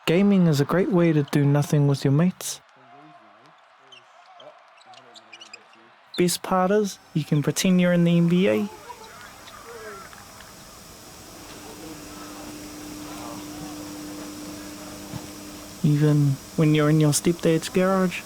Gaming is a great way to do nothing with your mates. Best part is, you can pretend you're in the NBA. Even when you're in your stepdad's garage.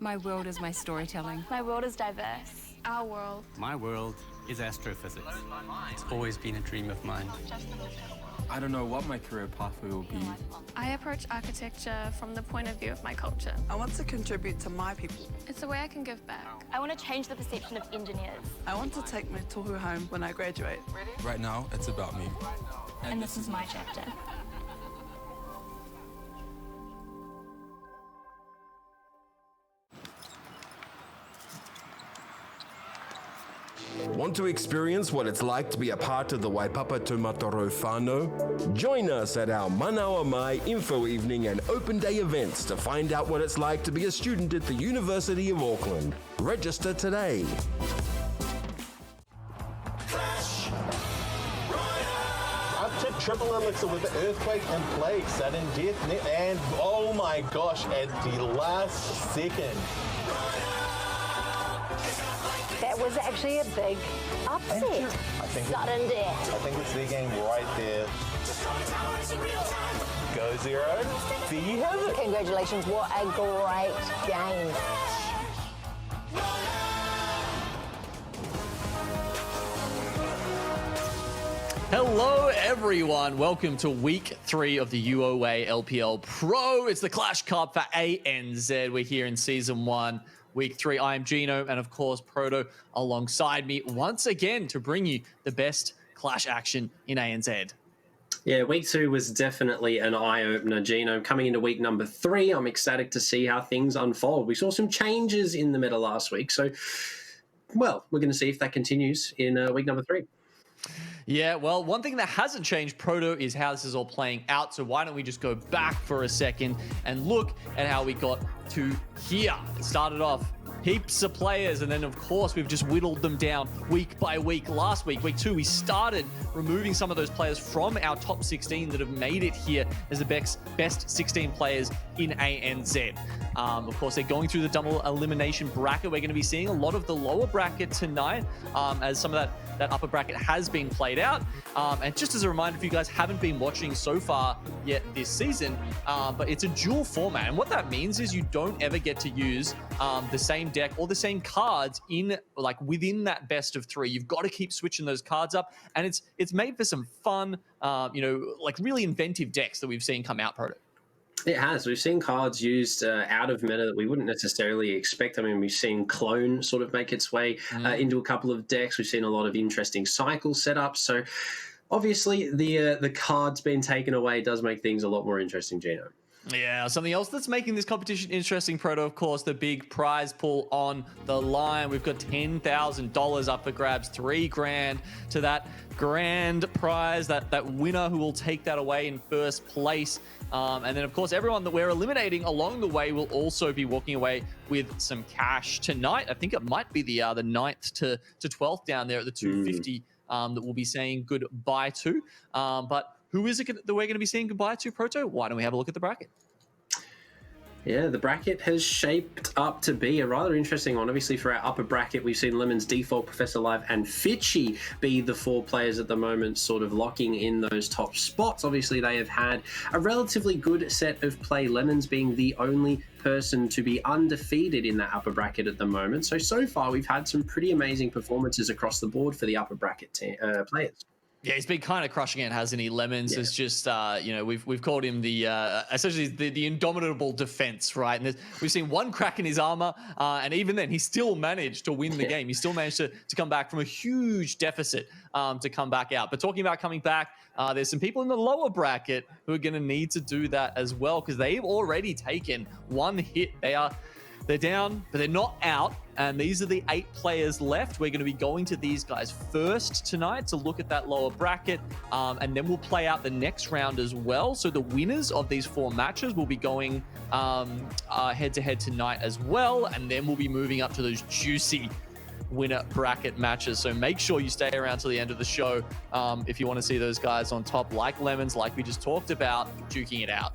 My world is my storytelling. My world is diverse. Our world. My world is astrophysics. It's always been a dream of mine. I don't know what my career pathway will be. I approach architecture from the point of view of my culture. I want to contribute to my people. It's a way I can give back. I want to change the perception of engineers. I want to take my tohu home when I graduate. Right now, it's about me. And this is my chapter. Want to experience what it's like to be a part of the Waipapa Tūmatoro whānau? Join us at our Manawa Mai Info Evening and Open Day events to find out what it's like to be a student at the University of Auckland. Register today. Up to triple elixir with the earthquake and plague, sudden death, and oh my gosh, at the last second. That was actually a big upset. I think Sudden death. I think it's their game right there. Go 0-0. There you have it. Congratulations, what a great game. Hello everyone, welcome to week 3 of the UOA LPL Pro. It's the Clash Cup for ANZ. We're here in season 1, week 3. I am Gino and of course Proto alongside me once again to bring you the best Clash action in ANZ. Yeah, week 2 was definitely an eye-opener, Gino. Coming into week number 3, I'm ecstatic to see how things unfold. We saw some changes in the meta last week, so, well, we're going to see if that continues in week number 3. Yeah, well, one thing that hasn't changed, Proto, is how this is all playing out. So why don't we just go back for a second and look at how we got to here. It started off heaps of players, and then of course we've just whittled them down week by week. Last week, week 2, we started removing some of those players from our top 16 that have made it here as the best 16 players in ANZ. Of course, they're going through the double elimination bracket. We're going to be seeing a lot of the lower bracket tonight as some of that upper bracket has been played out. And just as a reminder, if you guys haven't been watching so far yet this season, but it's a dual format. And what that means is you don't ever get to use the same deck or the same cards within that best of 3. You've got to keep switching those cards up. And it's made for some fun, really inventive decks that we've seen come out, Proto. It has. We've seen cards used out of meta that we wouldn't necessarily expect. I mean, we've seen Clone sort of make its way into a couple of decks. We've seen a lot of interesting cycle setups. So obviously the cards being taken away does make things a lot more interesting, Gino. Yeah, something else that's making this competition interesting, Proto, of course, the big prize pool on the line. We've got $10,000 up for grabs, $3,000 to that grand prize, that winner who will take that away in first place. And then, of course, everyone that we're eliminating along the way will also be walking away with some cash tonight. I think it might be the 9th to 12th down there at the 250 that we'll be saying goodbye to. But who is it that we're going to be saying goodbye to, Proto? Why don't we have a look at the bracket? Yeah, the bracket has shaped up to be a rather interesting one. Obviously, for our upper bracket, we've seen Lemon's Default, Professor Live, and Fitchy be the 4 players at the moment sort of locking in those top spots. Obviously, they have had a relatively good set of play, Lemons being the only person to be undefeated in that upper bracket at the moment. So far, we've had some pretty amazing performances across the board for the upper bracket players. Yeah, he's been kind of crushing it, hasn't he? Lemons is just, we've called him the essentially the indomitable defense, right? And we've seen one crack in his armor, and even then, he still managed to win the game. He still managed to come back from a huge deficit to come back out. But talking about coming back, there's some people in the lower bracket who are going to need to do that as well because they've already taken one hit. They're down, but they're not out. And these are the 8 players left. We're going to be going to these guys first tonight to look at that lower bracket. And then we'll play out the next round as well. So the winners of these 4 matches will be going head-to-head tonight as well. And then we'll be moving up to those juicy winner bracket matches. So make sure you stay around till the end of the show if you want to see those guys on top, like Lemons, like we just talked about, duking it out.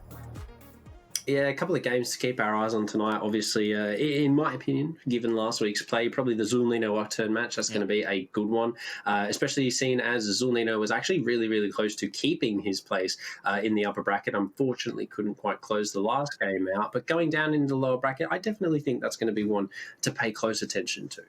Yeah, a couple of games to keep our eyes on tonight. Obviously, in my opinion, given last week's play, probably the Zulnino Octurne match, that's going to be a good one, especially seen as Zulnino was actually really, really close to keeping his place in the upper bracket. Unfortunately, couldn't quite close the last game out. But going down into the lower bracket, I definitely think that's going to be one to pay close attention to.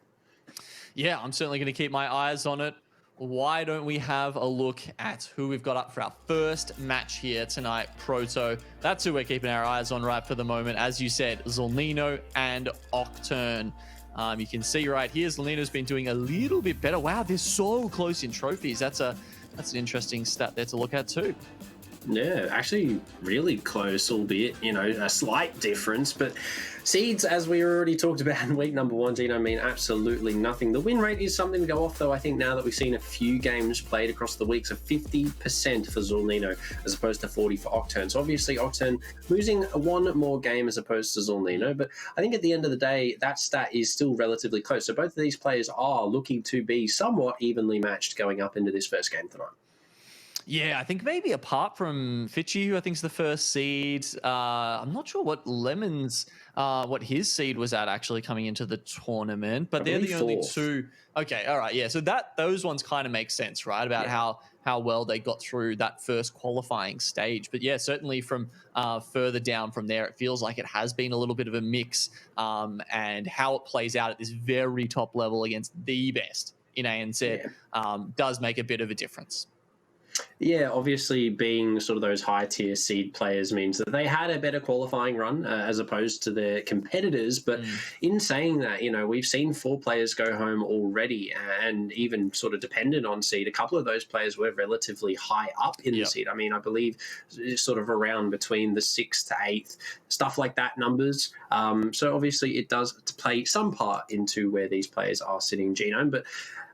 Yeah, I'm certainly going to keep my eyes on it. Why don't we have a look at who we've got up for our first match here tonight, Proto? That's who we're keeping our eyes on right for the moment. As you said, Zulnino and Octurne. You can see right here, Zulnino's been doing a little bit better. Wow, they're so close in trophies. That's an interesting stat there to look at too. Yeah, actually really close, albeit, a slight difference. But seeds, as we already talked about in week number 1, Dino, mean absolutely nothing. The win rate is something to go off, though, I think, now that we've seen a few games played across the weeks of 50% for Zulnino as opposed to 40 for Octurne. So obviously, Octurne losing one more game as opposed to Zulnino. But I think at the end of the day, that stat is still relatively close. So both of these players are looking to be somewhat evenly matched going up into this first game tonight. Yeah, I think maybe apart from Fitchy, who I think is the first seed, I'm not sure what Lemons, what his seed was at actually coming into the tournament, but they're the only 2. Okay, all right, yeah. So those ones kind of make sense, right? About how how well they got through that first qualifying stage. But yeah, certainly from further down from there, it feels like it has been a little bit of a mix, and how it plays out at this very top level against the best in ANZ does make a bit of a difference. Yeah, obviously being sort of those high tier seed players means that they had a better qualifying run as opposed to their competitors. But in saying that, we've seen 4 players go home already, and even sort of dependent on seed. A couple of those players were relatively high up in the seed. I mean, I believe sort of around between the 6th to 8th, stuff like that numbers. So obviously it does play some part into where these players are sitting, Genome. But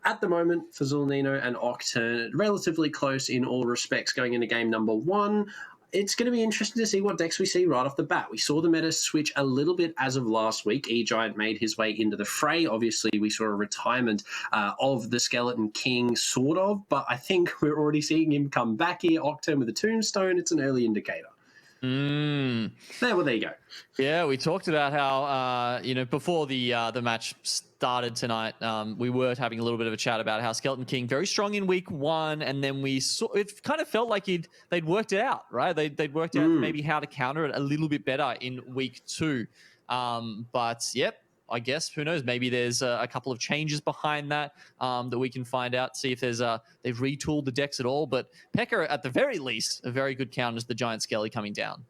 at the moment, for Zulnino and Octurne, relatively close in all respects going into game number 1. It's going to be interesting to see what decks we see right off the bat. We saw the meta switch a little bit as of last week. E-Giant made his way into the fray. Obviously, we saw a retirement of the Skeleton King, sort of, but I think we're already seeing him come back here. Octurne with a Tombstone, it's an early indicator. Well, there you go. Yeah, we talked about how before the match started tonight, we were having a little bit of a chat about how Skeleton King very strong in week 1, and then we saw it kind of felt like they'd worked it out, right? They'd worked out maybe how to counter it a little bit better in week 2. But yep, I guess who knows? Maybe there's a couple of changes behind that that we can find out. See if there's they've retooled the decks at all. But P.E.K.K.A, at the very least, a very good counter to the Giant Skelly coming down.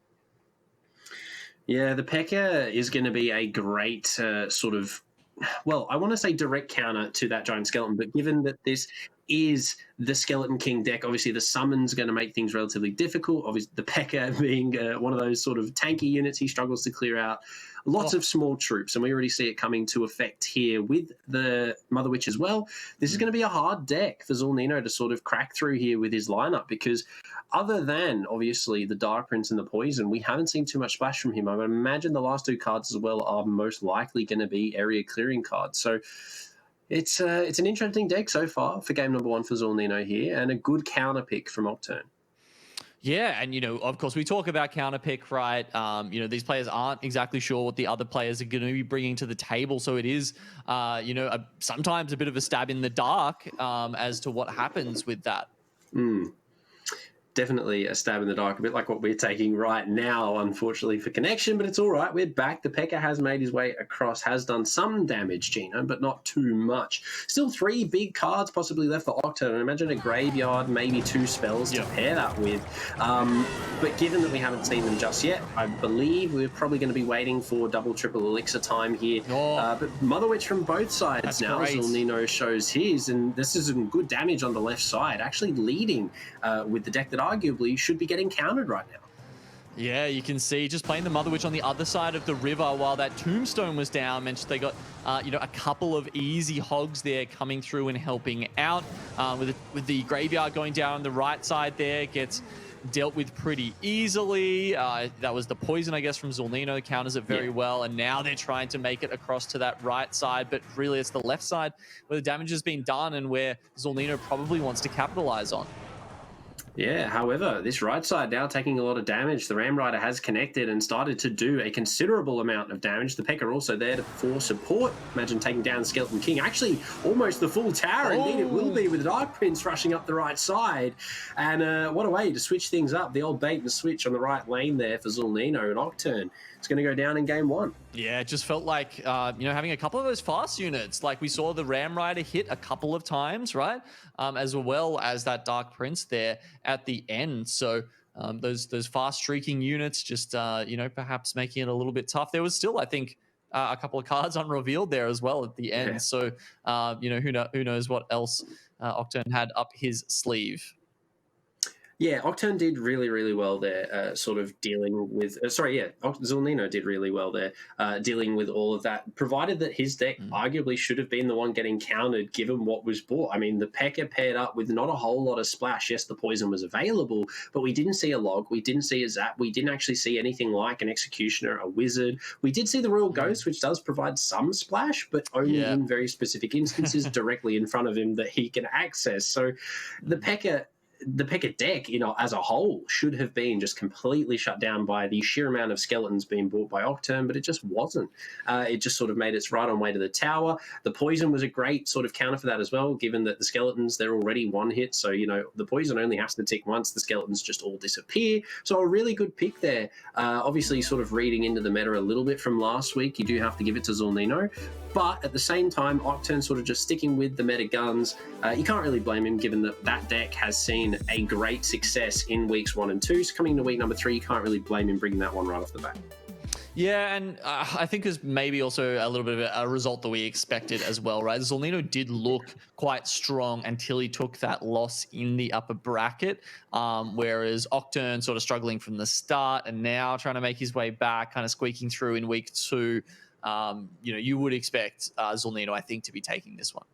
Yeah, the P.E.K.K.A is going to be a great sort of, well, I want to say direct counter to that Giant Skeleton, but given that this is the Skeleton King deck, obviously the summon's going to make things relatively difficult. Obviously, the P.E.K.K.A being one of those sort of tanky units, he struggles to clear out lots of small troops, and we already see it coming to effect here with the Mother Witch as well. This is going to be a hard deck for Zulnino to sort of crack through here with his lineup, because other than, obviously, the Dark Prince and the Poison, we haven't seen too much splash from him. I would imagine the last 2 cards as well are most likely going to be area clearing cards. So it's an interesting deck so far for game number 1 for Zulnino here, and a good counter pick from Octurne. Yeah, and, of course, we talk about counter pick, right? These players aren't exactly sure what the other players are going to be bringing to the table. So it is, sometimes a bit of a stab in the dark as to what happens with that. Definitely a stab in the dark, a bit like what we're taking right now, unfortunately, for connection, but it's all right. We're back. The P.E.K.K.A has made his way across, has done some damage, Gino, but not too much. Still 3 big cards possibly left for Octurne. And imagine a graveyard, maybe 2 spells to pair that with. But given that we haven't seen them just yet, I believe we're probably going to be waiting for double, triple elixir time here. But Mother Witch from both sides now. Zulnino shows his, and this is some good damage on the left side, actually leading with the deck that arguably should be getting countered right now. Yeah, you can see just playing the Mother Witch on the other side of the river while that Tombstone was down. Mentioned they got, a couple of easy hogs there coming through and helping out. With the graveyard going down on the right side there, gets dealt with pretty easily. That was the poison, I guess, from Zulnino. Counters it very well, and now they're trying to make it across to that right side, but really it's the left side where the damage has been done and where Zulnino probably wants to capitalize on. Yeah, however, this right side now taking a lot of damage. The Ram Rider has connected and started to do a considerable amount of damage. The P.E.K.K.A also there for support. Imagine taking down Skeleton King. Actually, almost the full tower. Indeed, it will be with the Dark Prince rushing up the right side. And what a way to switch things up. The old bait and switch on the right lane there for Zulnino and Octurne. It's going to go down in game 1. Yeah, it just felt like, having a couple of those fast units. Like we saw the Ram Rider hit a couple of times, right? As well as that Dark Prince there at the end. So those fast streaking units just, perhaps making it a little bit tough. There was still, I think, a couple of cards unrevealed there as well at the end. Yeah. So, who knows what else Octurne had up his sleeve. Yeah, Octurne did really, really well there, sort of dealing with... Zulnino did really well there, dealing with all of that, provided that his deck arguably should have been the one getting countered given what was bought. I mean, the P.E.K.K.A paired up with not a whole lot of splash. Yes, the poison was available, but we didn't see a log. We didn't see a zap. We didn't actually see anything like an executioner, a wizard. We did see the Royal Ghost, which does provide some splash, but only in very specific instances directly in front of him that he can access. So the P.E.K.K.A the P.E.K.K.A deck, as a whole, should have been just completely shut down by the sheer amount of skeletons being bought by Octurne, but it just wasn't. It just sort of made its right on way to the tower. The poison was a great sort of counter for that as well, given that the skeletons, they're already one hit, so the poison only has to tick once, the skeletons just all disappear. So a really good pick there. Obviously, sort of reading into the meta a little bit from last week, you do have to give it to Zolnino, but at the same time, Octurne sort of just sticking with the meta guns. You can't really blame him, given that that deck has seen a great success in weeks 1 and 2. So coming into week number 3, you can't really blame him bringing that one right off the bat. Yeah, and I think there's maybe also a little bit of a result that we expected as well, right? Zolnino did look quite strong until he took that loss in the upper bracket, whereas Octurne sort of struggling from the start and now trying to make his way back, kind of squeaking through in week 2. You would expect Zolnino, I think, to be taking this one.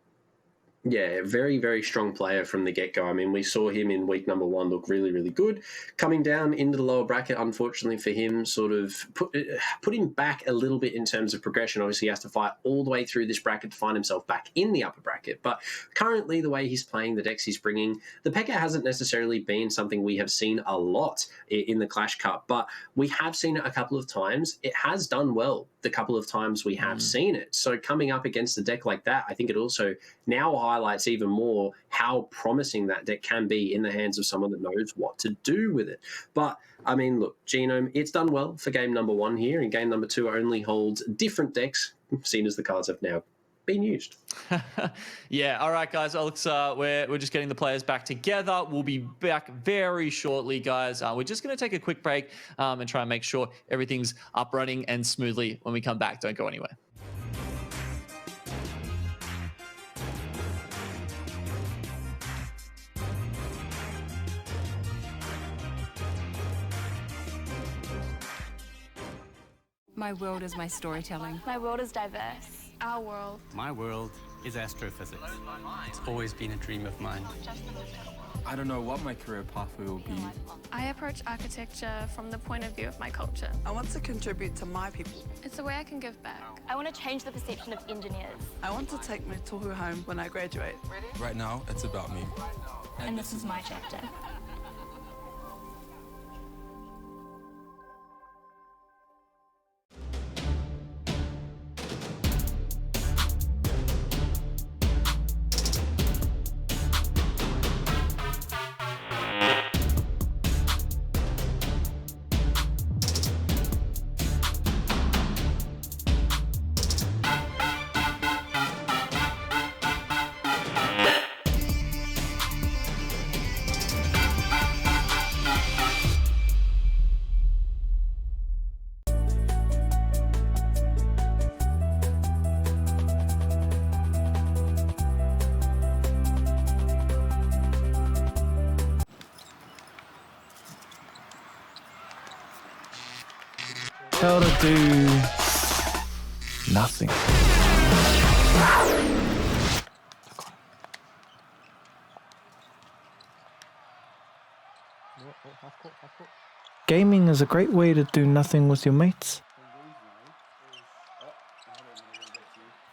Yeah, very, very strong player from the get-go. I mean, we saw him in week number 1 look really, really good. Coming down into the lower bracket, unfortunately for him, sort of put him back a little bit in terms of progression. Obviously, he has to fight all the way through this bracket to find himself back in the upper bracket. But currently, the way he's playing, the decks he's bringing, the P.E.K.K.A hasn't necessarily been something we have seen a lot in the Clash Cup, but we have seen it a couple of times. It has done well the couple of times we have seen it. So coming up against a deck like that, I think it also now highlights even more how promising that deck can be in the hands of someone that knows what to do with it. But I mean, look, Genome, it's done well for game number 1 here, and game number 2 only holds different decks, seen as the cards have now been used. Yeah, all right, guys. Alex, we're just getting the players back together. We'll be back very shortly, guys. We're just going to take a quick break and try and make sure everything's up running and smoothly when we come back. Don't go anywhere. My world is my storytelling. My world is diverse. Our world. My world is astrophysics. It's always been a dream of mine. I don't know what my career pathway will be. I approach architecture from the point of view of my culture. I want to contribute to my people. It's a way I can give back. I want to change the perception of engineers. I want to take my tohu home when I graduate. Right now, it's about me. And this is my chapter. How to do nothing. Gaming is a great way to do nothing with your mates.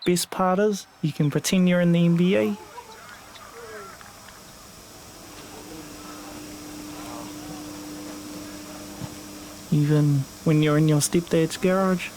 Best part is, you can pretend you're in the NBA. Even when you're in your stepdad's garage.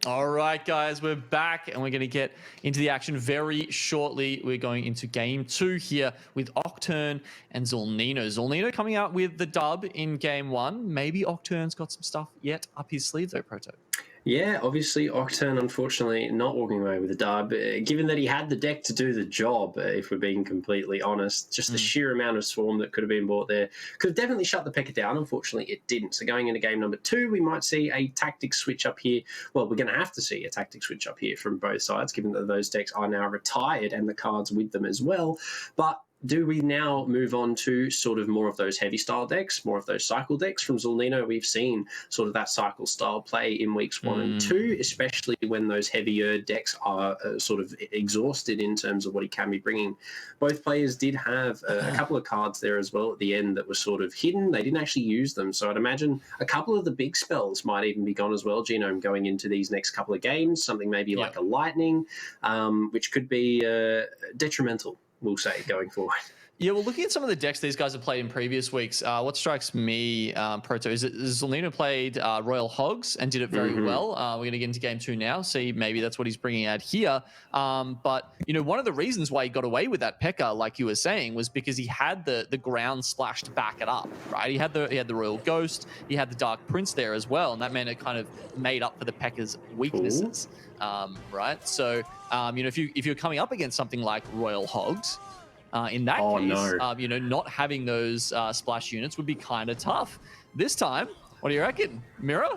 All right, guys, we're back and we're going to get into the action very shortly. We're going into game 2 here with Octurne and Zolnino. Zolnino coming out with the dub in game 1. Maybe Octurne's got some stuff yet up his sleeve though, Proto. Yeah, obviously Octurne unfortunately not walking away with a dub, given that he had the deck to do the job, if we're being completely honest. Just the sheer amount of swarm that could have been brought there could have definitely shut the P.E.K.K.A down. Unfortunately, it didn't. So going into game number 2, we might see a tactic switch up here. Well, we're going to have to see a tactic switch up here from both sides, given that those decks are now retired and the cards with them as well. But do we now move on to sort of more of those heavy style decks, more of those cycle decks? From Zolnino, we've seen sort of that cycle style play in weeks 1 and 2, especially when those heavier decks are sort of exhausted in terms of what he can be bringing. Both players did have a couple of cards there as well at the end that were sort of hidden. They didn't actually use them. So I'd imagine a couple of the big spells might even be gone as well, Genome, going into these next couple of games, something maybe like a lightning, which could be detrimental, we'll say, going forward. Yeah, well, looking at some of the decks these guys have played in previous weeks, what strikes me, Proto, is that Zolnino played Royal Hogs and did it very well. We're going to get into game 2 now, see maybe that's what he's bringing out here. But, you know, one of the reasons why he got away with that P.E.K.K.A, like you were saying, was because he had the ground splash to back it up, right? He had the Royal Ghost, he had the Dark Prince there as well, and that meant it kind of made up for the P.E.K.K.A's weaknesses, right? So, you know, if you're coming up against something like Royal Hogs, in that case, you know, not having those splash units would be kind of tough. This time, what do you reckon? Mirror?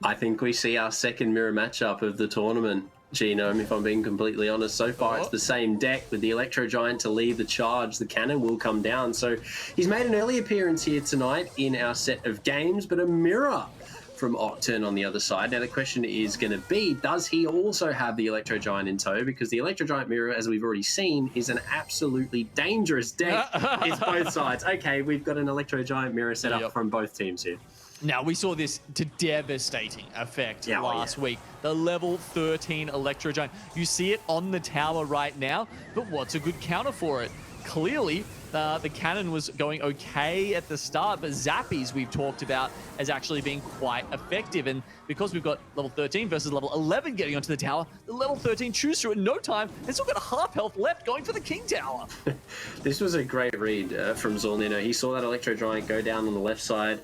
I think we see our second mirror matchup of the tournament, Genome, if I'm being completely honest. So far, it's the same deck with the Electro Giant to lead the charge. The cannon will come down. So he's made an early appearance here tonight in our set of games, but a mirror from Octurne on the other side. Now the question is going to be, does he also have the Electro Giant in tow? Because the Electro Giant mirror, as we've already seen, is an absolutely dangerous deck. It's both sides. Okay, we've got an Electro Giant mirror set up from both teams here. Now, we saw this to devastating effect last week. The level 13 Electro Giant. You see it on the tower right now, but what's a good counter for it? Clearly, the cannon was going okay at the start, but Zappies, we've talked about, as actually being quite effective. And because we've got level 13 versus level 11 getting onto the tower, the level 13 chews through in no time. They've still got a half health left going for the King Tower. This was a great read from Zolnino. He saw that Electro Giant go down on the left side,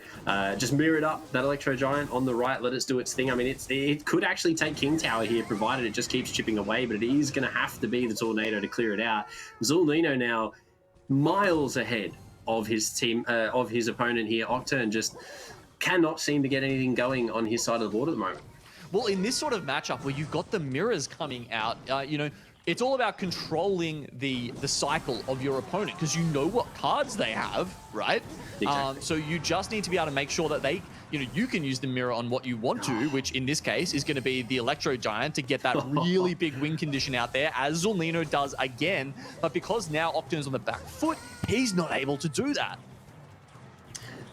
just mirrored up that Electro Giant on the right, let it do its thing. I mean, it could actually take King Tower here, provided it just keeps chipping away, but it is going to have to be the Tornado to clear it out. Zolnino now miles ahead of his team, of his opponent here. Octurne just cannot seem to get anything going on his side of the board at the moment. Well, in this sort of matchup where you've got the mirrors coming out, you know, it's all about controlling the cycle of your opponent, because you know what cards they have, right? Exactly. So you just need to be able to make sure that they, you know, you can use the mirror on what you want to, which in this case is going to be the Electro Giant to get that really big win condition out there, as Zolnino does again. But because now Octurne's on the back foot, he's not able to do that.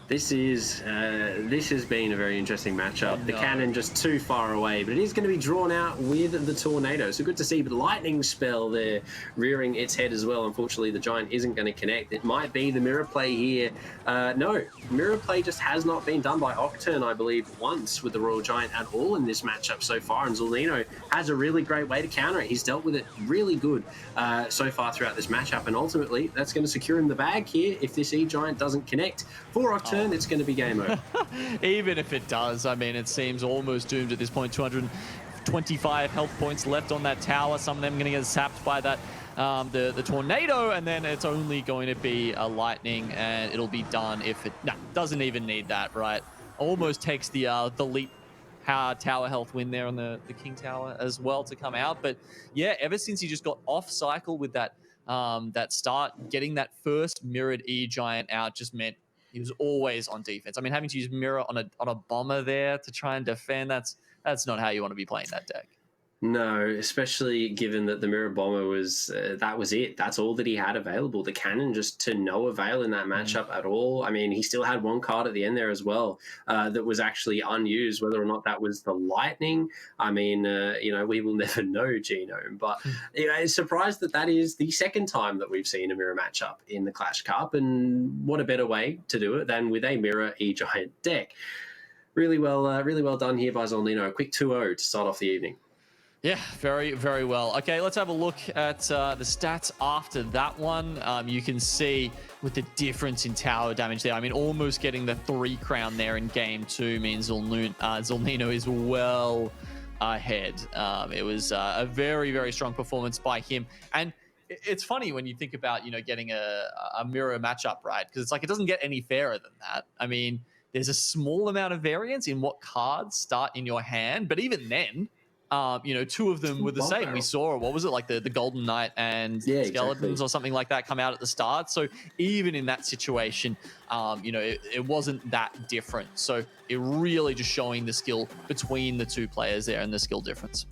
This has been a very interesting matchup. The cannon just too far away, but it is going to be drawn out with the Tornado. So good to see, but lightning spell there rearing its head as well. Unfortunately, the Giant isn't going to connect. It might be the mirror play here. No, mirror play just has not been done by Octurne, I believe, once with the Royal Giant at all in this matchup so far. And Zolnino has a really great way to counter it. He's dealt with it really good so far throughout this matchup. And ultimately, that's going to secure him the bag here. If this E-Giant doesn't connect for Octurne, it's going to be game over. Even if it does, I mean, it seems almost doomed at this point. 225 health points left on that tower. Some of them going to get sapped by that the Tornado, and then it's only going to be a lightning, and it'll be done if it doesn't even need that, right? Almost takes the leap tower health win there on the King Tower as well to come out. But yeah, ever since he just got off cycle with that that start, getting that first mirrored E-Giant out just meant he was always on defense. I mean, having to use mirror on a bomber there to try and defend, that's not how you want to be playing that deck. No, especially given that the Mirror Bomber was, that was it. That's all that he had available. The Cannon just to no avail in that matchup at all. I mean, he still had one card at the end there as well that was actually unused. Whether or not that was the Lightning, I mean, you know, we will never know, Genome. But you know, it's surprised that is the second time that we've seen a Mirror matchup in the Clash Cup. And what a better way to do it than with a Mirror E-Giant deck. Really well done here by Zolnino. A quick 2-0 to start off the evening. Yeah, very, very well. Okay, let's have a look at the stats after that one. You can see with the difference in tower damage there. I mean, almost getting the 3 crown there in game 2 means Zolnino is well ahead. It was a very, very strong performance by him. And it's funny when you think about, getting a mirror matchup, right? Because it's like it doesn't get any fairer than that. I mean, there's a small amount of variance in what cards start in your hand, but even then, 2 of them were the same. We saw, what was it, like the Golden Knight and Skeletons or something like that come out at the start. So even in that situation, it wasn't that different. So it really just showing the skill between the 2 players there and the skill difference.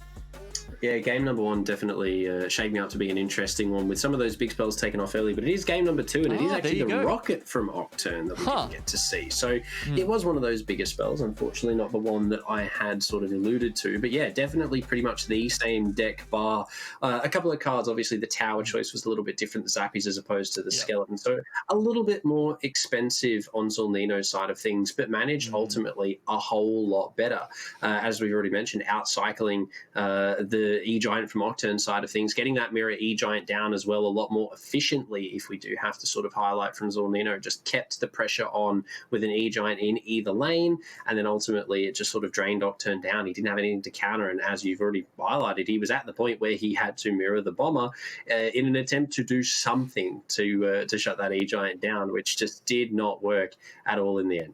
Yeah, game number 1 definitely shaping up to be an interesting one with some of those big spells taken off early, but it is game number 2 and it is actually the rocket from Octurne that we didn't get to see. So it was one of those bigger spells, unfortunately not the one that I had sort of alluded to, but yeah, definitely pretty much the same deck bar. A couple of cards, obviously the tower choice was a little bit different, the Zappies as opposed to the Skeleton, so a little bit more expensive on Zolnino's side of things, but managed ultimately a whole lot better. As we've already mentioned, outcycling the E-Giant from Octurne side of things, getting that mirror E-Giant down as well a lot more efficiently, if we do have to sort of highlight from Zolnino, just kept the pressure on with an E-Giant in either lane, and then ultimately it just sort of drained Octurne down. He didn't have anything to counter, and as you've already highlighted, he was at the point where he had to mirror the Bomber in an attempt to do something to shut that E-Giant down, which just did not work at all in the end.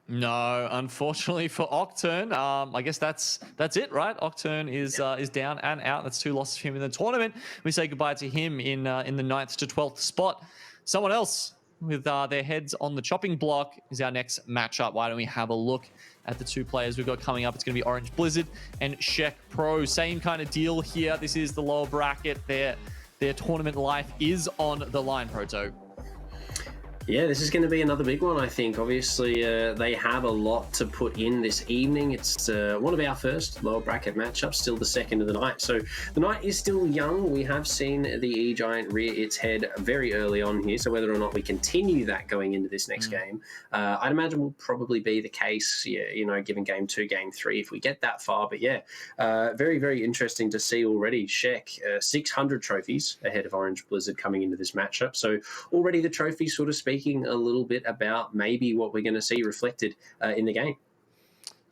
No, unfortunately for Octurne, I guess that's it, right? Octurne is down and out. That's 2 losses for him in the tournament. We say goodbye to him in the 9th to 12th spot. Someone else with their heads on the chopping block is our next matchup. Why don't we have a look at the 2 players we've got coming up? It's going to be Orange Blizzard and Shek Pro. Same kind of deal here. This is the lower bracket. Their tournament life is on the line, Proto. Yeah, this is going to be another big one, I think. Obviously, they have a lot to put in this evening. It's one of our first lower bracket matchups, still the second of the night. So the night is still young. We have seen the E-Giant rear its head very early on here. So whether or not we continue that going into this next game, I'd imagine will probably be the case, given game 2, game 3, if we get that far. But yeah, very, very interesting to see already. Shek, 600 trophies ahead of Orange Blizzard coming into this matchup. So already the trophy, sort of speaking a little bit about maybe what we're going to see reflected in the game.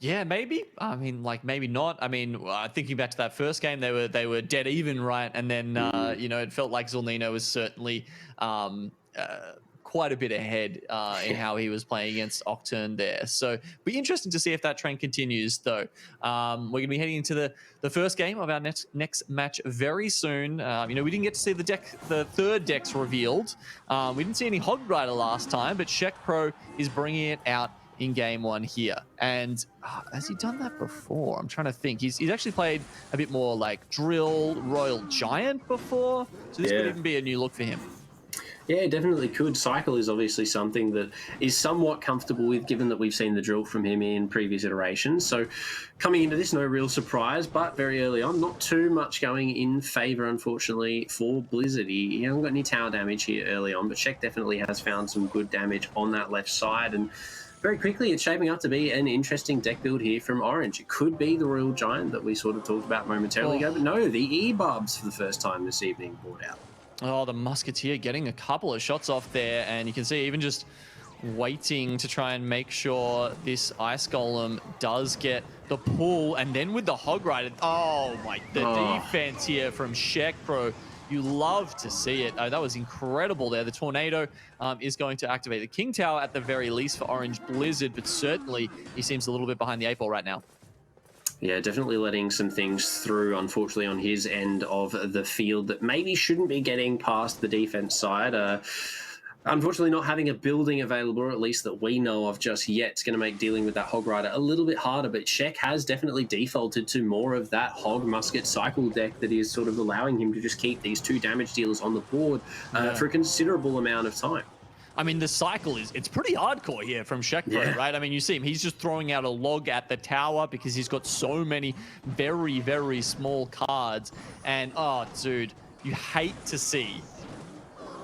Yeah, maybe. I mean, maybe not. I mean, thinking back to that first game, they were dead even, right? And then it felt like Zolnino was certainly quite a bit ahead in how he was playing against Octurne there. So be interesting to see if that trend continues, though. We're going to be heading into the first game of our next match very soon. We didn't get to see the third decks revealed. We didn't see any Hog Rider last time, but Shek Pro is bringing it out in game 1 here. And has he done that before? I'm trying to think. He's actually played a bit more like Drill, Royal Giant before. So this could even be a new look for him. Yeah, definitely could. Cycle is obviously something that is somewhat comfortable with, given that we've seen the drill from him in previous iterations. So coming into this, no real surprise, but very early on, not too much going in favour, unfortunately, for Blizzard. He hasn't got any tower damage here early on, but Shek definitely has found some good damage on that left side. And very quickly, it's shaping up to be an interesting deck build here from Orange. It could be the Royal Giant that we sort of talked about momentarily ago, but no, the E-Bubs for the first time this evening brought out. Oh, the Musketeer getting a couple of shots off there, and you can see even just waiting to try and make sure this Ice Golem does get the pull, and then with the Hog Rider, defense here from Shek Pro. You love to see it. That was incredible there. The Tornado is going to activate the King Tower at the very least for Orange Blizzard, but certainly he seems a little bit behind the 8 ball right now. Yeah, definitely letting some things through, unfortunately, on his end of the field that maybe shouldn't be getting past the defense side. Unfortunately, not having a building available, or at least that we know of just yet, is going to make dealing with that Hog Rider a little bit harder. But Shek has definitely defaulted to more of that Hog Musket cycle deck that is sort of allowing him to just keep these 2 damage dealers on the board for a considerable amount of time. I mean, the cycle it's pretty hardcore here from Shek Pro, right? I mean, you see him, he's just throwing out a log at the tower because he's got so many very, very small cards. And, oh, dude, you hate to see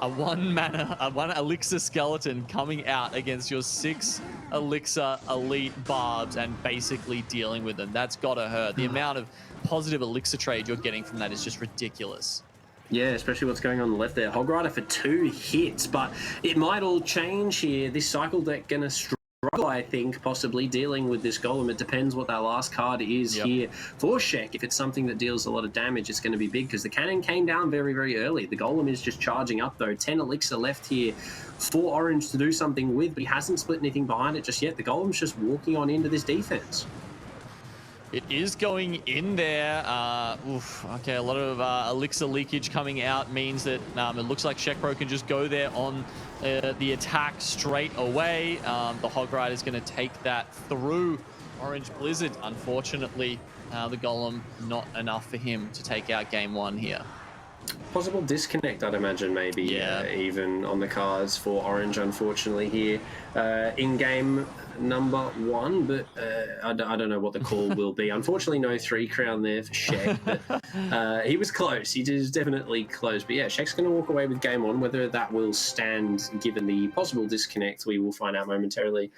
a one elixir skeleton coming out against your 6 elixir elite barbs and basically dealing with them. That's gotta hurt. The amount of positive elixir trade you're getting from that is just ridiculous. Yeah, especially what's going on the left there. Hog Rider for 2 hits, but it might all change here. This cycle deck gonna struggle, I think, possibly dealing with this golem. It depends what that last card is here for Shek. If it's something that deals a lot of damage, it's going to be big because the cannon came down very, very early. The golem is just charging up though. 10 elixir left here for Orange to do something with, but he hasn't split anything behind it just yet. The golem's just walking on into this defense. It is going in there. Okay, a lot of elixir leakage coming out means that it looks like Shekpro can just go there on the attack straight away. The Hog Rider is going to take that through Orange Blizzard. Unfortunately, the Golem not enough for him to take out game 1 here. Possible disconnect, I'd imagine, maybe even on the cards for Orange, unfortunately, here in game number 1, but I don't know what the call will be. Unfortunately, no 3 crown there for Shek, but he was close. He was definitely close. But yeah, Shek's going to walk away with game 1. Whether that will stand given the possible disconnect, we will find out momentarily,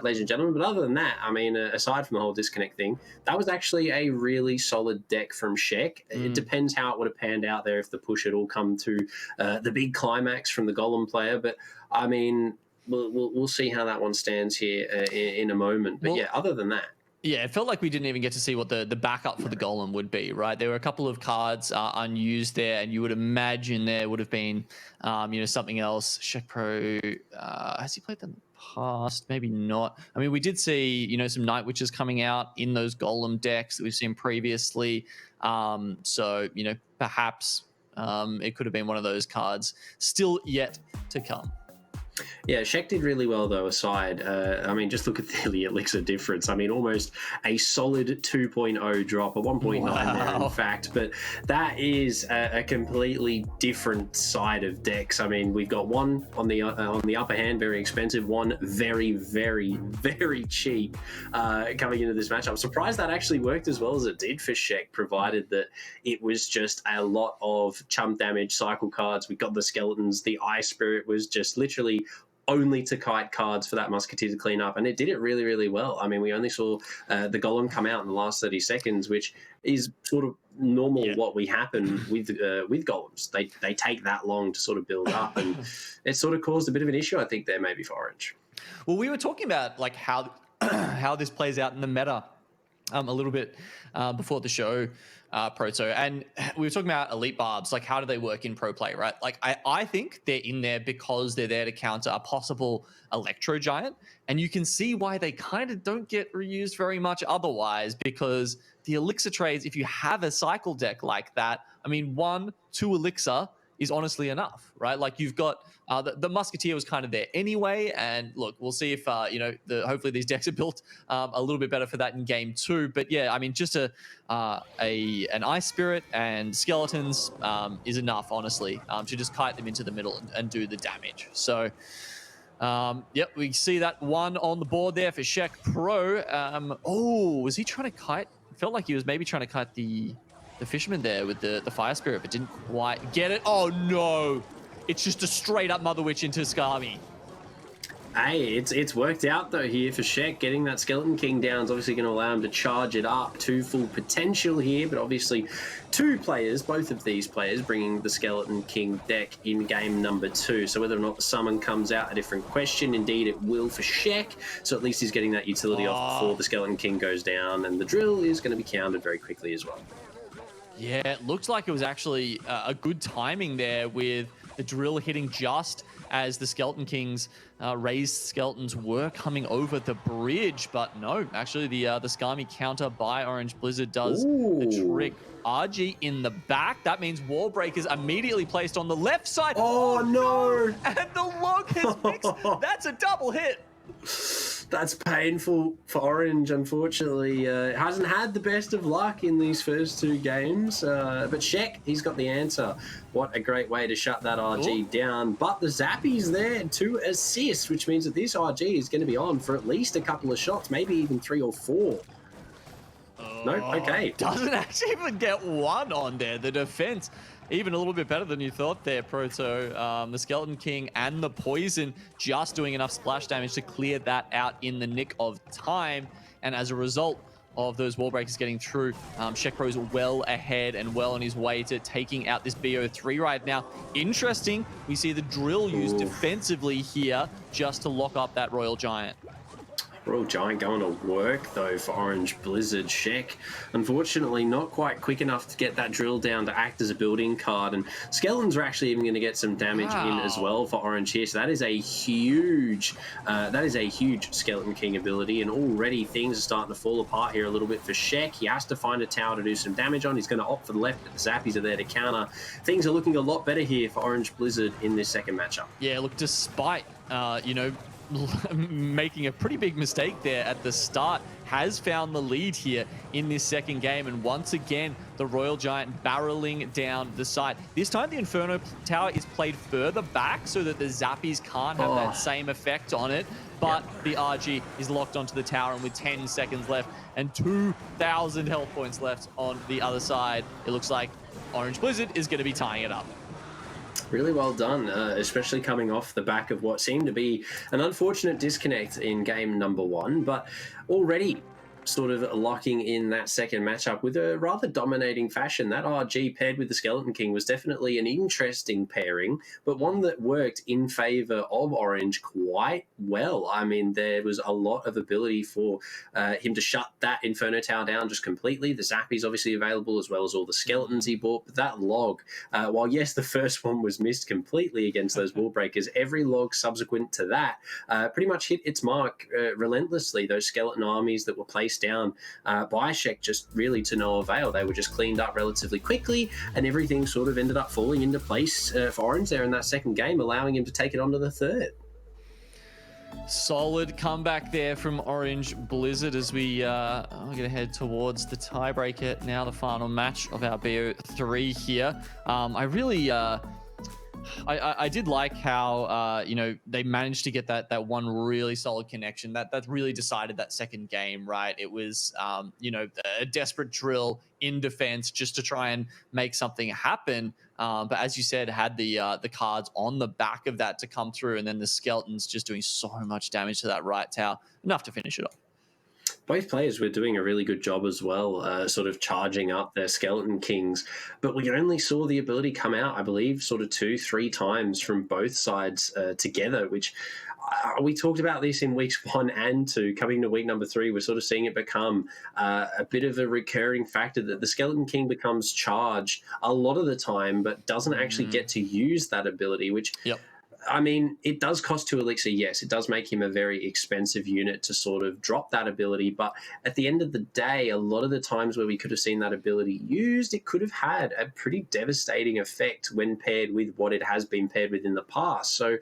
ladies and gentlemen. But other than that, I mean, aside from the whole disconnect thing, that was actually a really solid deck from Shek. It depends how it would have panned out there if the push had all come to the big climax from the Golem player. But I mean, we'll see how that one stands here in a moment. But yeah, other than that. Yeah, it felt like we didn't even get to see what the backup for the Golem would be, right? There were a couple of cards unused there, and you would imagine there would have been, something else. Shekpro, has he played them in the past? Maybe not. I mean, we did see, some Night Witches coming out in those Golem decks that we've seen previously. So, perhaps it could have been one of those cards still yet to come. Yeah, Shek did really well, though, aside. I mean, just look at the elixir difference. I mean, almost a solid 2.0 drop, a 1.9 there, in fact. But that is a completely different side of decks. I mean, we've got one on the upper hand, very expensive, one very, very, very cheap coming into this match. I'm surprised that actually worked as well as it did for Shek, provided that it was just a lot of chump damage cycle cards. We got the skeletons. The Eye Spirit was just literally only to kite cards for that Musketeer to clean up, and it did it really, really well. I mean, we only saw the Golem come out in the last 30 seconds, which is sort of normal what we happen with Golems. They take that long to sort of build up, and it sort of caused a bit of an issue, I think, there maybe for Orange. Well, we were talking about like how how this plays out in the meta a little bit before the show, Proto, and we were talking about elite barbs, like how do they work in pro play, right? Like I think they're in there because they're there to counter a possible Electro Giant, and you can see why they kind of don't get reused very much otherwise, because the elixir trades, if you have a cycle deck like that, I mean, 1-2 elixir is honestly enough, right? Like you've got the Musketeer was kind of there anyway, and look, we'll see if hopefully these decks are built a little bit better for that in game 2. But yeah, I mean, just an Ice Spirit and skeletons is enough, honestly, to just kite them into the middle and do the damage. So yep, we see that one on the board there for Shek Pro. Was he trying to kite? It felt like he was maybe trying to kite the Fisherman there with the Fire Spirit, but didn't quite get it. Oh no! It's just a straight up Mother Witch into Skami. Hey, it's worked out though here for Shek. Getting that Skeleton King down is obviously going to allow him to charge it up to full potential here, but obviously both of these players bringing the Skeleton King deck in game number 2. So whether or not the summon comes out, a different question. Indeed, it will for Shek. So at least he's getting that utility off before the Skeleton King goes down, and the drill is going to be countered very quickly as well. Yeah, it looks like it was actually a good timing there with the drill hitting just as the Skeleton Kings raised skeletons were coming over the bridge. But no, actually the Skami counter by Orange Blizzard does the trick. RG in the back. That means wall breakers immediately placed on the left side. Oh no! And the log has fixed. That's a double hit. That's painful for Orange, unfortunately. Hasn't had the best of luck in these first 2 games. But Shek, he's got the answer. What a great way to shut that RG down. But the Zappy's there to assist, which means that this RG is going to be on for at least a couple of shots, maybe even 3 or 4. No, okay. Doesn't actually even get one on there. The defense even a little bit better than you thought there, Proto. The Skeleton King and the Poison just doing enough splash damage to clear that out in the nick of time. And as a result of those wall breakers getting through, Shekpro's well ahead and well on his way to taking out this BO3 right now. Interesting, we see the drill used defensively here just to lock up that Royal Giant. Royal Giant going to work though for Orange Blizzard. Shek, unfortunately, not quite quick enough to get that drill down to act as a building card, and Skeletons are actually even going to get some damage in as well for Orange here. So that is a huge Skeleton King ability, and already things are starting to fall apart here a little bit for Shek. He has to find a tower to do some damage on. He's going to opt for the left, but the Zappies are there to counter. Things are looking a lot better here for Orange Blizzard in this second matchup. Yeah, look, despite making a pretty big mistake there at the start, has found the lead here in this second game. And once again, the Royal Giant barreling down the side. This time, the Inferno Tower is played further back so that the Zappies can't have that same effect on it. But the RG is locked onto the tower, and with 10 seconds left and 2,000 health points left on the other side, it looks like Orange Blizzard is going to be tying it up. Really well done, especially coming off the back of what seemed to be an unfortunate disconnect in game number 1, but already sort of locking in that second matchup with a rather dominating fashion. That RG paired with the Skeleton King was definitely an interesting pairing, but one that worked in favor of Orange quite well. I mean, there was a lot of ability for him to shut that Inferno Tower down just completely. The Zappy's obviously available, as well as all the Skeletons he bought, but that log, while yes, the first one was missed completely against those wall breakers, every log subsequent to that pretty much hit its mark relentlessly. Those skeleton armies that were placed down by Shek just really to no avail. They were just cleaned up relatively quickly, and everything sort of ended up falling into place for Orange there in that second game, allowing him to take it on to the third. Solid comeback there from Orange Blizzard as we are going to head towards the tiebreaker now, the final match of our BO3 here. I did like how they managed to get that one really solid connection that really decided that second game, right? It was a desperate drill in defense just to try and make something happen, but as you said, had the cards on the back of that to come through, and then the Skeletons just doing so much damage to that right tower, enough to finish it off. Both players were doing a really good job as well, sort of charging up their Skeleton Kings, but we only saw the ability come out, I believe, sort of 2-3 times from both sides together, which we talked about this in weeks 1 and 2. Coming to week number 3, we're sort of seeing it become a bit of a recurring factor that the Skeleton King becomes charged a lot of the time, but doesn't actually get to use that ability, which... Yep. I mean, it does cost 2 elixir, yes. It does make him a very expensive unit to sort of drop that ability. But at the end of the day, a lot of the times where we could have seen that ability used, it could have had a pretty devastating effect when paired with what it has been paired with in the past. So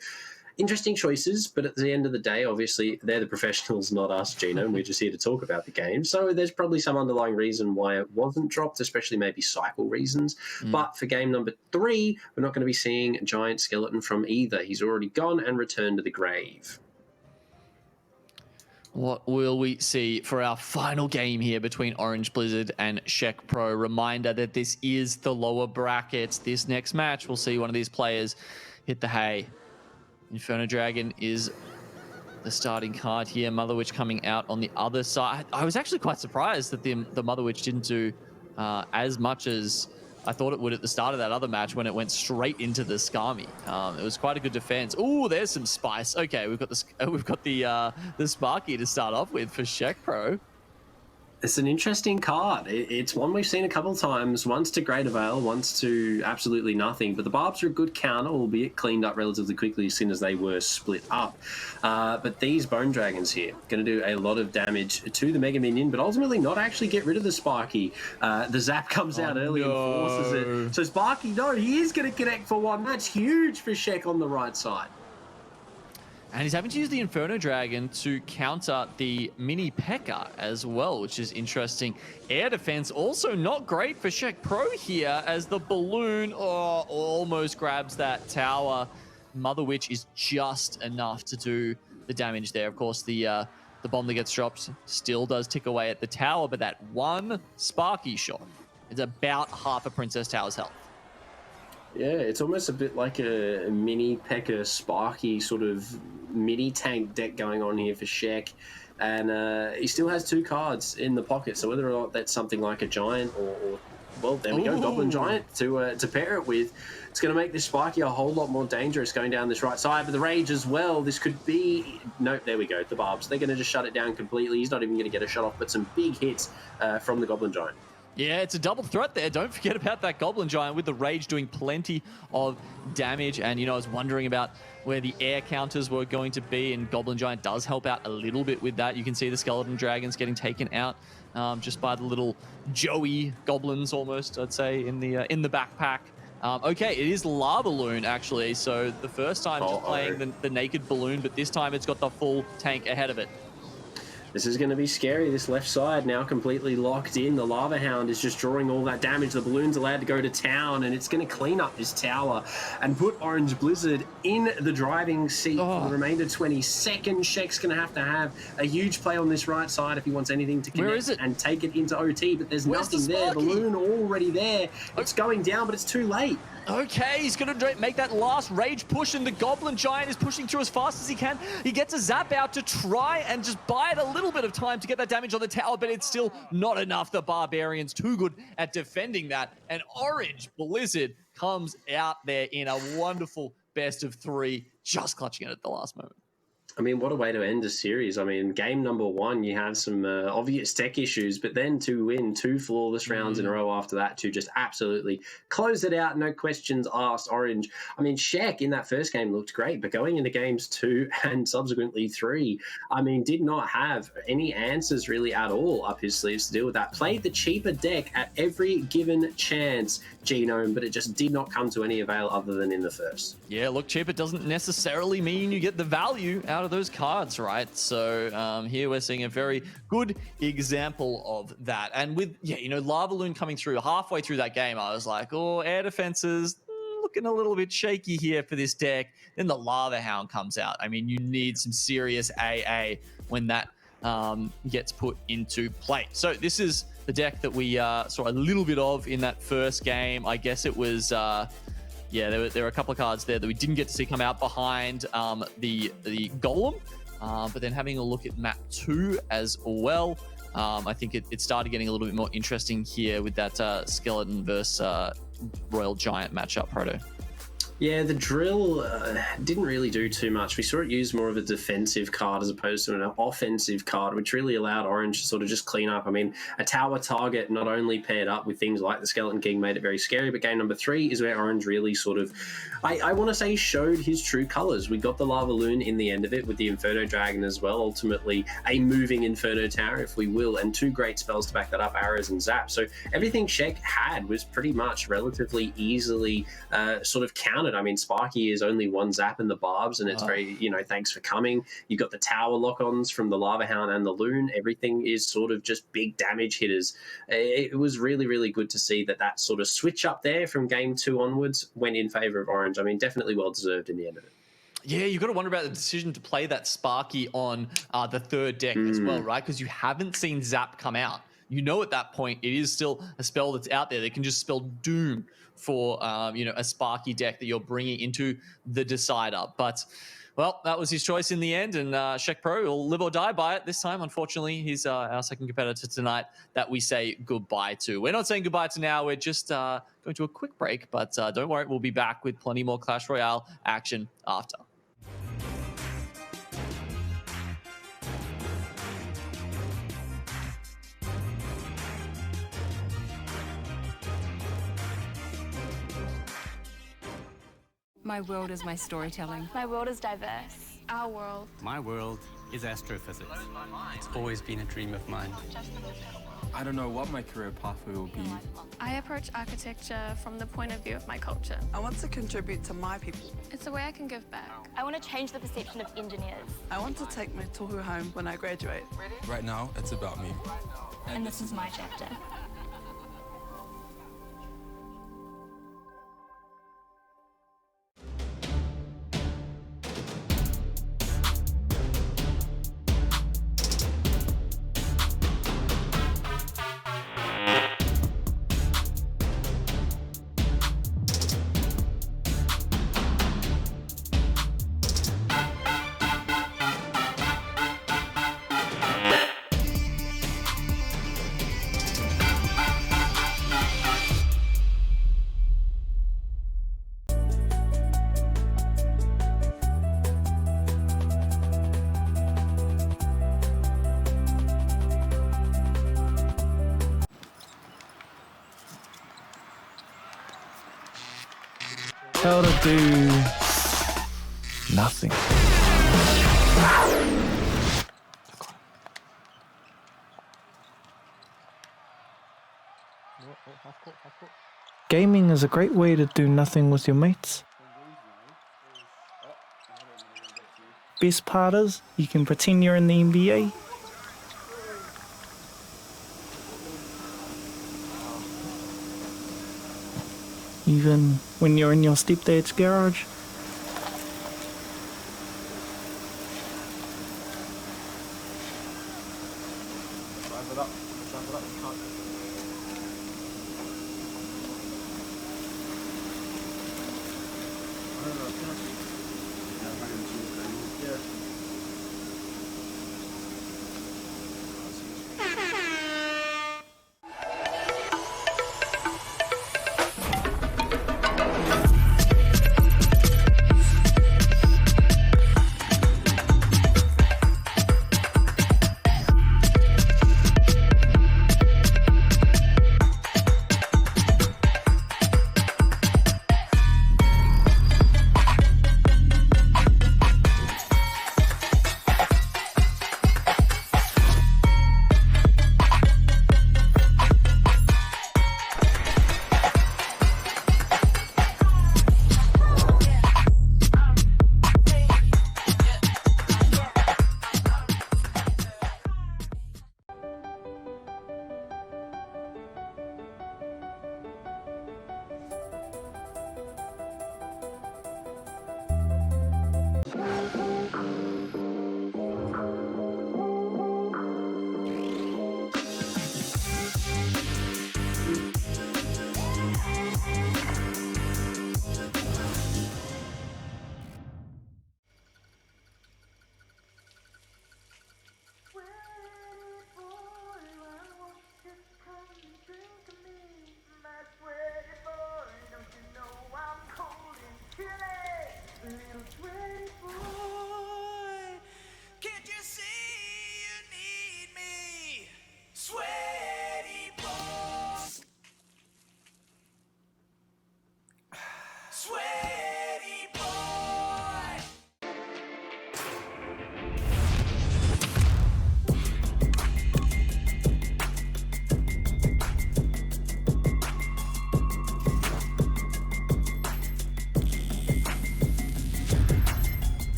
interesting choices, but at the end of the day, obviously, they're the professionals, not us, Gino, and we're just here to talk about the game. So there's probably some underlying reason why it wasn't dropped, especially maybe cycle reasons. But for game number 3, we're not going to be seeing Giant Skeleton from either. He's already gone and returned to the grave. What will we see for our final game here between Orange Blizzard and Shek Pro? Reminder that this is the lower brackets. This next match, we'll see one of these players hit the hay. Inferno Dragon is the starting card here. Mother Witch coming out on the other side. I was actually quite surprised that the Mother Witch didn't do as much as I thought it would at the start of that other match when it went straight into the Skami. It was quite a good defense. Oh, there's some spice. Okay, we've got the Sparky to start off with for Shek Pro. It's an interesting card. It's one we've seen a couple of times, once to great avail, once to absolutely nothing. But the Barbs are a good counter, albeit cleaned up relatively quickly as soon as they were split up. But these Bone Dragons here going to do a lot of damage to the Mega Minion, but ultimately not actually get rid of the Sparky. The Zap comes out early and forces it. So Sparky, no, he is going to connect for one. That's huge for Shek on the right side. And he's having to use the Inferno Dragon to counter the Mini P.E.K.K.A. as well, which is interesting. Air defense also not great for Shek Pro here, as the balloon almost grabs that tower. Mother Witch is just enough to do the damage there. Of course, the bomb that gets dropped still does tick away at the tower, but that one Sparky shot is about half a Princess Tower's health. Yeah, it's almost a bit like a mini P.E.K.K.A. Sparky sort of mini tank deck going on here for Shek. And he still has 2 cards in the pocket, so whether or not that's something like a Giant or well, there we go, Goblin Giant to pair it with, it's going to make this Sparky a whole lot more dangerous going down this right side. But the Rage as well, this could be... Nope, there we go, the Barbs. They're going to just shut it down completely. He's not even going to get a shot off, but some big hits from the Goblin Giant. Yeah, it's a double threat there. Don't forget about that Goblin Giant with the Rage doing plenty of damage. And, you know, I was wondering about where the air counters were going to be, and Goblin Giant does help out a little bit with that. You can see the Skeleton Dragons getting taken out just by the little Joey goblins almost, I'd say, in the backpack. Okay, it is Lava Loon, actually. So the first time just playing the naked balloon, but this time it's got the full tank ahead of it. This is going to be scary. This left side now completely locked in. The Lava Hound is just drawing all that damage. The balloon's allowed to go to town, and it's going to clean up this tower and put Orange Blizzard in the driving seat for the remainder 20 seconds. Shek's going to have a huge play on this right side if he wants anything to connect and take it into OT, but there's nothing there. Balloon already there. It's going down, but it's too late. Okay, he's going to make that last Rage push, and the Goblin Giant is pushing through as fast as he can. He gets a Zap out to try and just buy it a little bit of time to get that damage on the tower, but it's still not enough. The Barbarian's too good at defending that, and Orange Blizzard comes out there in a wonderful best of 3, just clutching it at the last moment. I mean, what a way to end a series. I mean, game number 1, you have some obvious tech issues, but then to win 2 flawless rounds in a row after that to just absolutely close it out, no questions asked, Orange. I mean, Shek in that first game looked great, but going into games 2 and subsequently 3, I mean, did not have any answers really at all up his sleeves to deal with that. Played the cheaper deck at every given chance, Genome, but it just did not come to any avail other than in the first. Yeah, look, cheaper doesn't necessarily mean you get the value out of those cards, right? So here we're seeing a very good example of that. And with, yeah, you know, Lava Loon coming through halfway through that game, I was like, oh, air defenses looking a little bit shaky here for this deck. Then the Lava Hound comes out. I mean, you need some serious AA when that gets put into play. So this is the deck that we saw a little bit of in that first game. I guess it was... yeah, there were a couple of cards there that we didn't get to see come out behind the Golem. But then having a look at map 2 as well, I think it started getting a little bit more interesting here with that Skeleton versus Royal Giant matchup, Proto. Yeah, the drill didn't really do too much. We saw it use more of a defensive card as opposed to an offensive card, which really allowed Orange to sort of just clean up. I mean, a tower target not only paired up with things like the Skeleton King made it very scary, but game number 3 is where Orange really sort of, I want to say, showed his true colors. We got the Lava Loon in the end of it with the Inferno Dragon as well, ultimately a moving Inferno Tower, if we will, and 2 great spells to back that up, Arrows and Zap. So everything Shek had was pretty much relatively easily sort of countered. I mean, Sparky is only 1 Zap in the Barbs, and it's very, you know, thanks for coming. You've got the tower lock-ons from the Lava Hound and the Loon. Everything is sort of just big damage hitters. It was really, really good to see that sort of switch up there from game 2 onwards went in favor of Orange. I mean, definitely well-deserved in the end of it. Yeah, you've got to wonder about the decision to play that Sparky on the 3rd deck as well, right? Because you haven't seen Zap come out. You know at that point it is still a spell that's out there that can just spell doom for you know, a Sparky deck that you're bringing into the Decider. But, well, that was his choice in the end, and Shek Pro will live or die by it this time. Unfortunately, he's our second competitor tonight that we say goodbye to. We're not saying goodbye to now. We're just going to a quick break, but don't worry, we'll be back with plenty more Clash Royale action after. My world is my storytelling. My world is diverse. Our world. My world is astrophysics. It's always been a dream of mine. I don't know what my career pathway will be. I approach architecture from the point of view of my culture. I want to contribute to my people. It's a way I can give back. I want to change the perception of engineers. I want to take my tohu home when I graduate. Right now, it's about me. And this is my chapter. to do nothing. Gaming is a great way to do nothing with your mates. Best part is, you can pretend you're in the NBA. Even when you're in your stepdad's garage.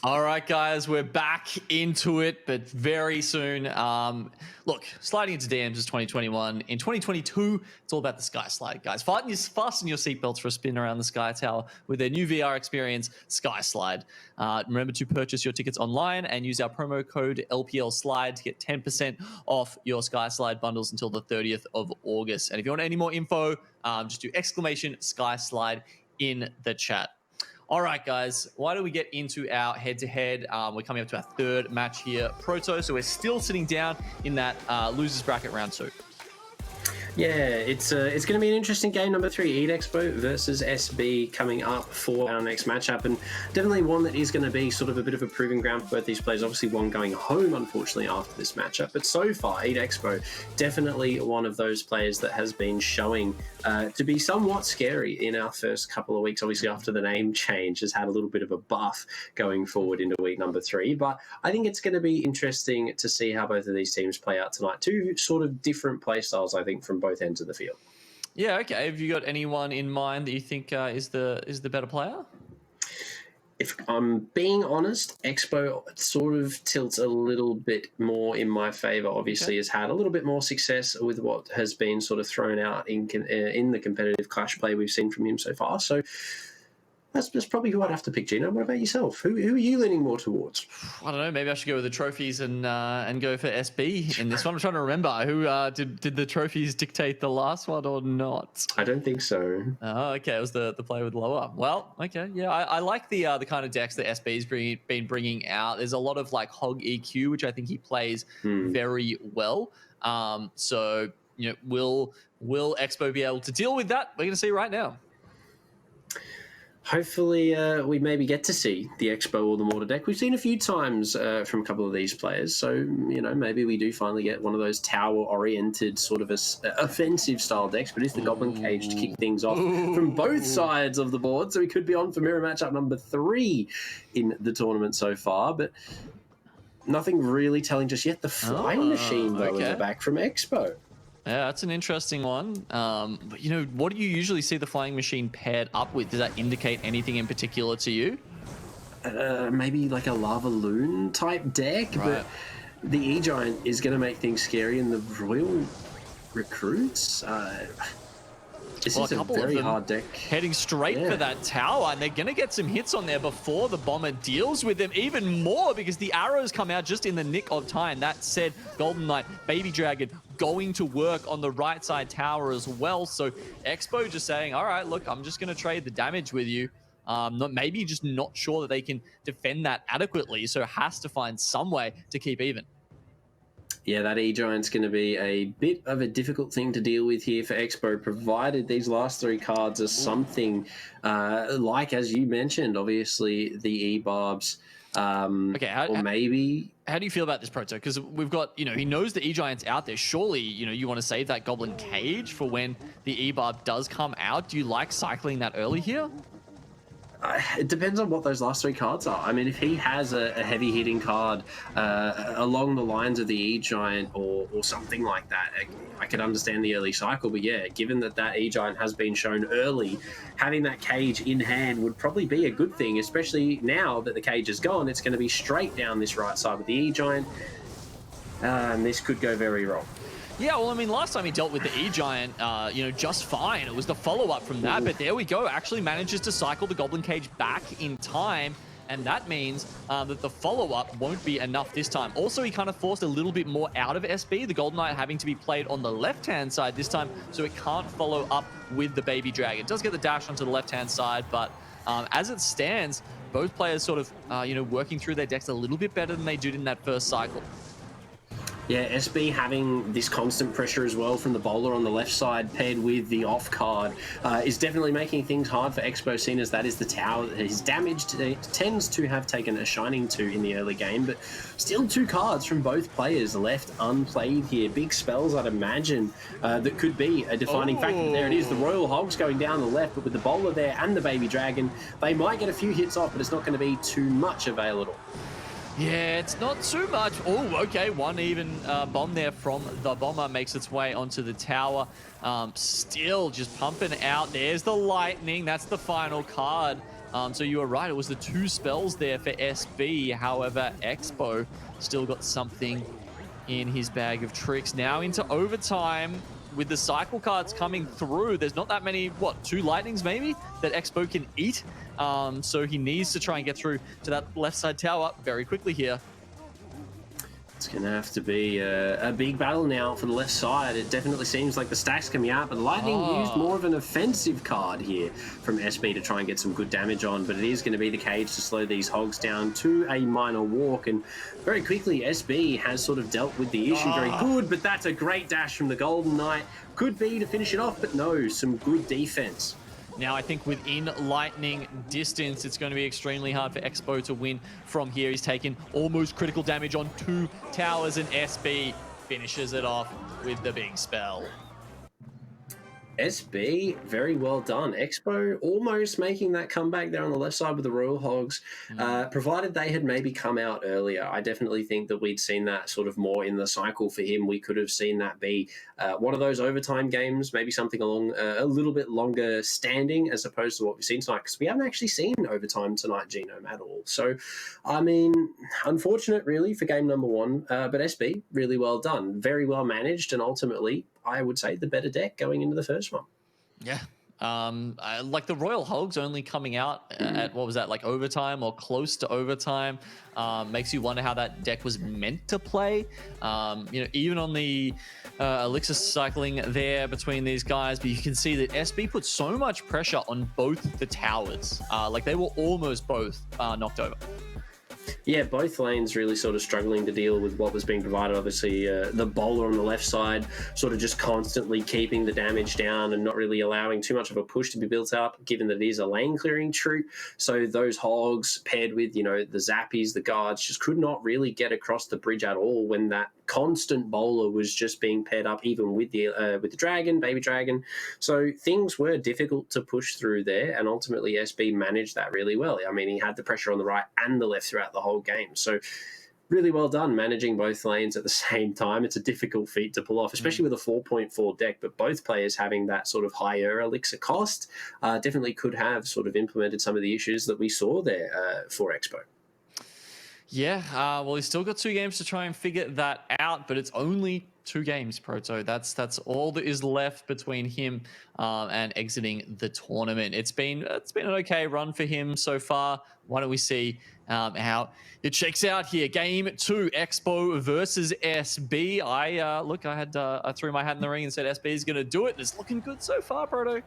All right, guys, we're back into it, but very soon. Look, sliding into DMs is 2021. In 2022, it's all about the Sky Slide, guys. Fasten your seatbelts for a spin around the Sky Tower with their new VR experience, Sky Slide. Remember to purchase your tickets online and use our promo code LPL Slide to get 10% off your Sky Slide bundles until the 30th of August. And if you want any more info, just do exclamation Sky Slide in the chat. All right, guys, why don't we get into our head-to-head? We're coming up to our third match here, Proto, so we're still sitting down in that losers bracket round 2. Yeah, it's going to be an interesting game. Number 3, Eat Expo versus SB coming up for our next matchup, and definitely one that is going to be sort of a bit of a proving ground for both these players. Obviously, one going home, unfortunately, after this matchup. But so far, Eat Expo, definitely one of those players that has been showing to be somewhat scary in our first couple of weeks. Obviously, after the name change, has had a little bit of a buff going forward into week number 3. But I think it's going to be interesting to see how both of these teams play out tonight. Two sort of different play styles, I think, from both ends of the field. Yeah, okay. Have you got anyone in mind that you think is the better player? if I'm being honest, Expo sort of tilts a little bit more in my favor. Obviously, has had a little bit more success with what has been sort of thrown out in the competitive clash play we've seen from him so far. So that's probably who I'd have to pick, Gino. What about yourself? Who are you leaning more towards? I don't know. Maybe I should go with the trophies and go for SB in this one. I'm trying to remember who did the trophies dictate the last one or not? I don't think so. Oh, okay. It was the player with lower. Well, okay. Yeah, I like the kind of decks that SB's been bringing out. There's a lot of like Hog EQ, which I think he plays very well. So will Expo be able to deal with that? We're going to see right now. Hopefully, we maybe get to see the Expo or the Mortar deck. We've seen a few times from a couple of these players, so maybe we do finally get one of those tower-oriented sort of offensive-style decks. But it's the Goblin Cage to kick things off from both sides of the board, so we could be on for mirror matchup number 3 in the tournament so far. But nothing really telling just yet. The Flying Machine though in the back from Expo. Yeah, that's an interesting one. But what do you usually see the Flying Machine paired up with? Does that indicate anything in particular to you? Maybe like a Lava Loon type deck, but the E-Giant is going to make things scary, and the Royal Recruits... This is a very hard deck. Heading straight for that tower, and they're going to get some hits on there before the bomber deals with them even more, because the arrows come out just in the nick of time. That said, Golden Knight, Baby Dragon going to work on the right side tower as well. So Expo just saying, all right, look, I'm just going to trade the damage with you. Maybe just not sure that they can defend that adequately, so has to find some way to keep even. Yeah, that E-Giant's going to be a bit of a difficult thing to deal with here for Expo, provided these last 3 cards are something like, as you mentioned, obviously the E-Barbs. Or maybe... How do you feel about this, Proto? Because we've got, he knows the E-Giant's out there. Surely, you want to save that Goblin Cage for when the E-Barb does come out. Do you like cycling that early here? It depends on what those last 3 cards are. I mean, if he has a heavy hitting card along the lines of the E-Giant or something like that, I could understand the early cycle. But yeah, given that E-Giant has been shown early, having that cage in hand would probably be a good thing, especially now that the cage is gone. It's going to be straight down this right side with the E-Giant. And this could go very wrong. Yeah, well, I mean, last time he dealt with the E-Giant, just fine. It was the follow-up from that, but there we go. Actually manages to cycle the Goblin Cage back in time, and that means that the follow-up won't be enough this time. Also, he kind of forced a little bit more out of SB, the Golden Knight having to be played on the left-hand side this time, so it can't follow up with the Baby Dragon. It does get the dash onto the left-hand side, but as it stands, both players sort of, working through their decks a little bit better than they did in that first cycle. Yeah, SB having this constant pressure as well from the bowler on the left side paired with the off card is definitely making things hard for Expo, seen as that is the tower that his damage tends to have taken a shining to in the early game, but still 2 cards from both players left unplayed here. Big spells, I'd imagine, that could be a defining factor. There it is, the Royal Hogs going down the left, but with the bowler there and the Baby Dragon, they might get a few hits off, but it's not going to be too much avail at all. Yeah, it's not too much. Oh, okay. One even bomb there from the bomber makes its way onto the tower. Still just pumping out. There's the lightning. That's the final card. So you were right. It was the 2 spells there for SB. However, Expo still got something in his bag of tricks. Now into overtime with the cycle cards coming through. There's not that many, 2 lightnings maybe that Expo can eat. So he needs to try and get through to that left side tower very quickly here. It's going to have to be a big battle now for the left side. It definitely seems like the stacks can be out, but Lightning used more of an offensive card here from SB to try and get some good damage on, but it is going to be the cage to slow these Hogs down to a minor walk, and very quickly SB has sort of dealt with the issue very good, but that's a great dash from the Golden Knight. Could be to finish it off, but no, some good defense. Now, I think within lightning distance, it's going to be extremely hard for Expo to win from here. He's taken almost critical damage on 2 towers, and SB finishes it off with the big spell. SB, very well done. Expo almost making that comeback there on the left side with the Royal Hogs, provided they had maybe come out earlier. I definitely think that we'd seen that sort of more in the cycle for him. We could have seen that be one of those overtime games, maybe something along a little bit longer standing as opposed to what we've seen tonight, because we haven't actually seen overtime tonight, Genome, at all. So, I mean, unfortunate really for game number one, but SB, really well done. Very well managed, and ultimately, I would say the better deck going into the first one. Yeah. Like the Royal Hogs only coming out at, what was that, like overtime or close to overtime, makes you wonder how that deck was meant to play. You know, even on the elixir cycling there between these guys, but you can see that SB put so much pressure on both the towers. Like they were almost both knocked over. Yeah, both lanes really sort of struggling to deal with what was being provided. Obviously, the bowler on the left side sort of just constantly keeping the damage down and not really allowing too much of a push to be built up, given that it is a lane clearing troop. So those hogs paired with, you know, the zappies, the guards, just could not really get across the bridge at all when that constant bowler was just being paired up, even with the dragon, baby dragon. So things were difficult to push through there, and ultimately SB managed that really well. I mean, he had the pressure on the right and the left throughout the whole game. So really well done managing both lanes at the same time. It's a difficult feat to pull off, especially with a 4.4 deck, but both players having that sort of higher elixir cost definitely could have sort of implemented some of the issues that we saw there for Expo. Yeah, well, he's still got 2 games to try and figure that out, but it's only 2 games, Proto. That's all that is left between him and exiting the tournament. It's been an okay run for him so far. Why don't we see how it shakes out here? Game 2, Expo versus SB. I threw my hat in the ring and said SB is going to do it. It's looking good so far, Proto.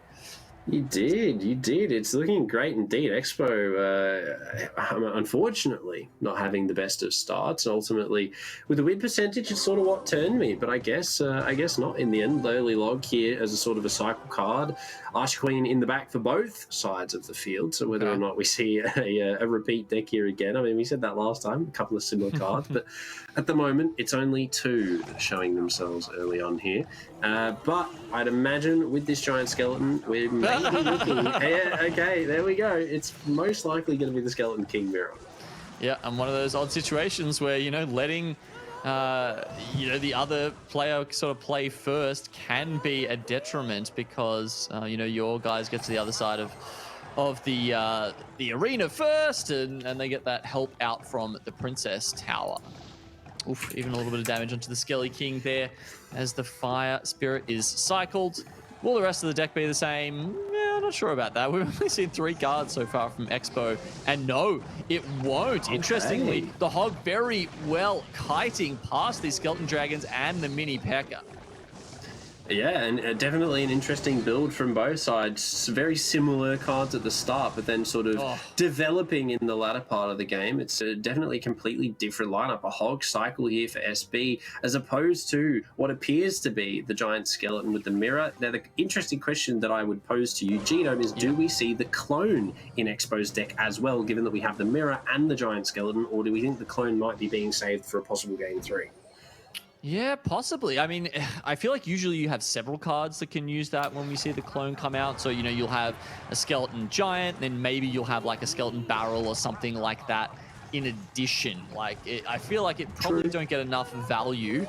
You did. It's looking great indeed. Expo, unfortunately, not having the best of starts. Ultimately, with the win percentage, it's sort of what turned me. But I guess not in the end. The early log here as a sort of a cycle card. Ash Queen in the back for both sides of the field. So whether or not we see a repeat deck here again. I mean, we said that last time, a couple of similar cards. But at the moment, it's only 2 showing themselves early on here. But I'd imagine with this giant skeleton, we're maybe looking. Okay, there we go. It's most likely going to be the Skeleton King mirror. Yeah, and one of those odd situations where, you know, letting the other player sort of play first can be a detriment because your guys get to the other side of the arena first, and they get that help out from the Princess Tower. Oof, even a little bit of damage onto the Skelly King there as the Fire Spirit is cycled. Will the rest of the deck be the same? Yeah, I'm not sure about that. We've only seen 3 cards so far from Expo, and no, it won't. Okay. Interestingly, the Hog very well kiting past these Skeleton Dragons and the Mini P.E.K.K.A. Yeah, and definitely an interesting build from both sides. Very similar cards at the start, but then sort of developing in the latter part of the game. It's definitely a completely different lineup. A Hog cycle here for SB, as opposed to what appears to be the Giant Skeleton with the mirror. Now, the interesting question that I would pose to you, Genome, is do we see the clone in Expo's deck as well, given that we have the mirror and the Giant Skeleton, or do we think the clone might be being saved for a possible game 3? Yeah, possibly. I mean, I feel like usually you have several cards that can use that when we see the clone come out. So, you'll have a Skeleton Giant, then maybe you'll have like a Skeleton Barrel or something like that in addition. I feel like it probably don't get enough value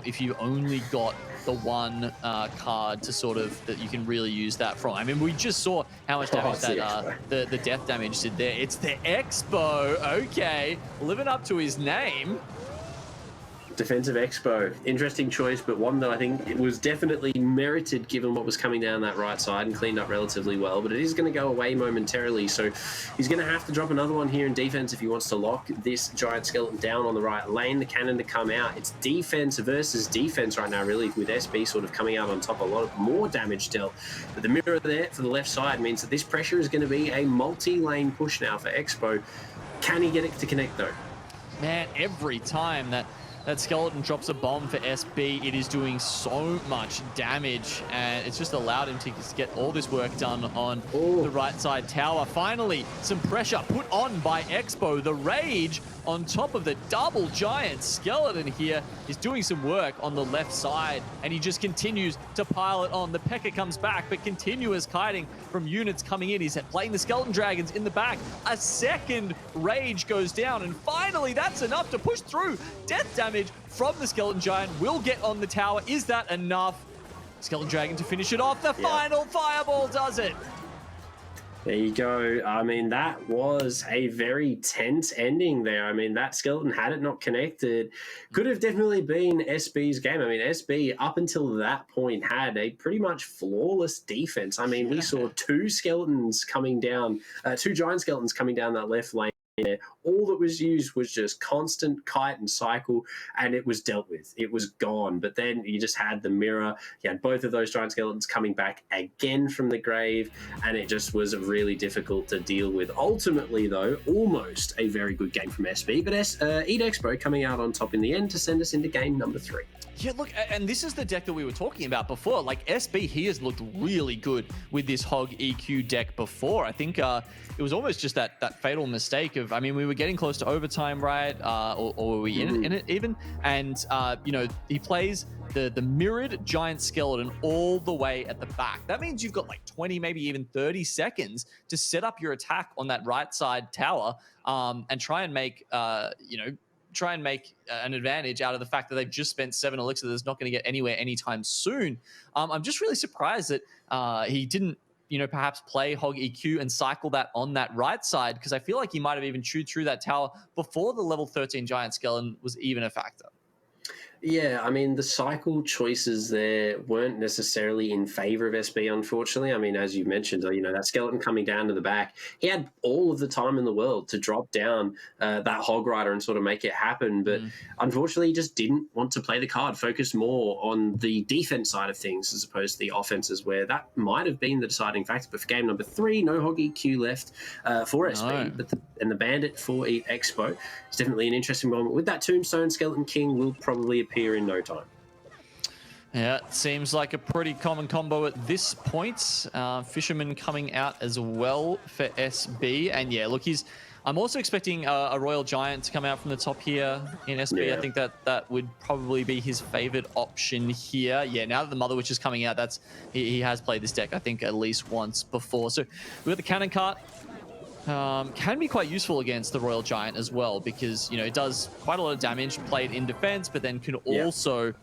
if you only got the one card to sort of that you can really use that from. I mean, we just saw how much damage the death damage did there. It's the Expo. Okay, living up to his name. Defensive Expo, interesting choice, but one that I think it was definitely merited given what was coming down that right side and cleaned up relatively well, but it is going to go away momentarily, so he's going to have to drop another one here in defense if he wants to lock this Giant Skeleton down on the right lane, the cannon to come out. It's defense versus defense right now, really, with SB sort of coming out on top, a lot of more damage dealt, but the mirror there for the left side means that this pressure is going to be a multi-lane push now for Expo. Can he get it to connect though? Man, every time that Skeleton drops a bomb for SB, it is doing so much damage, and it's just allowed him to get all this work done on the right side tower. Finally, some pressure put on by Expo. The Rage on top of the double giant skeleton here. He's doing some work on the left side, and he just continues to pile it on. The P.E.K.K.A comes back, but continuous kiting from units coming in. He's playing the skeleton dragons in the back. A second rage goes down, and finally that's enough to push through. Death damage from the skeleton giant will get on the tower. Is that enough? Skeleton dragon to finish it off. The final fireball does it. There you go. I mean, that was a very tense ending there. I mean, that skeleton, had it not connected, could have definitely been SB's game. I mean, SB, up until that point, had a pretty much flawless defense. I mean, we saw two skeletons coming down, two giant skeletons coming down that left lane. All that was used was just constant kite and cycle, and it was dealt with. It was gone. But then you just had the mirror. You had both of those giant skeletons coming back again from the grave, and it just was really difficult to deal with. Ultimately, though, almost a very good game from SB, but Expo coming out on top in the end to send us into game number 3. Yeah, look, and this is the deck that we were talking about before. Like, SB, he has looked really good with this Hog EQ deck before. I think it was almost just that fatal mistake of, I mean, we were getting close to overtime, right? Or were we in it even? And, you know, he plays the mirrored giant skeleton all the way at the back. That means you've got like 20, maybe even 30 seconds to set up your attack on that right side tower and try and make, you know, an advantage out of the fact that they've just spent 7 elixir that's not going to get anywhere anytime soon. I'm just really surprised that he didn't, you know, perhaps play Hog EQ and cycle that on that right side, because I feel like he might have even chewed through that tower before the level 13 giant skeleton was even a factor. Yeah, I mean, the cycle choices there weren't necessarily in favor of SB, unfortunately. I mean, as you mentioned, you know, that skeleton coming down to the back, he had all of the time in the world to drop down that Hog Rider and sort of make it happen. But unfortunately, he just didn't want to play the card, focus more on the defense side of things as opposed to the offenses, where that might have been the deciding factor. But for game number 3, no Hog EQ left for SB. But the Bandit for Expo is definitely an interesting moment. With that Tombstone, Skeleton King will probably appear in no time. Yeah, it seems like a pretty common combo at this point. Fisherman coming out as well for SB. And yeah, look, I'm also expecting a Royal Giant to come out from the top here in SB. I think that would probably be his favorite option here. Yeah, now that the Mother Witch is coming out, he has played this deck, I think, at least once before. So we've got the Cannon Cart. Can be quite useful against the Royal Giant as well, because, you know, it does quite a lot of damage played in defense, but then can also,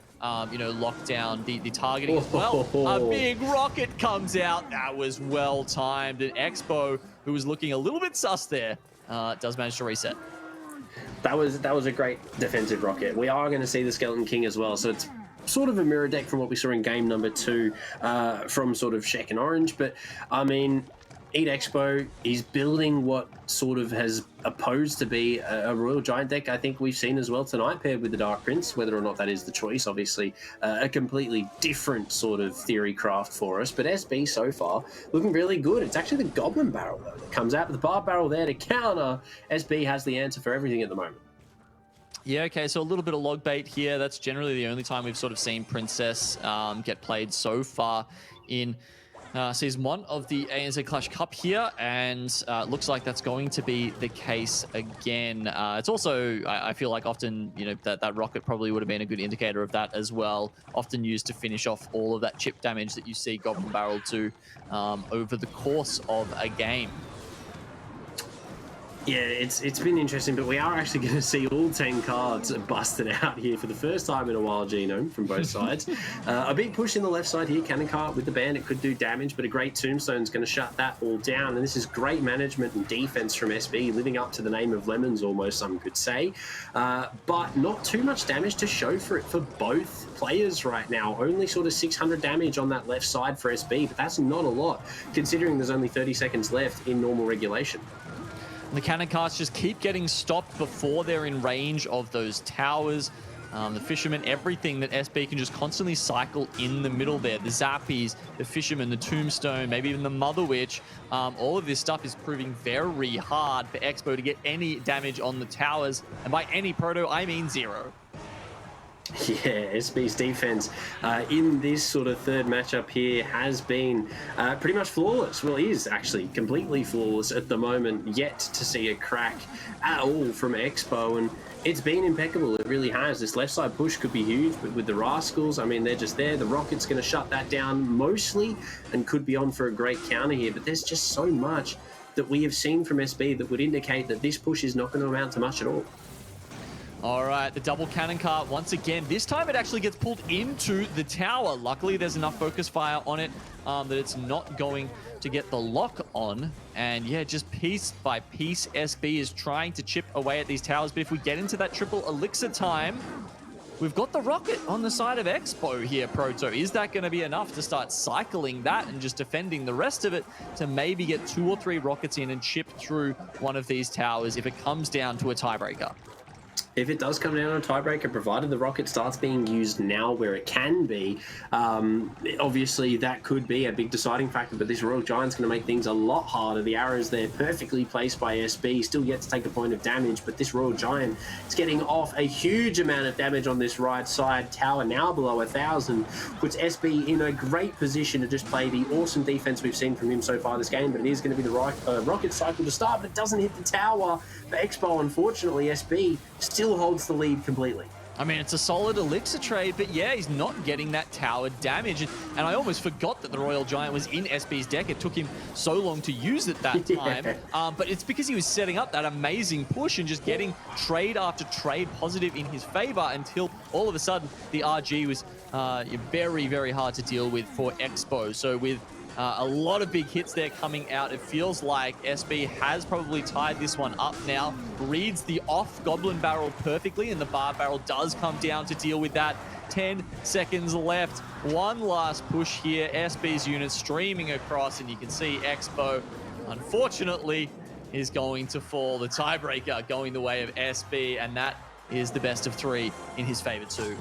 you know, lock down the targeting as well. A big rocket comes out. That was well timed. And Expo, who was looking a little bit sus there, does manage to reset. That was a great defensive rocket. We are going to see the Skeleton King as well, so it's sort of a mirror deck from what we saw in game number 2 from sort of Sheck and Orange. But I mean, Expo, he's building what sort of has opposed to be a Royal Giant deck I think we've seen as well tonight, paired with the Dark Prince, whether or not that is the choice. Obviously, a completely different sort of theory craft for us. But SB so far looking really good. It's actually the Goblin Barrel, though, that comes out with the Barb Barrel there to counter. SB has the answer for everything at the moment. Yeah, okay, so a little bit of log bait here. That's generally the only time we've sort of seen Princess get played so far in Season 1 of the ANZ Clash Cup here, and looks like that's going to be the case again. It's also, I feel like often, you know, that rocket probably would have been a good indicator of that as well. Often used to finish off all of that chip damage that you see Goblin Barrel do over the course of a game. Yeah, it's been interesting, but we are actually going to see all 10 cards busted out here for the first time in a while, Genome, from both sides. A big push in the left side here. Cannon Cart with the Bandit could do damage, but a great Tombstone is going to shut that all down. And this is great management and defense from SB, living up to the name of Lemons almost, some could say. But not too much damage to show for it for both players right now. Only sort of 600 damage on that left side for SB, but that's not a lot, considering there's only 30 seconds left in normal regulation. The cannon carts just keep getting stopped before they're in range of those towers. The Fisherman, everything that SB can just constantly cycle in the middle there. The Zappies, the Fisherman, the Tombstone, maybe even the Mother Witch. All of this stuff is proving very hard for Expo to get any damage on the towers. And by any Proto, I mean 0. Yeah, SB's defense in this sort of third matchup here has been pretty much flawless. Well, it is actually completely flawless at the moment, yet to see a crack at all from Expo. And it's been impeccable. It really has. This left side push could be huge, but with the Rascals, I mean, they're just there. The Rocket's going to shut that down mostly and could be on for a great counter here. But there's just so much that we have seen from SB that would indicate that this push is not going to amount to much at all. All right, the double cannon cart once again. This time it actually gets pulled into the tower. Luckily, there's enough focus fire on it that it's not going to get the lock on. And yeah, just piece by piece, SB is trying to chip away at these towers. But if we get into that triple elixir time, we've got the rocket on the side of Expo here, Proto. Is that going to be enough to start cycling that and just defending the rest of it to maybe get 2 or 3 rockets in and chip through one of these towers if it comes down to a tiebreaker? If it does come down to a tiebreaker, provided the rocket starts being used now where it can be, obviously that could be a big deciding factor, but this Royal Giant's going to make things a lot harder. The arrows there perfectly placed by SB, still yet to take a point of damage, but this Royal Giant is getting off a huge amount of damage on this right side. Tower now below 1,000, puts SB in a great position to just play the awesome defense we've seen from him so far this game, but it is going to be the rocket cycle to start, but it doesn't hit the tower for Expo. Unfortunately, SB still holds the lead completely. I mean, it's a solid elixir trade, but yeah, he's not getting that tower damage. And I almost forgot that the Royal Giant was in SB's deck. It took him so long to use it that time. Yeah. But it's because he was setting up that amazing push and just getting trade after trade positive in his favor until all of a sudden the RG was very, very hard to deal with for Expo. So with a lot of big hits there coming out, it feels like SB has probably tied this one up now. Reads the off Goblin Barrel perfectly, and the Bar Barrel does come down to deal with that. 10 seconds left. One last push here. SB's unit streaming across, and you can see Expo, unfortunately, is going to fall. The tiebreaker going the way of SB, and that is the best of 3 in his favor too.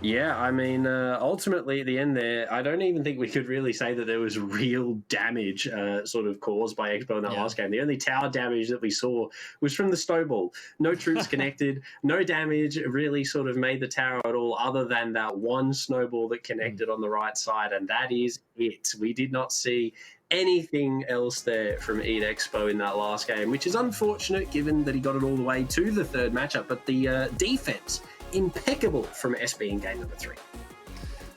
Yeah, I mean, ultimately at the end there, I don't even think we could really say that there was real damage sort of caused by Expo in that last game. The only tower damage that we saw was from the snowball. No troops connected, no damage really sort of made the tower at all other than that one snowball that connected on the right side, and that is it. We did not see anything else there from Eat Expo in that last game, which is unfortunate given that he got it all the way to the third matchup, but the defense impeccable from SB in game number 3.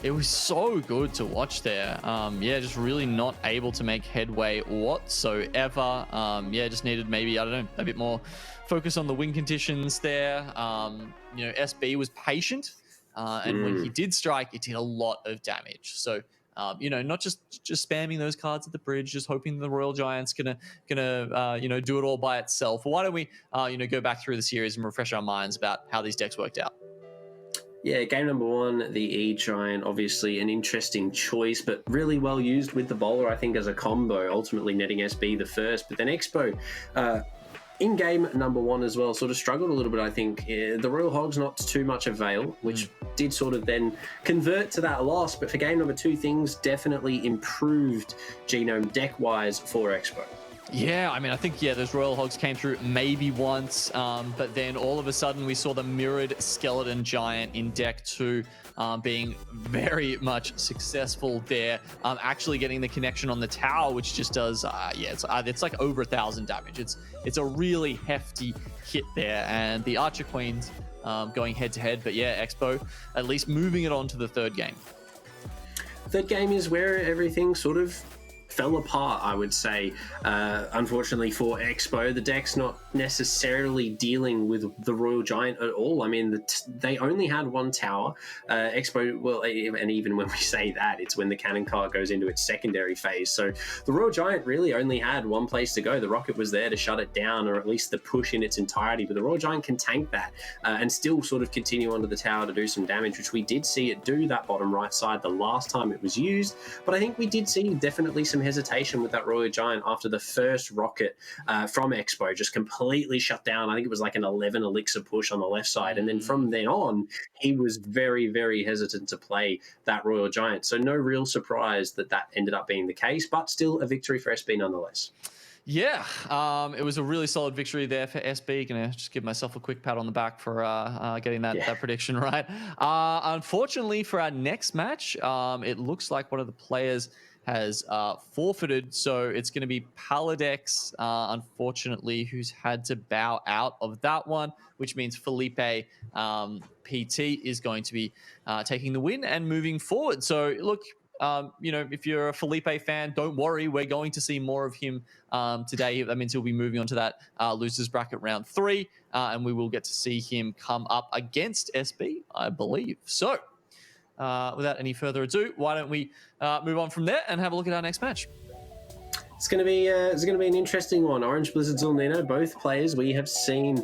It was so good to watch there. Yeah, just really not able to make headway whatsoever. Yeah, just needed maybe, I don't know, a bit more focus on the win conditions there. You know, SB was patient, and when he did strike, it did a lot of damage. So, you know, not just spamming those cards at the bridge, just hoping the Royal Giant's gonna you know, do it all by itself. Why don't we you know, go back through the series and refresh our minds about how these decks worked out? Yeah, game number 1, the E-Giant, obviously an interesting choice, but really well used with the bowler, I think, as a combo, ultimately netting SB the first. But then Expo, in game number 1 as well, sort of struggled a little bit, I think. The Royal Hogs not to too much avail, which did sort of then convert to that loss. But for game number 2, things definitely improved genome deck-wise for Expo. Yeah, I mean, I think, yeah, those Royal Hogs came through maybe once, but then all of a sudden we saw the mirrored Skeleton Giant in deck 2 being very much successful there, actually getting the connection on the tower, which just does, yeah, it's like over 1,000 damage. It's a really hefty hit there, and the Archer Queens going head-to-head, but yeah, Expo at least moving it on to the third game. Third game is where everything sort of fell apart, I would say. Unfortunately for Expo, the deck's not necessarily dealing with the Royal Giant at all. I mean, they only had one tower. Expo, well, and even when we say that, it's when the cannon cart goes into its secondary phase. So the Royal Giant really only had one place to go. The rocket was there to shut it down, or at least the push in its entirety. But the Royal Giant can tank that and still sort of continue onto the tower to do some damage, which we did see it do that bottom right side the last time it was used. But I think we did see definitely some hesitation with that Royal Giant after the first rocket from Expo just completely shut down. I think it was like an 11 elixir push on the left side, and then from then on he was very, very hesitant to play that Royal Giant. So no real surprise that ended up being the case, but still a victory for SB nonetheless. Yeah, it was a really solid victory there for SB. Gonna just give myself a quick pat on the back for getting that prediction right. Unfortunately for our next match, it looks like one of the players has forfeited, so it's going to be Paladex, unfortunately, who's had to bow out of that one, which means Felipe PT is going to be taking the win and moving forward. So look, if you're a Felipe fan, don't worry. We're going to see more of him today. That means he'll be moving on to that losers bracket round 3, and we will get to see him come up against SB, I believe. So without any further ado, why don't we move on from there and have a look at our next match? It's going to be an interesting one. Orange Blizzard, Zulnino, both players we have seen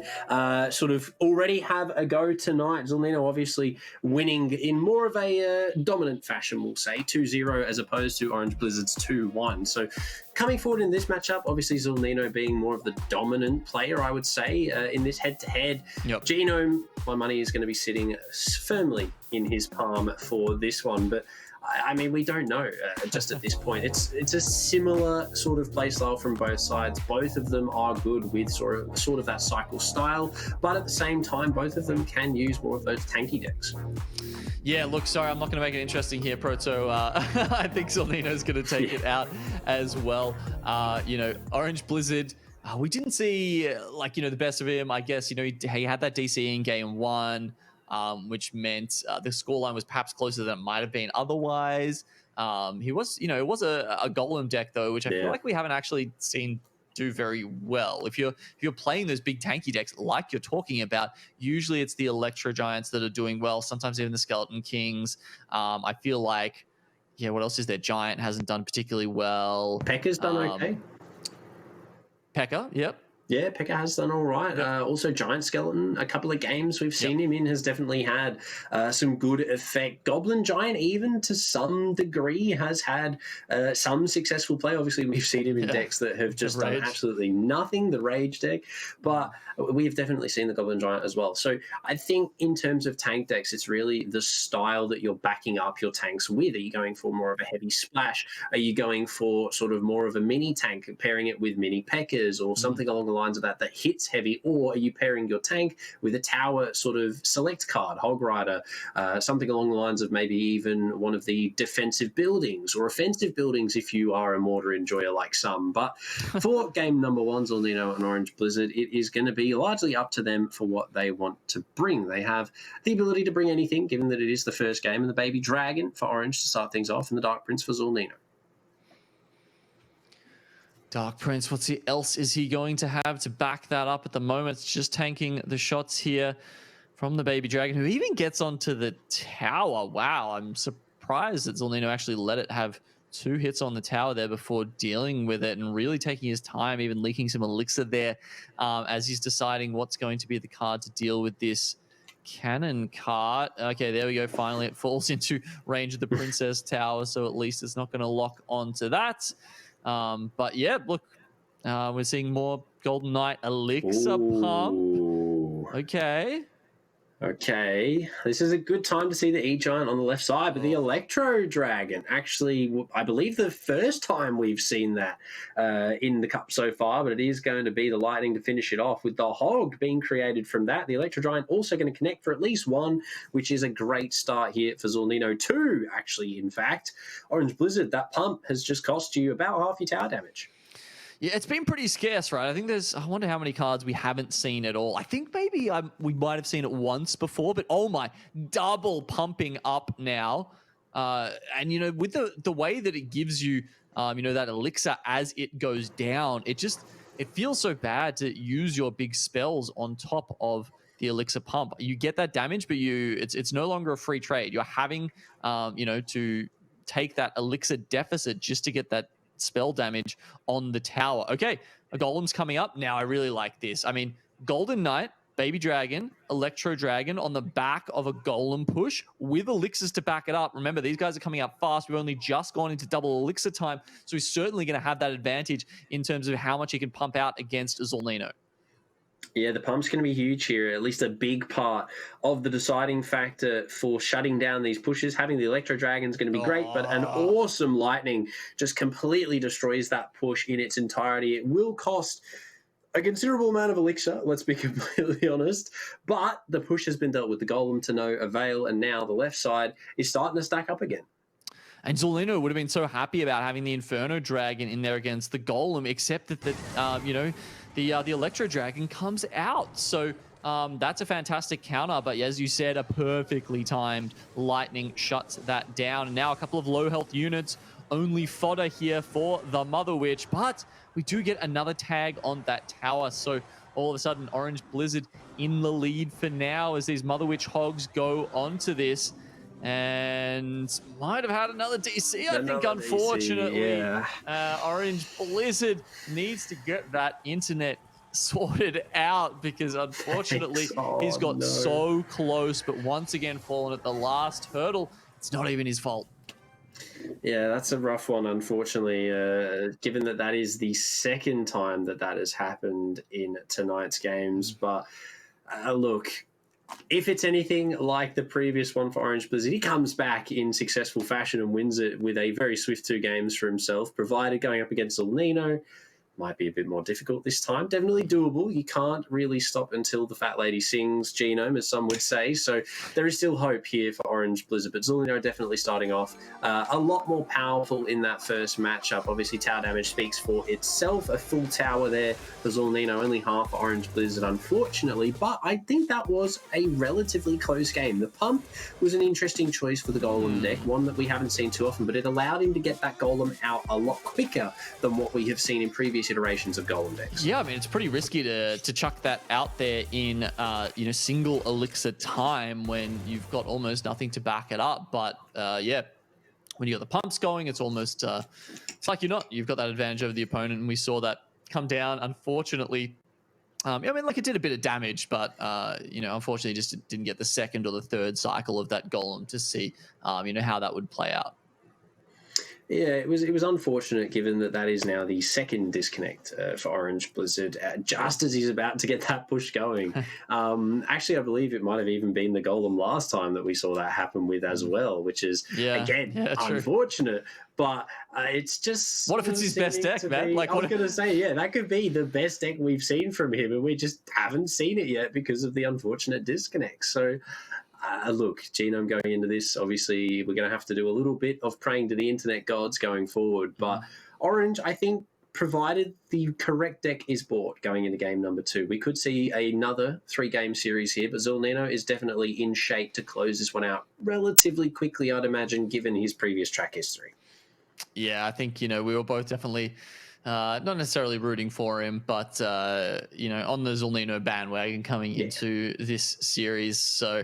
sort of already have a go tonight. Zulnino obviously winning in more of a dominant fashion, we'll say, 2-0 as opposed to Orange Blizzard's 2-1. So coming forward in this matchup, obviously Zulnino being more of the dominant player, I would say, in this head-to-head. Yep. Genome, my money is going to be sitting firmly in his palm for this one, but I mean, we don't know just at this point. It's a similar sort of play style from both sides. Both of them are good with sort of that cycle style, but at the same time, both of them can use more of those tanky decks. Yeah, look, sorry, I'm not going to make it interesting here, Proto. I think Zulnino's going to take it out as well. Orange Blizzard, we didn't see, the best of him. I guess, he had that DC in game 1. Which meant the scoreline was perhaps closer than it might have been otherwise. He was, it was a golem deck though, which I feel like we haven't actually seen do very well. If you're playing those big tanky decks like you're talking about, usually it's the Electro Giants that are doing well. Sometimes even the Skeleton Kings. I feel like, what else is there? Giant hasn't done particularly well. Pekka's done okay. Pekka, yep. Yeah, Pekka has done all right. Also, Giant Skeleton, a couple of games we've seen him in, has definitely had some good effect. Goblin Giant, even to some degree, has had some successful play. Obviously, we've seen him in decks that have just done absolutely nothing, the Rage deck, but we've definitely seen the Goblin Giant as well. So I think in terms of tank decks, it's really the style that you're backing up your tanks with. Are you going for more of a heavy splash? Are you going for sort of more of a mini tank, pairing it with mini Pekkas or something along the lines of that hits heavy? Or are you pairing your tank with a tower sort of select card, Hog Rider, something along the lines of maybe even one of the defensive buildings or offensive buildings if you are a mortar enjoyer like some. But for game number 1, Zulnino and Orange Blizzard, it is going to be largely up to them for what they want to bring. They have the ability to bring anything, given that it is the first game, and the Baby Dragon for Orange to start things off, and the Dark Prince for Zulnino. Dark Prince, what else is he going to have to back that up at the moment? It's just tanking the shots here from the Baby Dragon, who even gets onto the tower. Wow, I'm surprised that Zulnino actually let it have 2 hits on the tower there before dealing with it and really taking his time, even leaking some elixir there as he's deciding what's going to be the card to deal with this cannon cart. Okay, there we go. Finally, it falls into range of the Princess Tower, so at least it's not going to lock onto that. But yeah, look, we're seeing more Golden Knight elixir pump. Okay, this is a good time to see the E-Giant on the left side, but the Electro Dragon, actually, I believe the first time we've seen that in the Cup so far, but it is going to be the Lightning to finish it off with the Hog being created from that. The Electro Giant also going to connect for at least 1, which is a great start here for Zulnino. 2, actually, in fact. Orange Blizzard, that pump has just cost you about half your tower damage. Yeah, it's been pretty scarce, right? I think I wonder how many cards we haven't seen at all. I think maybe we might have seen it once before, but oh my, double pumping up now. And, with the way that it gives you, that elixir as it goes down, it feels so bad to use your big spells on top of the elixir pump. You get that damage, but it's no longer a free trade. You're having, to take that elixir deficit just to get that spell damage on the tower. Okay, a golem's coming up. Now I really like this. I mean, Golden Knight, Baby Dragon, Electro Dragon on the back of a golem push with elixirs to back it up. Remember, these guys are coming out fast. We've only just gone into double elixir time, so he's certainly going to have that advantage in terms of how much he can pump out against Zulnino. Yeah, the pump's going to be huge here, at least a big part of the deciding factor for shutting down these pushes. Having the Electro Dragon is going to be great, but an awesome Lightning just completely destroys that push in its entirety. It will cost a considerable amount of elixir, let's be completely honest, but the push has been dealt with, the Golem to no avail, and now the left side is starting to stack up again. And Zolino would have been so happy about having the Inferno Dragon in there against the Golem, except that the Electro Dragon comes out. So that's a fantastic counter, but as you said, a perfectly timed Lightning shuts that down. And now a couple of low health units, only fodder here for the Mother Witch, but we do get another tag on that tower. So all of a sudden, Orange Blizzard in the lead for now as these Mother Witch hogs go onto this. And might have had another DC, I think, unfortunately. DC, yeah. Orange Blizzard needs to get that internet sorted out because, unfortunately, he's got so close, but once again fallen at the last hurdle. It's not even his fault. Yeah, that's a rough one, unfortunately, given that that is the second time that that has happened in tonight's games. But look, if it's anything like the previous one for Orange Blizzard, he comes back in successful fashion and wins it with a very swift 2 games for himself, provided going up against El Nino might be a bit more difficult this time. Definitely doable. You can't really stop until the fat lady sings, Genome, as some would say. So there is still hope here for Orange Blizzard, but Zulino definitely starting off a lot more powerful in that first matchup. Obviously, tower damage speaks for itself. A full tower there for Zulino, only half for Orange Blizzard, unfortunately. But I think that was a relatively close game. The pump was an interesting choice for the Golem deck, one that we haven't seen too often, but it allowed him to get that Golem out a lot quicker than what we have seen in previous iterations of Golem decks. Yeah, I mean, it's pretty risky to chuck that out there in single elixir time when you've got almost nothing to back it up. But yeah, when you got the pumps going, it's almost it's like you've got that advantage over the opponent, and we saw that come down. Unfortunately, I mean, like, it did a bit of damage, but unfortunately, just didn't get the second or the third cycle of that Golem to see how that would play out. Yeah, it was unfortunate given that is now the second disconnect for Orange Blizzard, just as he's about to get that push going. Actually, I believe it might have even been the Golem last time that we saw that happen with as well, which is, again, unfortunate. But it's just... What if it's his best deck, man? I was going to say, yeah, that could be the best deck we've seen from him, and we just haven't seen it yet because of the unfortunate disconnect. So... look, Genome going into this, obviously we're going to have to do a little bit of praying to the internet gods going forward. But Orange, I think, provided the correct deck is bought going into game number 2, we could see another 3-game series here. But Zulnino is definitely in shape to close this one out relatively quickly, I'd imagine, given his previous track history. Yeah, I think, we were both definitely... not necessarily rooting for him, but, on the Zulnino bandwagon coming into this series. So...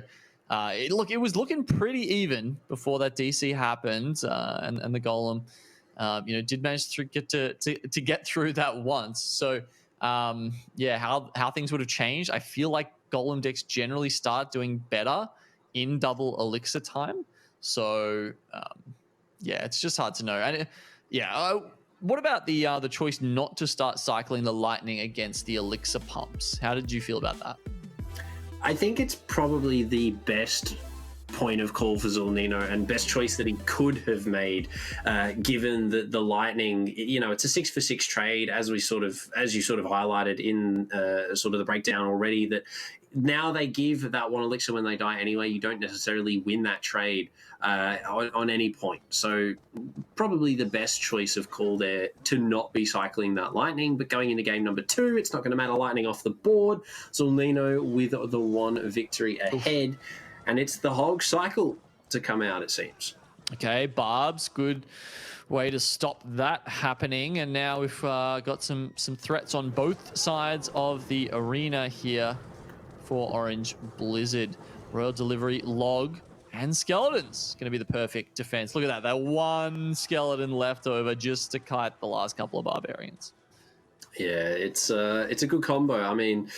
it was looking pretty even before that DC happened, and the Golem, did manage to get through that once. So, how things would have changed. I feel like Golem decks generally start doing better in double elixir time. So, it's just hard to know. And what about the choice not to start cycling the Lightning against the elixir pumps? How did you feel about that? I think it's probably the best point of call for Zulnino and best choice that he could have made, given that the Lightning, it's a 6-for-6 trade, as you sort of highlighted in sort of the breakdown already, that now they give that 1 elixir when they die anyway. You don't necessarily win that trade on any point. So probably the best choice of call there to not be cycling that Lightning. But going into game number 2, it's not going to matter. Lightning off the board. Zulnino with the 1 victory ahead. And it's the Hog cycle to come out, it seems. Okay, Barbs, good way to stop that happening. And now we've got some threats on both sides of the arena here for Orange Blizzard. Royal Delivery, Log, and Skeletons. Going to be the perfect defense. Look at that. That 1 skeleton left over just to kite the last couple of Barbarians. Yeah, it's a good combo. I mean,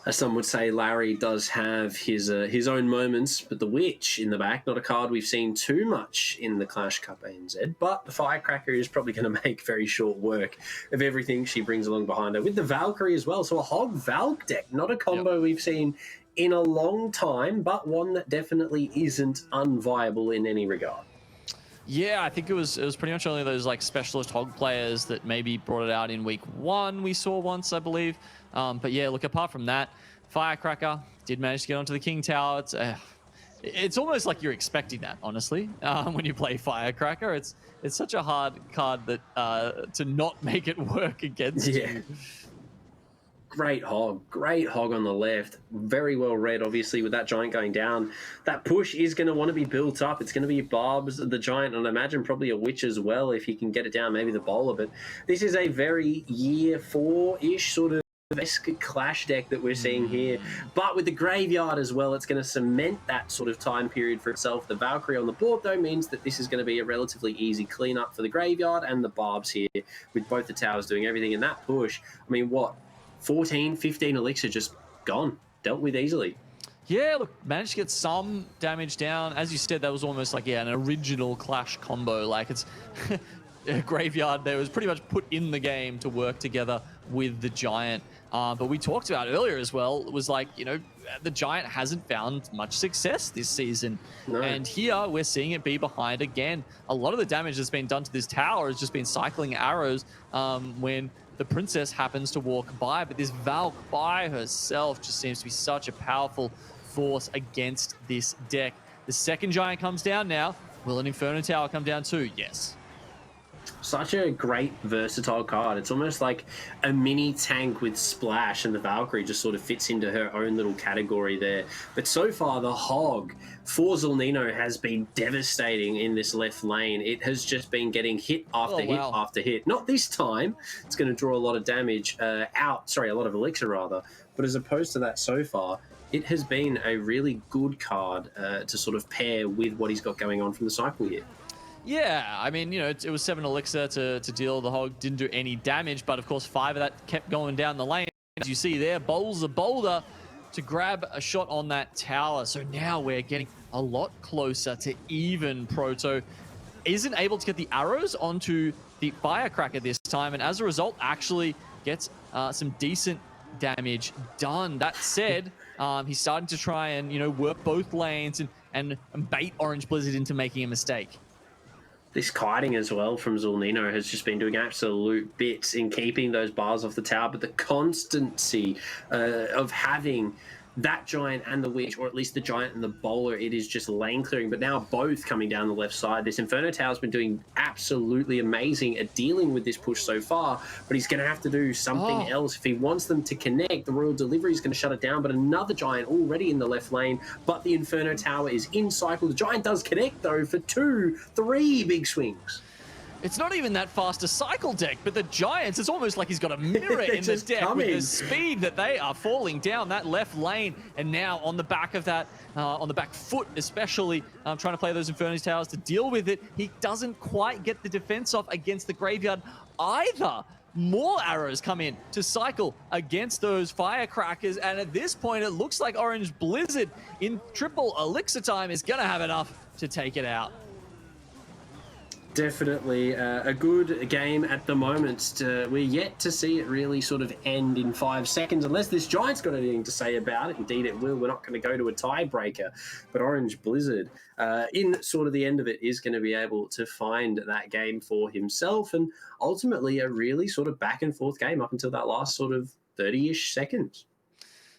as some would say, Larry does have his own moments, but the Witch in the back, not a card we've seen too much in the Clash Cup ANZ, but the Firecracker is probably going to make very short work of everything she brings along behind her, with the Valkyrie as well. So a Hog Valk deck, not a combo we've seen in a long time, but one that definitely isn't unviable in any regard. Yeah, I think it was pretty much only those like specialist hog players that maybe brought it out in week 1 we saw once, I believe. But yeah, look, apart from that, Firecracker did manage to get onto the King Tower. It's almost like you're expecting that, honestly, when you play Firecracker. It's such a hard card that to not make it work against you. Great hog on the left. Very well read, obviously, with that giant going down. That push is going to want to be built up. It's going to be Barbs, the giant, and I imagine probably a Witch as well if he can get it down, maybe the bowler. But this is a very year 4-ish sort of Clash deck that we're seeing here. But with the Graveyard as well, it's going to cement that sort of time period for itself. The Valkyrie on the board, though, means that this is going to be a relatively easy cleanup for the Graveyard and the Barbs here, with both the towers doing everything in that push. I mean, what? 14, 15 elixir just gone, dealt with easily. Yeah, look, managed to get some damage down. As you said, that was almost like, an original Clash combo. Like, it's a Graveyard that was pretty much put in the game to work together with the Giant. But we talked about earlier as well, it was like, the Giant hasn't found much success this season. No. And here we're seeing it be behind again. A lot of the damage that's been done to this tower has just been cycling arrows when the Princess happens to walk by, but this Valk by herself just seems to be such a powerful force against this deck. The second Giant comes down now. Will an Inferno Tower come down too? Yes. Such a great versatile card. It's almost like a mini tank with splash, and the Valkyrie just sort of fits into her own little category there. But so far, the Hog for Zolnino has been devastating in this left lane. It has just been getting hit after hit after hit. Not this time. It's going to draw a lot of damage a lot of elixir rather. But as opposed to that so far, it has been a really good card to sort of pair with what he's got going on from the cycle here. Yeah, I mean, it was 7 elixir to deal. The Hog didn't do any damage, but of course 5 of that kept going down the lane. As you see there, bowls a boulder to grab a shot on that tower. So now we're getting a lot closer to even. Proto isn't able to get the arrows onto the Firecracker this time, and as a result actually gets some decent damage done. That said, he's starting to try and, work both lanes and bait Orange Blizzard into making a mistake. This kiting as well from Zolnino has just been doing absolute bits in keeping those bars off the tower, but the constancy of having that Giant and the Witch, or at least the Giant and the Bowler, it is just lane clearing, but now both coming down the left side. This Inferno Tower's been doing absolutely amazing at dealing with this push so far, but he's going to have to do something else. If he wants them to connect, the Royal Delivery is going to shut it down, but another Giant already in the left lane, but the Inferno Tower is in cycle. The Giant does connect, though, for 2-3 big swings. It's not even that fast a cycle deck, but the Giants, it's almost like he's got a mirror in the deck with the speed that they are falling down that left lane. And now on the back of that, on the back foot especially, trying to play those Inferno Towers to deal with it, he doesn't quite get the defense off against the Graveyard either. More arrows come in to cycle against those Firecrackers, and at this point it looks like Orange Blizzard in triple elixir time is gonna have enough to take it out. Definitely a good game at the moment. We're yet to see it really sort of end in 5 seconds, unless this Giant's got anything to say about it. Indeed it will. We're not going to go to a tiebreaker, but Orange Blizzard in sort of the end of it is going to be able to find that game for himself, and ultimately a really sort of back and forth game up until that last sort of 30-ish seconds.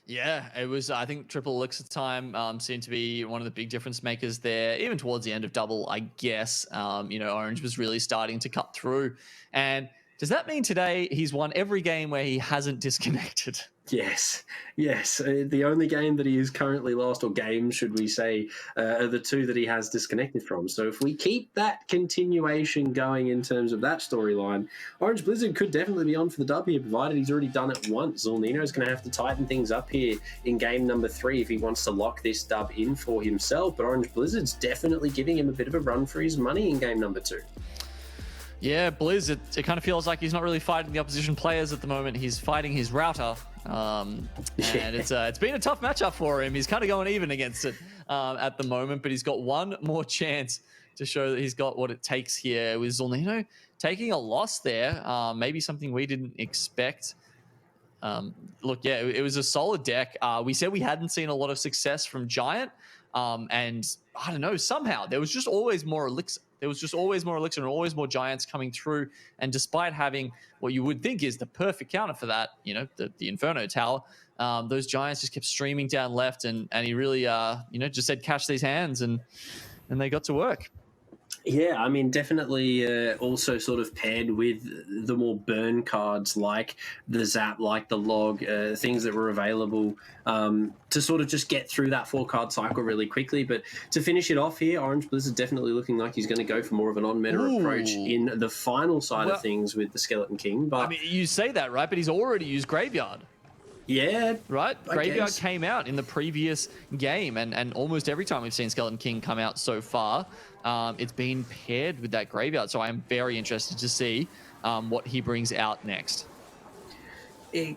Yeah, it was, I think triple elixir time seemed to be one of the big difference makers there, even towards the end of double, I guess. Orange was really starting to cut through. And does that mean today he's won every game where he hasn't disconnected? Yes. The only game that he is currently lost, or games, should we say, are the 2 that he has disconnected from. So if we keep that continuation going in terms of that storyline, Orange Blizzard could definitely be on for the dub here, provided he's already done it once. Zolnino is going to have to tighten things up here in game number 3 if he wants to lock this dub in for himself. But Orange Blizzard's definitely giving him a bit of a run for his money in game number 2. Yeah, Blizz, it kind of feels like he's not really fighting the opposition players at the moment. He's fighting his router. And it's been a tough matchup for him. He's kind of going even against it at the moment, but he's got one more chance to show that he's got what it takes here. With Zolnino taking a loss there, maybe something we didn't expect. Look, yeah, it was a solid deck. We said we hadn't seen a lot of success from Giant, and I don't know, somehow there was just always more Elixir. There was just always more Elixir and always more Giants coming through. And despite having what you would think is the perfect counter for that, you know, the Inferno Tower, those Giants just kept streaming down left, and he really, you know, just said, "Catch these hands," and they got to work. Yeah, I mean, definitely also sort of paired with the more burn cards like the Zap, like the Log, things that were available to sort of just get through that 4-card cycle really quickly. But to finish it off here, Orange Blizzard definitely looking like he's going to go for more of an on-meta approach in the final side of things with the Skeleton King. But I mean, you say that, right? But he's already used Graveyard. Yeah. Right? Graveyard came out in the previous game, and almost every time we've seen Skeleton King come out so far, it's been paired with that Graveyard. So I am very interested to see what he brings out next. It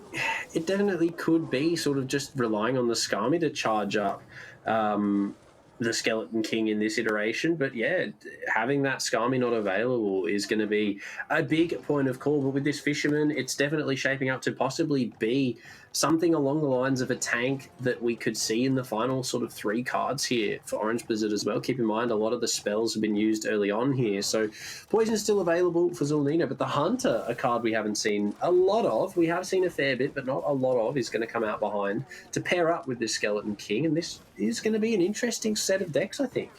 definitely could be sort of just relying on the Skami to charge up the Skeleton King in this iteration. But yeah, having that Skami not available is going to be a big point of call. But with this Fisherman, it's definitely shaping up to possibly be something along the lines of a tank that we could see in the final sort of 3 cards here for Orange Blizzard as well. Keep in mind, a lot of the spells have been used early on here. So Poison is still available for Zolnino, but the Hunter, a card we haven't seen a lot of, we have seen a fair bit, but not a lot of, is going to come out behind to pair up with this Skeleton King. And this is going to be an interesting set of decks, I think.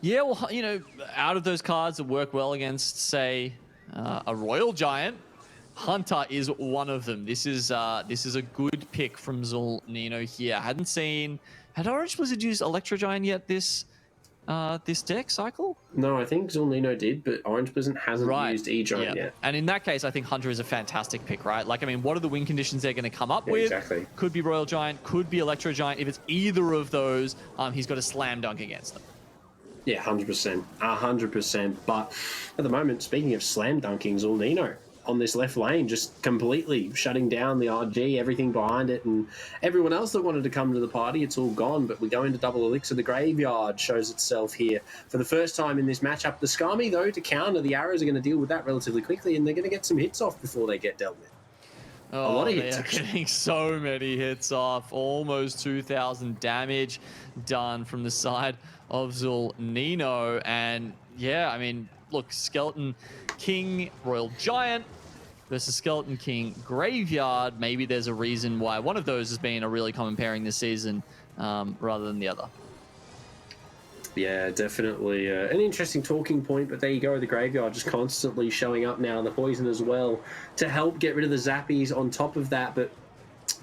Yeah, well, you know, out of those cards that work well against, say, a Royal Giant, Hunter is one of them. This is a good pick from Zolnino here. Had Orange Blizzard used Electro Giant yet this deck cycle? No, I think Zolnino did, but Orange Blizzard hasn't used E-Giant yet. And in that case, I think Hunter is a fantastic pick, right? Like, I mean, what are the win conditions they're going to come up with? Exactly. Could be Royal Giant, could be Electro Giant. If it's either of those, he's got a slam dunk against them. Yeah, 100%. 100%. But at the moment, speaking of slam dunking, Zolnino on this left lane, just completely shutting down the RG, everything behind it, and everyone else that wanted to come to the party, it's all gone. But we go into double Elixir. The Graveyard shows itself here for the first time in this matchup. The Skami, though, to counter, the arrows are going to deal with that relatively quickly, and they're going to get some hits off before they get dealt with. A lot of hits, getting so many hits off. Almost 2,000 damage done from the side of Zolnino. And yeah, I mean, look, Skeleton King, Royal Giant versus Skeleton King, Graveyard. Maybe there's a reason why one of those has been a really common pairing this season rather than the other. Yeah, definitely an interesting talking point, but there you go. The Graveyard just constantly showing up now, and the Poison as well to help get rid of the Zappies on top of that. But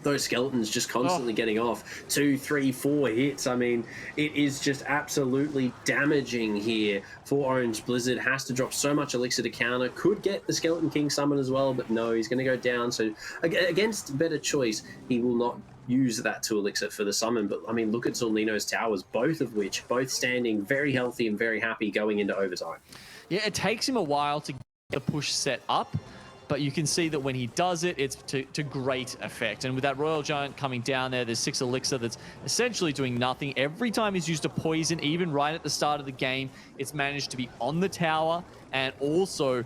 those Skeletons just constantly getting off 2, 3, 4 hits. I mean, it is just absolutely damaging here for Orange Blizzard. Has to drop so much Elixir to counter. Could get the Skeleton King summon as well, but no, he's going to go down. So against better choice, he will not use that to Elixir for the summon. But I mean, look at Zolnino's towers, both standing very healthy and very happy going into overtime. Yeah, it takes him a while to get the push set up, but you can see that when he does it, it's to great effect. And with that Royal Giant coming down there's 6 Elixir that's essentially doing nothing. Every time he's used a poison, even right at the start of the game, it's managed to be on the tower and also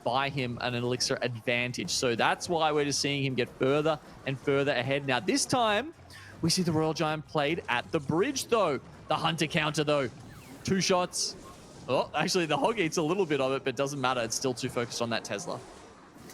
buy him an Elixir advantage. So that's why we're just seeing him get further and further ahead. Now, this time, we see the Royal Giant played at the bridge, though. The Hunter counter, though. 2 shots. Oh, actually, the Hog eats a little bit of it, but doesn't matter. It's still too focused on that Tesla.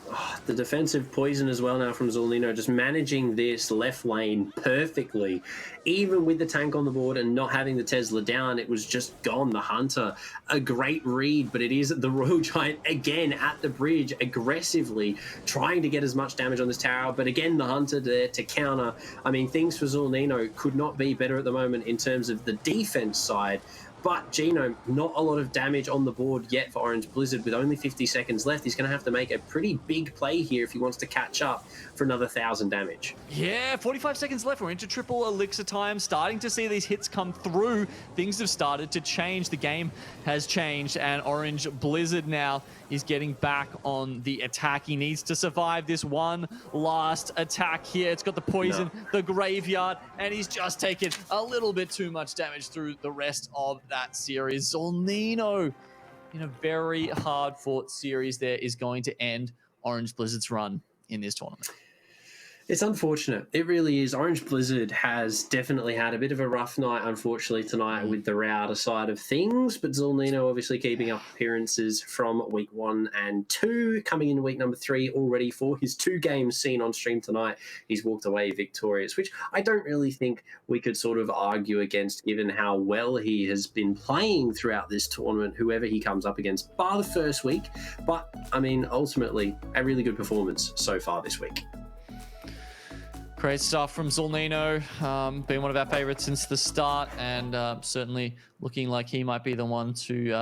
Oh, the defensive poison as well now from Zolnino, just managing this left lane perfectly. Even with the tank on the board and not having the Tesla down, it was just gone. The Hunter, a great read, but it is the Royal Giant again at the bridge, aggressively trying to get as much damage on this tower. But again, the Hunter there to counter. I mean, things for Zolnino could not be better at the moment in terms of the defense side. But Gino, not a lot of damage on the board yet for Orange Blizzard. With only 50 seconds left, he's going to have to make a pretty big play here if he wants to catch up for another 1,000 damage. Yeah, 45 seconds left. We're into triple elixir time. Starting to see these hits come through. Things have started to change. The game has changed, and Orange Blizzard now is getting back on the attack. He needs to survive this one last attack here. It's got the poison, the graveyard, and he's just taken a little bit too much damage through the rest of that series. Zolnino, in a very hard-fought series there, is going to end Orange Blizzard's run in this tournament. It's unfortunate. It really is. Orange Blizzard has definitely had a bit of a rough night, unfortunately, tonight with the router side of things. But Zolnino obviously keeping up appearances from week 1 and 2. Coming in week number 3 already for his 2 games seen on stream tonight. He's walked away victorious, which I don't really think we could sort of argue against, given how well he has been playing throughout this tournament, whoever he comes up against, bar the first week. But, I mean, ultimately, a really good performance so far this week. Great stuff from Zolnino, been one of our favorites since the start, and certainly looking like he might be the one to,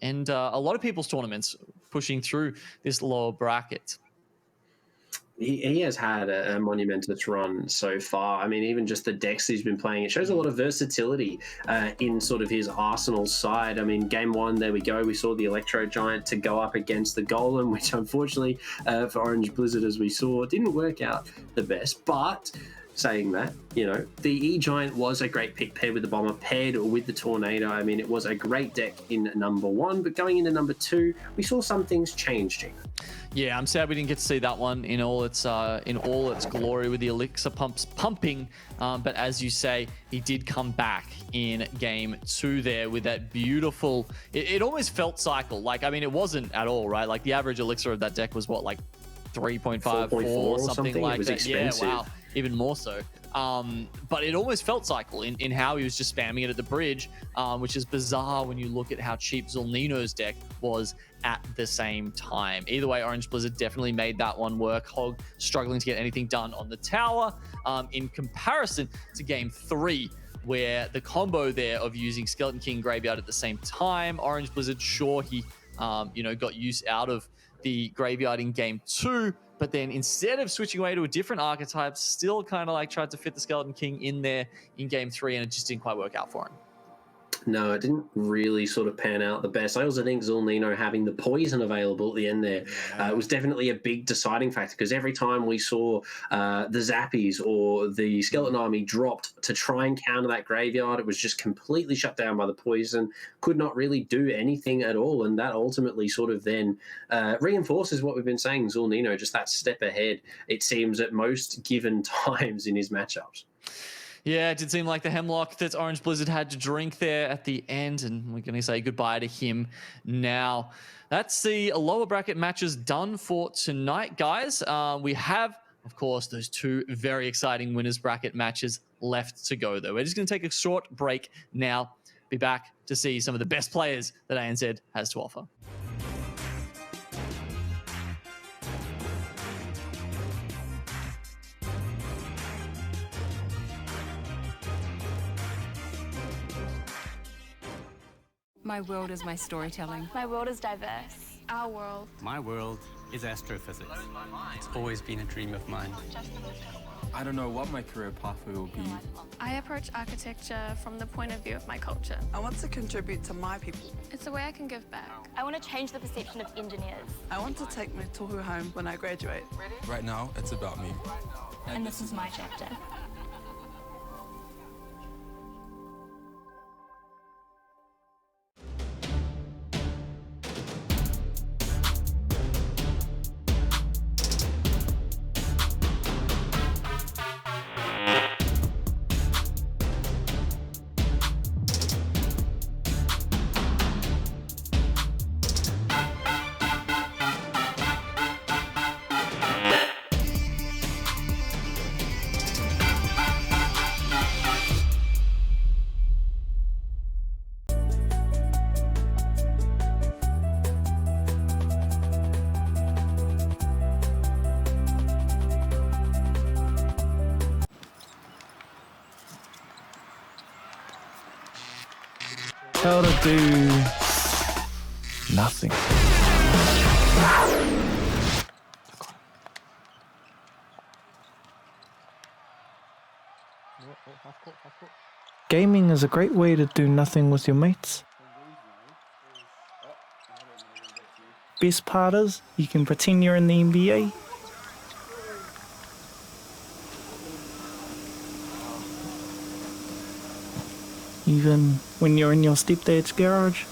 end a lot of people's tournaments, pushing through this lower bracket. He has had a monumentous run so far. I mean, even just the decks he's been playing, it shows a lot of versatility in sort of his arsenal side. I mean, game 1, there we go. We saw the Electro Giant to go up against the Golem, which unfortunately for Orange Blizzard, as we saw, didn't work out the best. But saying that, the E-Giant was a great pick paired with the Bomber, paired with the Tornado. I mean, it was a great deck in number 1, but going into number 2, we saw some things change, Gina. Yeah, I'm sad we didn't get to see that one in all its glory with the elixir pumps pumping. But as you say, he did come back in game 2 there with that beautiful. It almost felt cycle. Like, I mean, it wasn't at all, right? Like the average elixir of that deck was what, like 3.5, 4, something like that. Expensive. Yeah, wow, even more so. But it almost felt cycle in how he was just spamming it at the bridge, which is bizarre when you look at how cheap Zolnino's deck was at the same time. Either way, Orange Blizzard definitely made that one work. Hog struggling to get anything done on the tower in comparison to game 3, where the combo there of using Skeleton King Graveyard at the same time, Orange Blizzard, sure, he got use out of the Graveyard in game 2, but then instead of switching away to a different archetype, still kind of like tried to fit the Skeleton King in there in game 3, and it just didn't quite work out for him. No, it didn't really sort of pan out the best. I also think Zolnino having the poison available at the end there was definitely a big deciding factor, because every time we saw the Zappies or the Skeleton Army dropped to try and counter that Graveyard, it was just completely shut down by the poison, could not really do anything at all, and that ultimately sort of then reinforces what we've been saying, Zolnino, just that step ahead, it seems, at most given times in his matchups. Yeah, it did seem like the hemlock that Orange Blizzard had to drink there at the end, and we're going to say goodbye to him now. That's the lower bracket matches done for tonight, guys. We have, of course, those 2 very exciting winners bracket matches left to go, though. We're just going to take a short break now. Be back to see some of the best players that ANZ has to offer. My world is my storytelling. My world is diverse. Our world. My world is astrophysics. It's always been a dream of mine. I don't know what my career pathway will be. I approach architecture from the point of view of my culture. I want to contribute to my people. It's a way I can give back. I want to change the perception of engineers. I want to take my tohu home when I graduate. Right now, it's about me. And this is my chapter. How to do nothing. Gaming is a great way to do nothing with your mates. Best part is, you can pretend you're in the NBA. Even when you're in your stepdad's garage.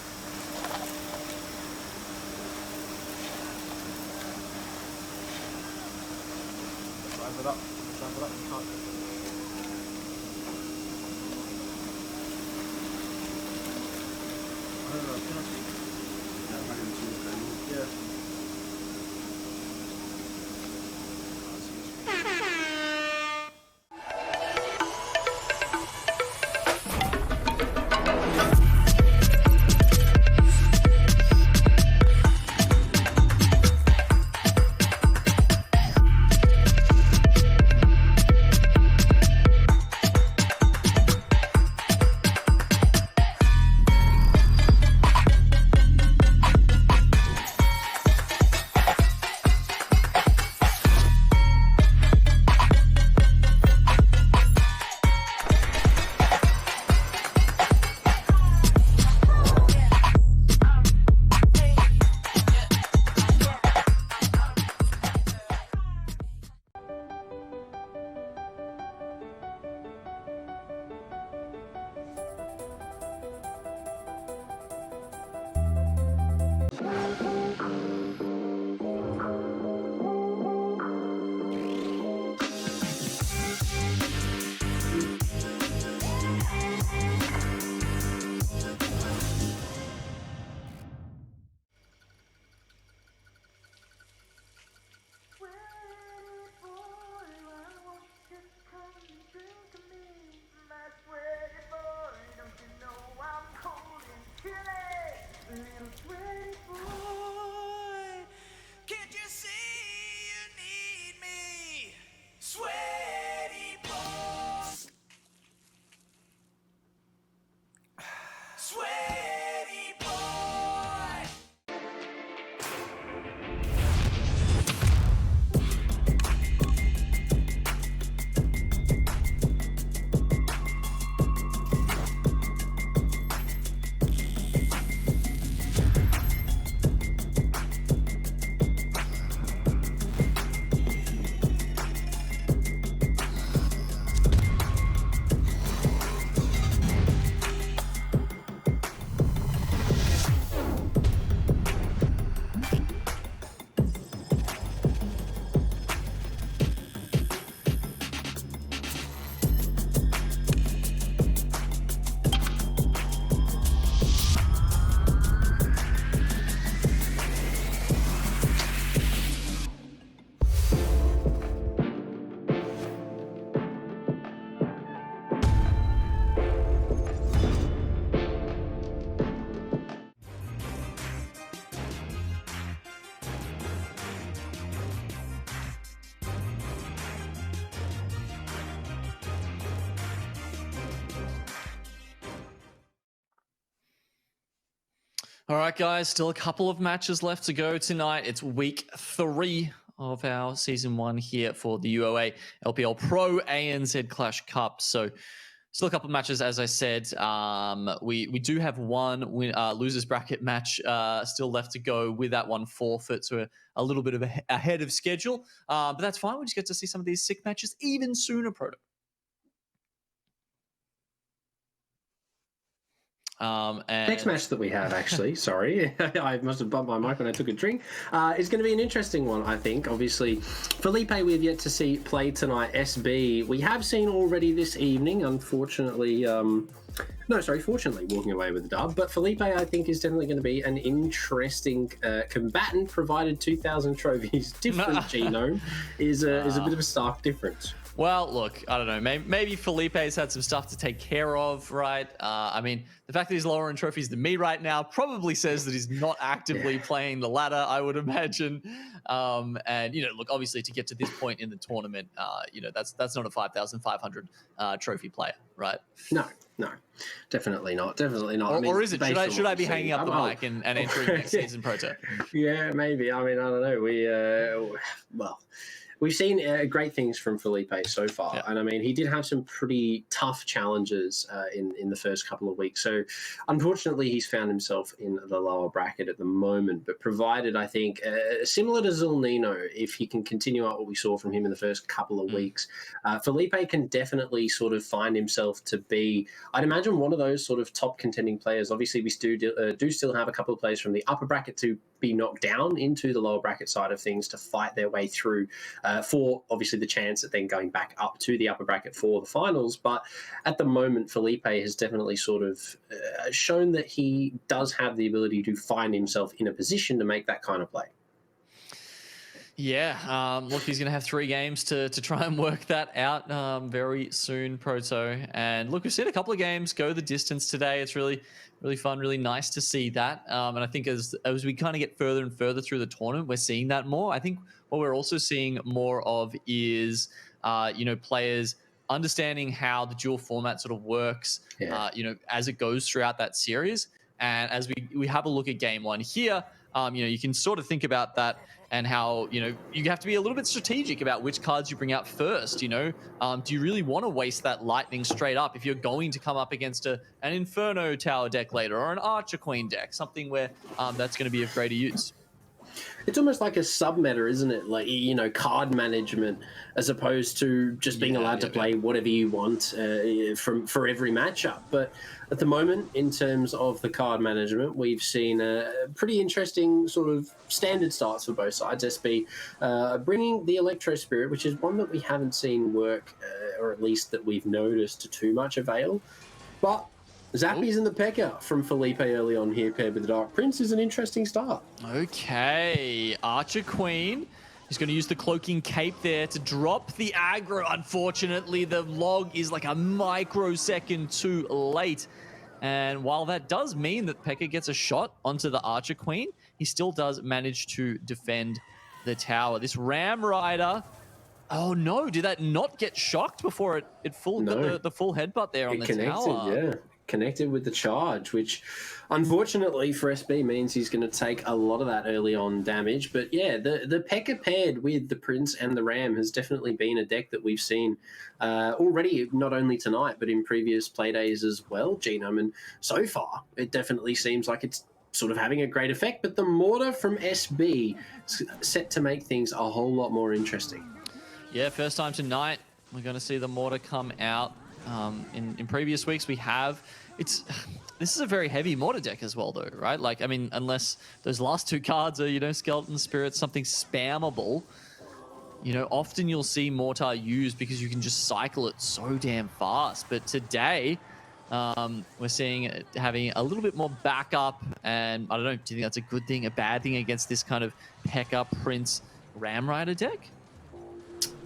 All right, guys, still a couple of matches left to go tonight. It's week 3 of our season 1 here for the UOA LPL Pro ANZ Clash Cup. So still a couple of matches, as I said. We do have one losers bracket match still left to go with that one forfeit, so a little bit of ahead of schedule. But that's fine. We just get to see some of these sick matches even sooner, Proto. And next match that we have, actually, sorry, I must have bumped my mic when I took a drink, is going to be an interesting one, I think. Obviously, Felipe we've yet to see play tonight. SB we have seen already this evening, unfortunately. Fortunately, walking away with the dub. But Felipe, I think, is definitely going to be an interesting combatant, provided 2,000 trophies different genome is a bit of a stark difference. Well, look, I don't know. Maybe Felipe's had some stuff to take care of, right? I mean, the fact that he's lower in trophies than me right now probably says that he's not actively playing the ladder, I would imagine. And, look, obviously to get to this point in the tournament, that's not a 5,500 trophy player, right? No. Definitely not. Definitely not. Or is it? Should I be hanging up the mic and entering next season Proto? Yeah, maybe. I mean, I don't know. We've seen great things from Felipe so far. Yeah. And I mean, he did have some pretty tough challenges in the first couple of weeks. So unfortunately, he's found himself in the lower bracket at the moment. But provided, I think, similar to Zulnino, if he can continue out what we saw from him in the first couple of weeks, Felipe can definitely sort of find himself to be, I'd imagine, one of those sort of top contending players. Obviously, we do still have a couple of players from the upper bracket to be knocked down into the lower bracket side of things to fight their way through for obviously the chance at then going back up to the upper bracket for the finals. But at the moment, Felipe has definitely sort of shown that he does have the ability to find himself in a position to make that kind of play. Yeah, look, he's going to have 3 games to try and work that out very soon, Proto. And look, we've seen a couple of games go the distance today. It's really fun, really nice to see that. And I think as we kind of get further and further through the tournament, we're seeing that more. I think what we're also seeing more of is, players understanding how the dual format sort of works, as it goes throughout that series. And as we have a look at game 1 here, you can sort of think about that and how, you have to be a little bit strategic about which cards you bring out first. Do you really want to waste that lightning straight up if you're going to come up against an Inferno Tower deck later or an Archer Queen deck, something where that's going to be of greater use? It's almost like a sub-meta, isn't it? Like, card management, as opposed to just being allowed to play whatever you want for every matchup. But at the moment, in terms of the card management, we've seen a pretty interesting sort of standard starts for both sides. SB bringing the Electro Spirit, which is one that we haven't seen work, or at least that we've noticed to too much avail. But Zappies and the P.E.K.K.A. from Felipe early on here, paired with the Dark Prince, is an interesting start. Okay, Archer Queen. He's going to use the Cloaking Cape there to drop the aggro. Unfortunately, the log is like a microsecond too late. And while that does mean that P.E.K.K.A. gets a shot onto the Archer Queen, he still does manage to defend the tower. This Ram Rider... Oh no, did that not get shocked before it got the full headbutt there on the tower? Yeah. Connected with the charge, which unfortunately for SB means he's going to take a lot of that early on damage. But yeah, the P.E.K.K.A. paired with the Prince and the Ram has definitely been a deck that we've seen already, not only tonight, but in previous play days as well, Genome. And so far, it definitely seems like it's sort of having a great effect. But the Mortar from SB is set to make things a whole lot more interesting. Yeah, first time tonight, we're going to see the Mortar come out. In previous weeks, we have... This is a very heavy Mortar deck as well, though, right? Like, I mean, unless those last 2 cards are, Skeleton Spirit, something spammable, often you'll see Mortar used because you can just cycle it so damn fast. But today, we're seeing it having a little bit more backup, and I don't know, do you think that's a good thing, a bad thing against this kind of P.E.K.K.A. Prince Ram Rider deck?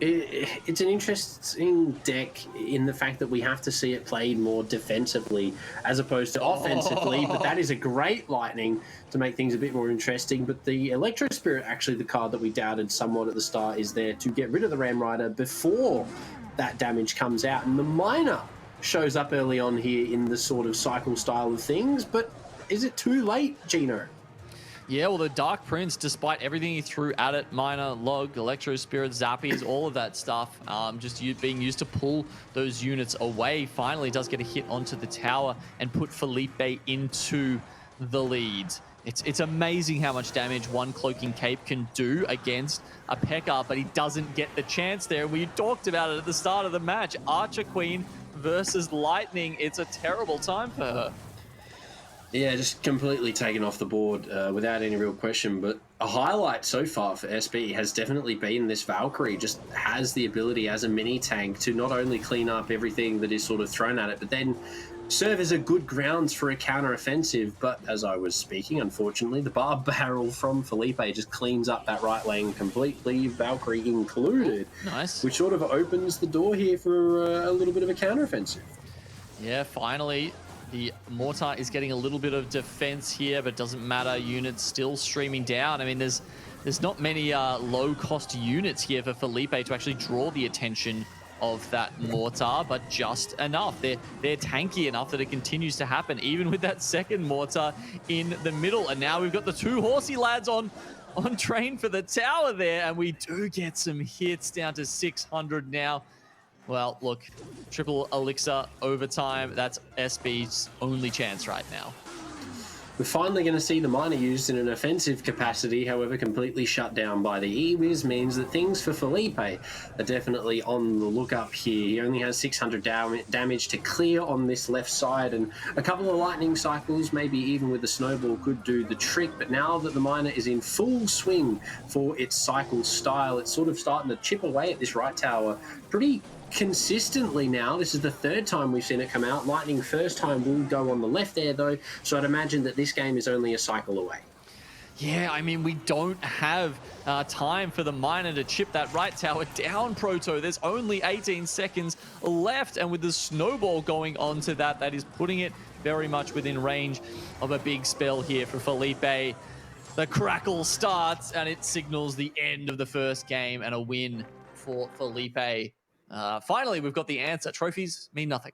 It's an interesting deck in the fact that we have to see it played more defensively as opposed to offensively, but that is a great lightning to make things a bit more interesting. But the Electro Spirit, actually the card that we doubted somewhat at the start, is there to get rid of the Ram Rider before that damage comes out. And the Miner shows up early on here in the sort of cycle style of things, but is it too late, Gino? Yeah, well, the Dark Prince, despite everything he threw at it, Miner, Log, Electro Spirit, Zappies, all of that stuff, just being used to pull those units away, finally does get a hit onto the tower and put Felipe into the lead. It's amazing how much damage one Cloaking Cape can do against a P.E.K.K.A., but he doesn't get the chance there. We talked about it at the start of the match. Archer Queen versus Lightning. It's a terrible time for her. Yeah, just completely taken off the board without any real question. But a highlight so far for SB has definitely been this Valkyrie. Just has the ability as a mini tank to not only clean up everything that is sort of thrown at it, but then serve as a good grounds for a counter-offensive. But as I was speaking, unfortunately, the Barb Barrel from Felipe just cleans up that right lane completely, Valkyrie included. Nice. Which sort of opens the door here for a little bit of a counter-offensive. Yeah, finally. The Mortar is getting a little bit of defense here, but doesn't matter. Units still streaming down. I mean, there's not many low-cost units here for Felipe to actually draw the attention of that mortar, but just enough. They're tanky enough that it continues to happen, even with that second mortar in the middle. And now we've got the two horsey lads on train for the tower there, and we do get some hits down to 600 now. Well, look, triple elixir overtime. That's SB's only chance right now. We're finally going to see the miner used in an offensive capacity, however, completely shut down by the Ewiz means that things for Felipe are definitely on the look up here. He only has 600 damage to clear on this left side, and a couple of lightning cycles, maybe even with the snowball, could do the trick. But now that the miner is in full swing for its cycle style, it's sort of starting to chip away at this right tower pretty consistently now. This is the third time we've seen it come out. Lightning first time will go on the left there though, so I'd imagine that this game is only a cycle away. Yeah, I mean, we don't have time for the miner to chip that right tower down, Proto. There's only 18 seconds left, and with the snowball going onto that, that is putting it very much within range of a big spell here for Felipe. The crackle starts, and it signals the end of the first game and a win for Felipe. Finally, we've got the answer. Trophies mean nothing.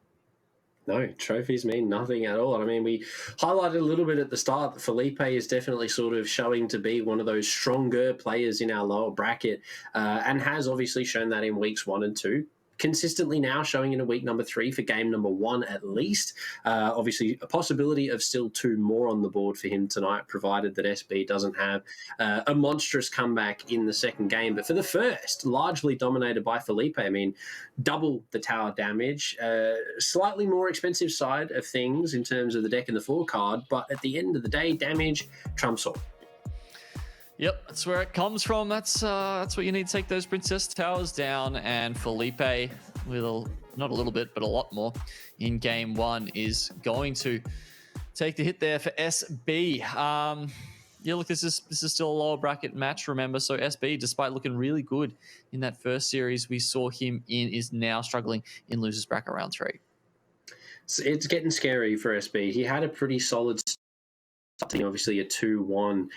No, trophies mean nothing at all. I mean, we highlighted a little bit at the start that Felipe is definitely sort of showing to be one of those stronger players in our lower bracket, and has obviously shown that in weeks 1 and 2. Consistently now showing in a week number 3 for game number 1 at least. Obviously, a possibility of still 2 more on the board for him tonight, provided that SB doesn't have a monstrous comeback in the second game. But for the first, largely dominated by Felipe. I mean, double the tower damage, slightly more expensive side of things in terms of the deck and the forecard, but at the end of the day, damage trumps all. Yep, that's where it comes from. That's what you need to take those Princess Towers down. And Felipe, with not a little bit, but a lot more in game 1, is going to take the hit there for SB. Yeah, look, this is still a lower bracket match, remember. So SB, despite looking really good in that first series we saw him in, is now struggling in losers bracket round 3. It's getting scary for SB. He had a pretty solid obviously a 2-1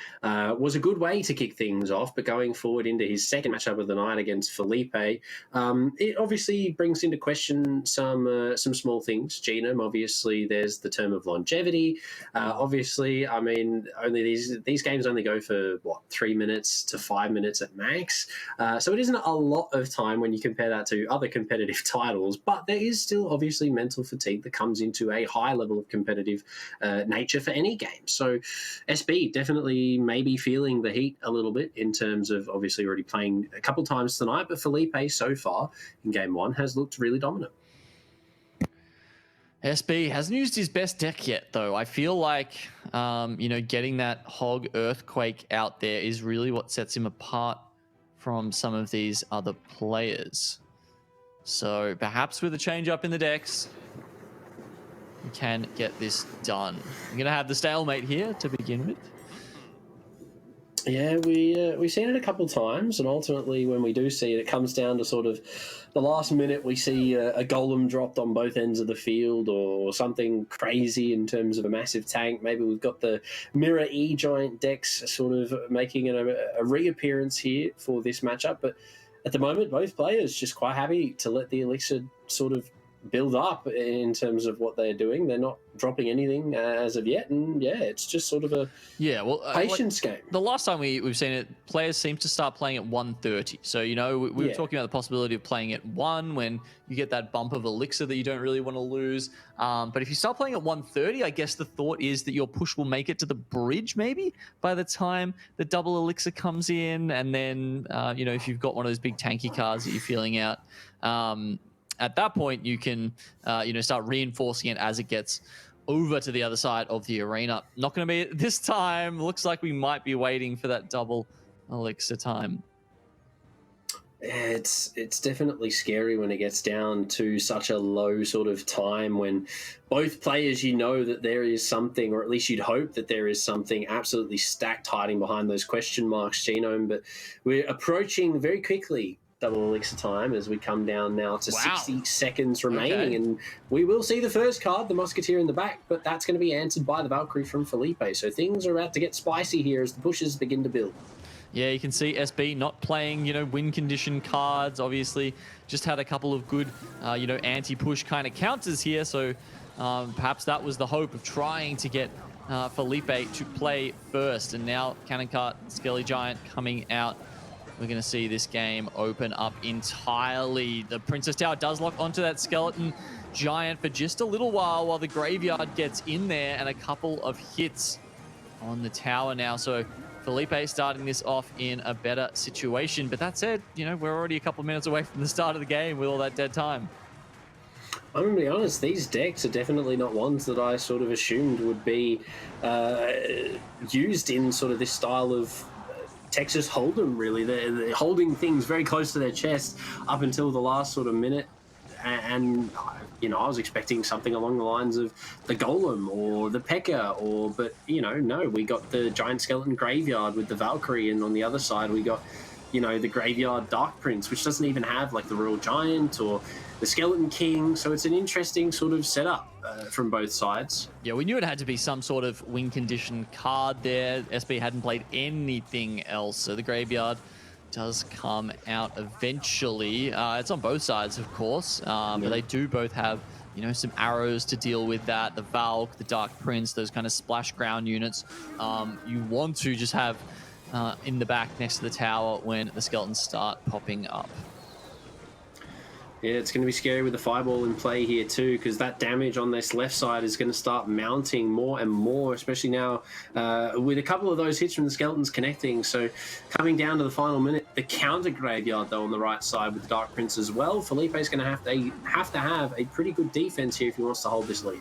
was a good way to kick things off, but going forward into his second matchup of the night against Felipe, it obviously brings into question some small things. Genome, obviously, there's the term of longevity. Obviously, I mean, only these games only go for, 3 minutes to 5 minutes at max. So it isn't a lot of time when you compare that to other competitive titles, but there is still obviously mental fatigue that comes into a high level of competitive nature for any game. So SB definitely maybe feeling the heat a little bit in terms of obviously already playing a couple times tonight, but Felipe so far in game 1 has looked really dominant. SB hasn't used his best deck yet, though. I feel like, getting that Hog Earthquake out there is really what sets him apart from some of these other players. So perhaps with a change up in the decks, we can get this done. We're going to have the stalemate here to begin with. Yeah, we've seen it a couple times, and ultimately when we do see it, it comes down to sort of the last minute we see a golem dropped on both ends of the field or something crazy in terms of a massive tank. Maybe we've got the Mirror E-Giant decks sort of making a reappearance here for this matchup, but at the moment both players just quite happy to let the Elixir sort of build up in terms of what they're doing. They're not dropping anything as of yet, and yeah, it's just sort of a patience game. The last time we've seen it, players seem to start playing at 1:30. So we were talking about the possibility of playing at 1 when you get that bump of elixir that you don't really want to lose. But if you start playing at 1:30, I guess the thought is that your push will make it to the bridge maybe by the time the double elixir comes in, and then if you've got one of those big tanky cards that you're feeling out, at that point, you can, start reinforcing it as it gets over to the other side of the arena. Not going to be this time. Looks like we might be waiting for that double elixir time. It's definitely scary when it gets down to such a low sort of time when both players, that there is something, or at least you'd hope that there is something absolutely stacked hiding behind those question marks, Genome. But we're approaching very quickly double elixir time as we come down now to 60 seconds remaining. And we will see the first card, the Musketeer in the back, but that's going to be answered by the Valkyrie from Felipe. So things are about to get spicy here as the pushes begin to build. Yeah, you can see SB not playing, win condition cards. Obviously, just had a couple of good, anti-push kind of counters here. So perhaps that was the hope of trying to get Felipe to play first. And now Cannon Cart, Skelly Giant coming out. We're going to see this game open up entirely. The Princess Tower does lock onto that Skeleton Giant for just a little while the Graveyard gets in there, and a couple of hits on the tower now. So Felipe starting this off in a better situation. But that said, we're already a couple of minutes away from the start of the game with all that dead time. I'm going to be honest, these decks are definitely not ones that I sort of assumed would be used in sort of this style of Texas Hold'em, really. They're holding things very close to their chest up until the last sort of minute. And I was expecting something along the lines of the Golem or the P.E.K.K.A. but, no, we got the Giant Skeleton Graveyard with the Valkyrie, and on the other side we got, the Graveyard Dark Prince, which doesn't even have, like, the Royal Giant or the Skeleton King. So it's an interesting sort of setup from both sides. Yeah, we knew it had to be some sort of win condition card there. SB hadn't played anything else, so the Graveyard does come out eventually. It's on both sides, of course, but they do both have, some arrows to deal with that. The Valk, the Dark Prince, those kind of splash ground units. You want to just have in the back next to the tower when the skeletons start popping up. Yeah, it's going to be scary with the Fireball in play here too, because that damage on this left side is going to start mounting more and more, especially now with a couple of those hits from the Skeletons connecting. So coming down to the final minute, the counter Graveyard though on the right side with the Dark Prince as well. Felipe's going to have to have a pretty good defense here if he wants to hold this lead.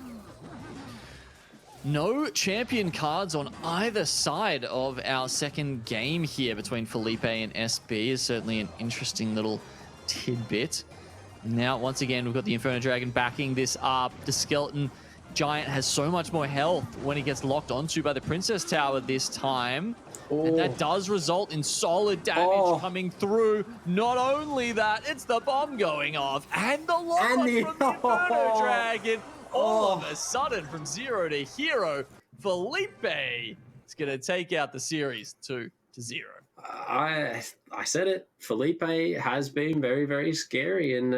No champion cards on either side of our second game here between Felipe and SB is certainly an interesting little tidbit. Now, once again, we've got the Inferno Dragon backing this up. The Skeleton Giant has so much more health when he gets locked onto by the Princess Tower this time. And that does result in solid damage coming through. Not only that, it's the bomb going off and the lock from the Inferno Dragon. All of a sudden, from 0 to hero, Felipe is going to take out the series 2-0. I said it. Felipe has been very, very scary, and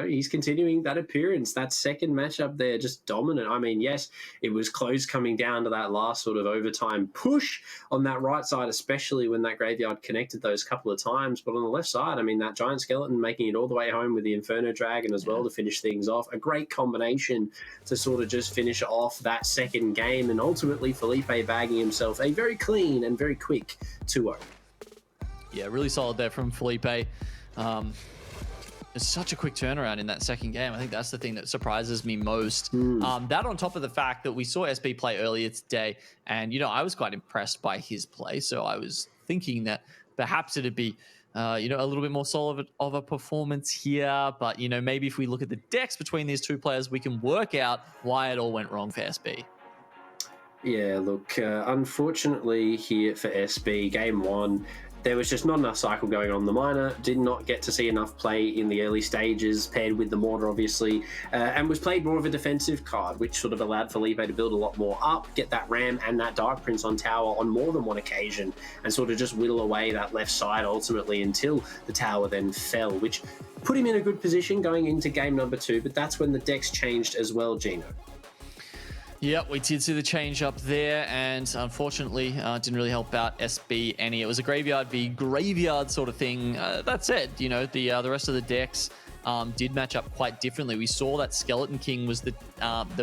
he's continuing that appearance. That second matchup there, just dominant. I mean, yes, it was close coming down to that last sort of overtime push on that right side, especially when that Graveyard connected those couple of times. But on the left side, I mean, that Giant Skeleton making it all the way home with the Inferno Dragon as well to finish things off. A great combination to sort of just finish off that second game, and ultimately Felipe bagging himself a very clean and very quick 2-0. Yeah, really solid there from Felipe. It's such a quick turnaround in that second game. I think that's the thing that surprises me most. That on top of the fact that we saw SB play earlier today, and, I was quite impressed by his play. So I was thinking that perhaps it'd be, a little bit more solid of a performance here. But, maybe if we look at the decks between these two players, we can work out why it all went wrong for SB. Yeah, look, unfortunately here for SB, game one, there was just not enough cycle going on. The Miner did not get to see enough play in the early stages, paired with the Mortar, obviously, and was played more of a defensive card, which sort of allowed Felipe to build a lot more up, get that Ram and that Dark Prince on tower on more than one occasion, and sort of just whittle away that left side ultimately until the tower then fell, which put him in a good position going into game number 2, but that's when the decks changed as well, Gino. Yep, we did see the change up there, and unfortunately didn't really help out SB any. It was a Graveyard v Graveyard sort of thing. That said, the rest of the decks did match up quite differently. We saw that Skeleton King was the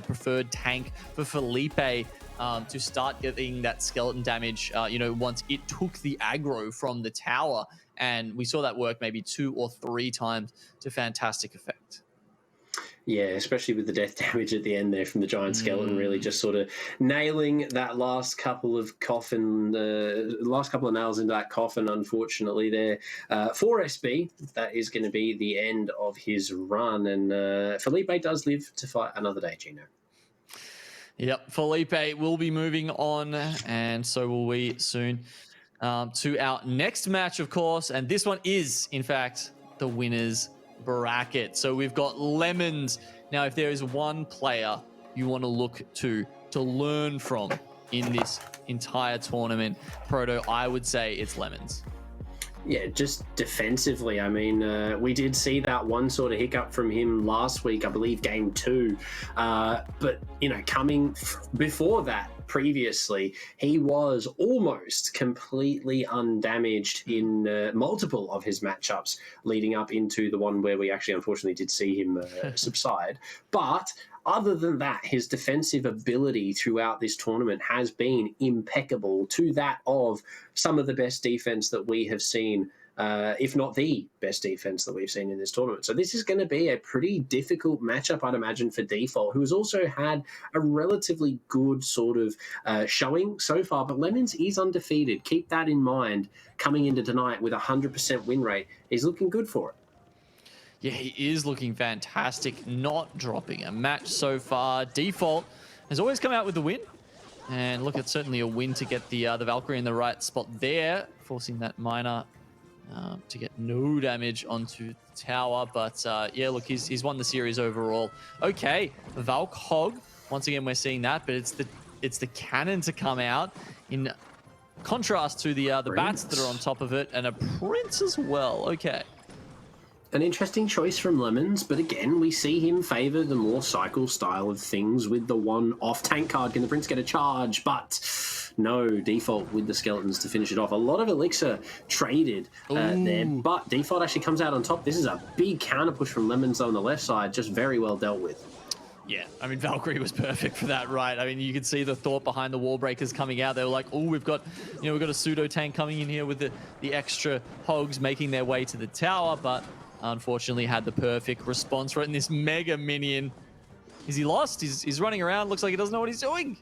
preferred tank for Felipe to start getting that skeleton damage, once it took the aggro from the tower, and we saw that work maybe 2 or 3 times to fantastic effect. Yeah, especially with the death damage at the end there from the Giant Skeleton, really just sort of nailing that last couple of nails into that coffin, unfortunately, there. For SB, that is going to be the end of his run, and Felipe does live to fight another day, Gino. Yep, Felipe will be moving on, and so will we soon to our next match, of course, and this one is, in fact, the winner's bracket. So we've got Lemons. Now, if there is one player you want to look to learn from in this entire tournament, Proto, I would say it's Lemons. Yeah, just defensively. I mean, we did see that one sort of hiccup from him last week, I believe game 2. But, you know, coming before that, previously, he was almost completely undamaged in multiple of his matchups leading up into the one where we actually unfortunately did see him subside. But other than that, his defensive ability throughout this tournament has been impeccable, to that of some of the best defense that we have seen, if not the best defense that we've seen in this tournament. So this is going to be a pretty difficult matchup, I'd imagine, for Default, who has also had a relatively good sort of showing so far. But Lemons is undefeated. Keep that in mind coming into tonight with a 100% win rate. He's looking good for it. Yeah, he is looking fantastic, not dropping a match so far. Default has always come out with the win. And look, it's certainly a win to get the Valkyrie in the right spot there, forcing that miner to get no damage onto the tower. But yeah, look, he's won the series overall. Okay, Valk Hog. Once again, we're seeing that, but it's the cannon to come out in contrast to the bats that are on top of it, and a prince as well. Okay. An interesting choice from Lemons, but again, we see him favour the more cycle style of things with the one off tank card. Can the Prince get a charge? But no, Default with the skeletons to finish it off. A lot of Elixir traded there, but Default actually comes out on top. This is a big counter push from Lemons on the left side, just very well dealt with. Yeah, I mean, Valkyrie was perfect for that, right? I mean, you could see the thought behind the wall breakers coming out. They were like, oh, we've got a pseudo tank coming in here with the extra hogs making their way to the tower, but unfortunately had the perfect response for it. And this mega minion, is he lost? He's running around. Looks like he doesn't know what he's doing.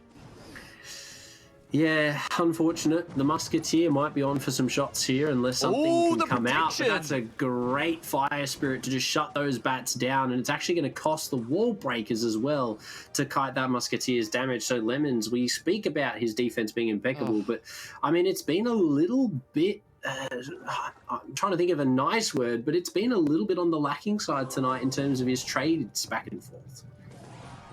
Yeah, unfortunate. The Musketeer might be on for some shots here unless something can come out. But that's a great Fire Spirit to just shut those bats down. And it's actually going to cost the wall breakers as well to kite that Musketeer's damage. So Lemons, we speak about his defense being impeccable, but I mean, it's been a little bit I'm trying to think of a nice word, but it's been a little bit on the lacking side tonight in terms of his trades back and forth.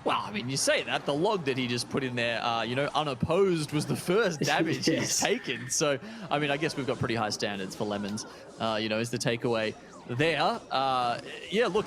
Well, I mean, you say that. The log that he just put in there, unopposed was the first damage he's taken. So, I mean, I guess we've got pretty high standards for Lemons, is the takeaway there. Yeah, look,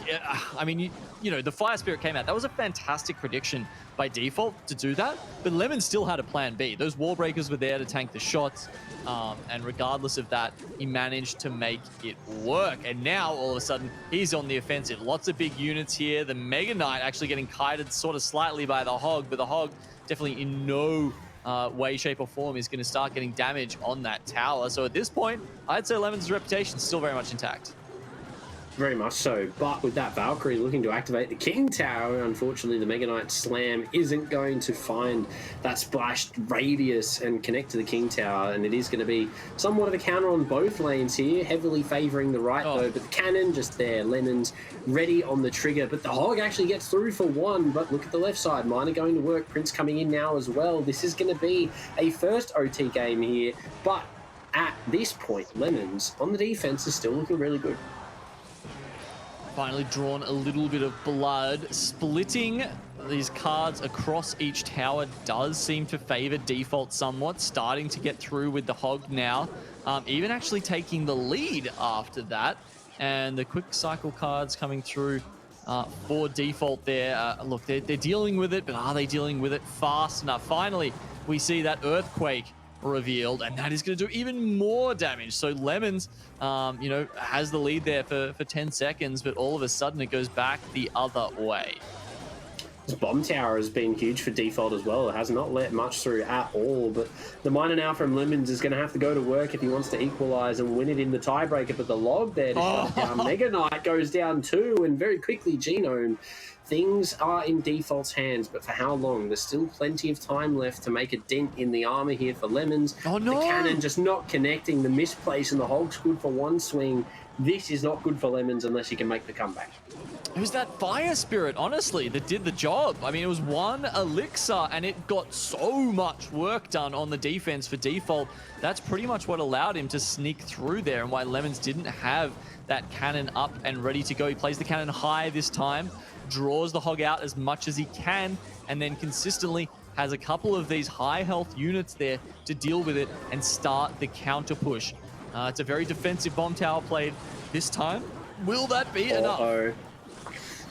I mean, the Fire Spirit came out. That was a fantastic prediction by Default to do that, but Lemons still had a plan B. Those wall breakers were there to tank the shots, and regardless of that, he managed to make it work. And now, all of a sudden, he's on the offensive. Lots of big units here. The Mega Knight actually getting kited sort of slightly by the Hog, but the Hog definitely in no way, shape, or form is going to start getting damage on that tower. So at this point, I'd say Lemons' reputation is still very much intact. Very much so, but with that Valkyrie looking to activate the King Tower, unfortunately the Mega Knight Slam isn't going to find that splashed radius and connect to the King Tower, and it is going to be somewhat of a counter on both lanes here, heavily favouring the right though, but the cannon just there, Lemons ready on the trigger, but the Hog actually gets through for one, but look at the left side, Miner going to work, Prince coming in now as well. This is going to be a first OT game here, but at this point, Lemons on the defense is still looking really good. Finally drawn a little bit of blood. Splitting these cards across each tower does seem to favor Default somewhat, starting to get through with the Hog now, even actually taking the lead after that. And the quick cycle cards coming through for Default there. Look, they're dealing with it, but are they dealing with it fast enough? Finally, we see that Earthquake revealed, and that is going to do even more damage. So Lemons, has the lead there for 10 seconds, but all of a sudden it goes back the other way. This bomb tower has been huge for Default as well. It has not let much through at all, but the miner now from Lemons is going to have to go to work if he wants to equalize and win it in the tiebreaker, but the log there to shut down. Mega Knight goes down too, and very quickly Genome. Things are in Default's hands, but for how long? There's still plenty of time left to make a dent in the armor here for Lemons. Oh, no. The cannon just not connecting, the misplace, and the Hog's good for one swing. This is not good for Lemons unless he can make the comeback. It was that Fire Spirit, honestly, that did the job. I mean, it was one Elixir, and it got so much work done on the defense for Default. That's pretty much what allowed him to sneak through there, and why Lemons didn't have that cannon up and ready to go. He plays the cannon high this time, draws the Hog out as much as he can, and then consistently has a couple of these high health units there to deal with it and start the counter push. It's a very defensive bomb tower played this time. Will that be enough?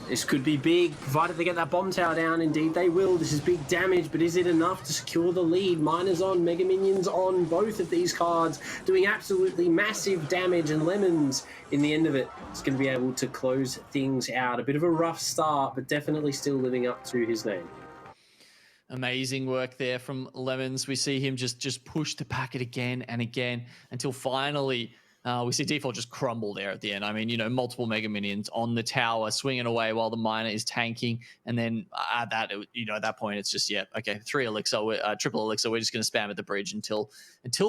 This could be big, provided they get that bomb tower down. Indeed, they will. This is big damage, but is it enough to secure the lead? Miners on, Mega Minions on, both of these cards doing absolutely massive damage, and Lemons, in the end of it, is going to be able to close things out. A bit of a rough start, but definitely still living up to his name. Amazing work there from Lemons. We see him just push the packet again and again until finally we see Default just crumble there at the end. I mean, multiple Mega Minions on the tower swinging away while the miner is tanking. And then at that point, it's just, okay, triple elixir. We're just going to spam at the bridge until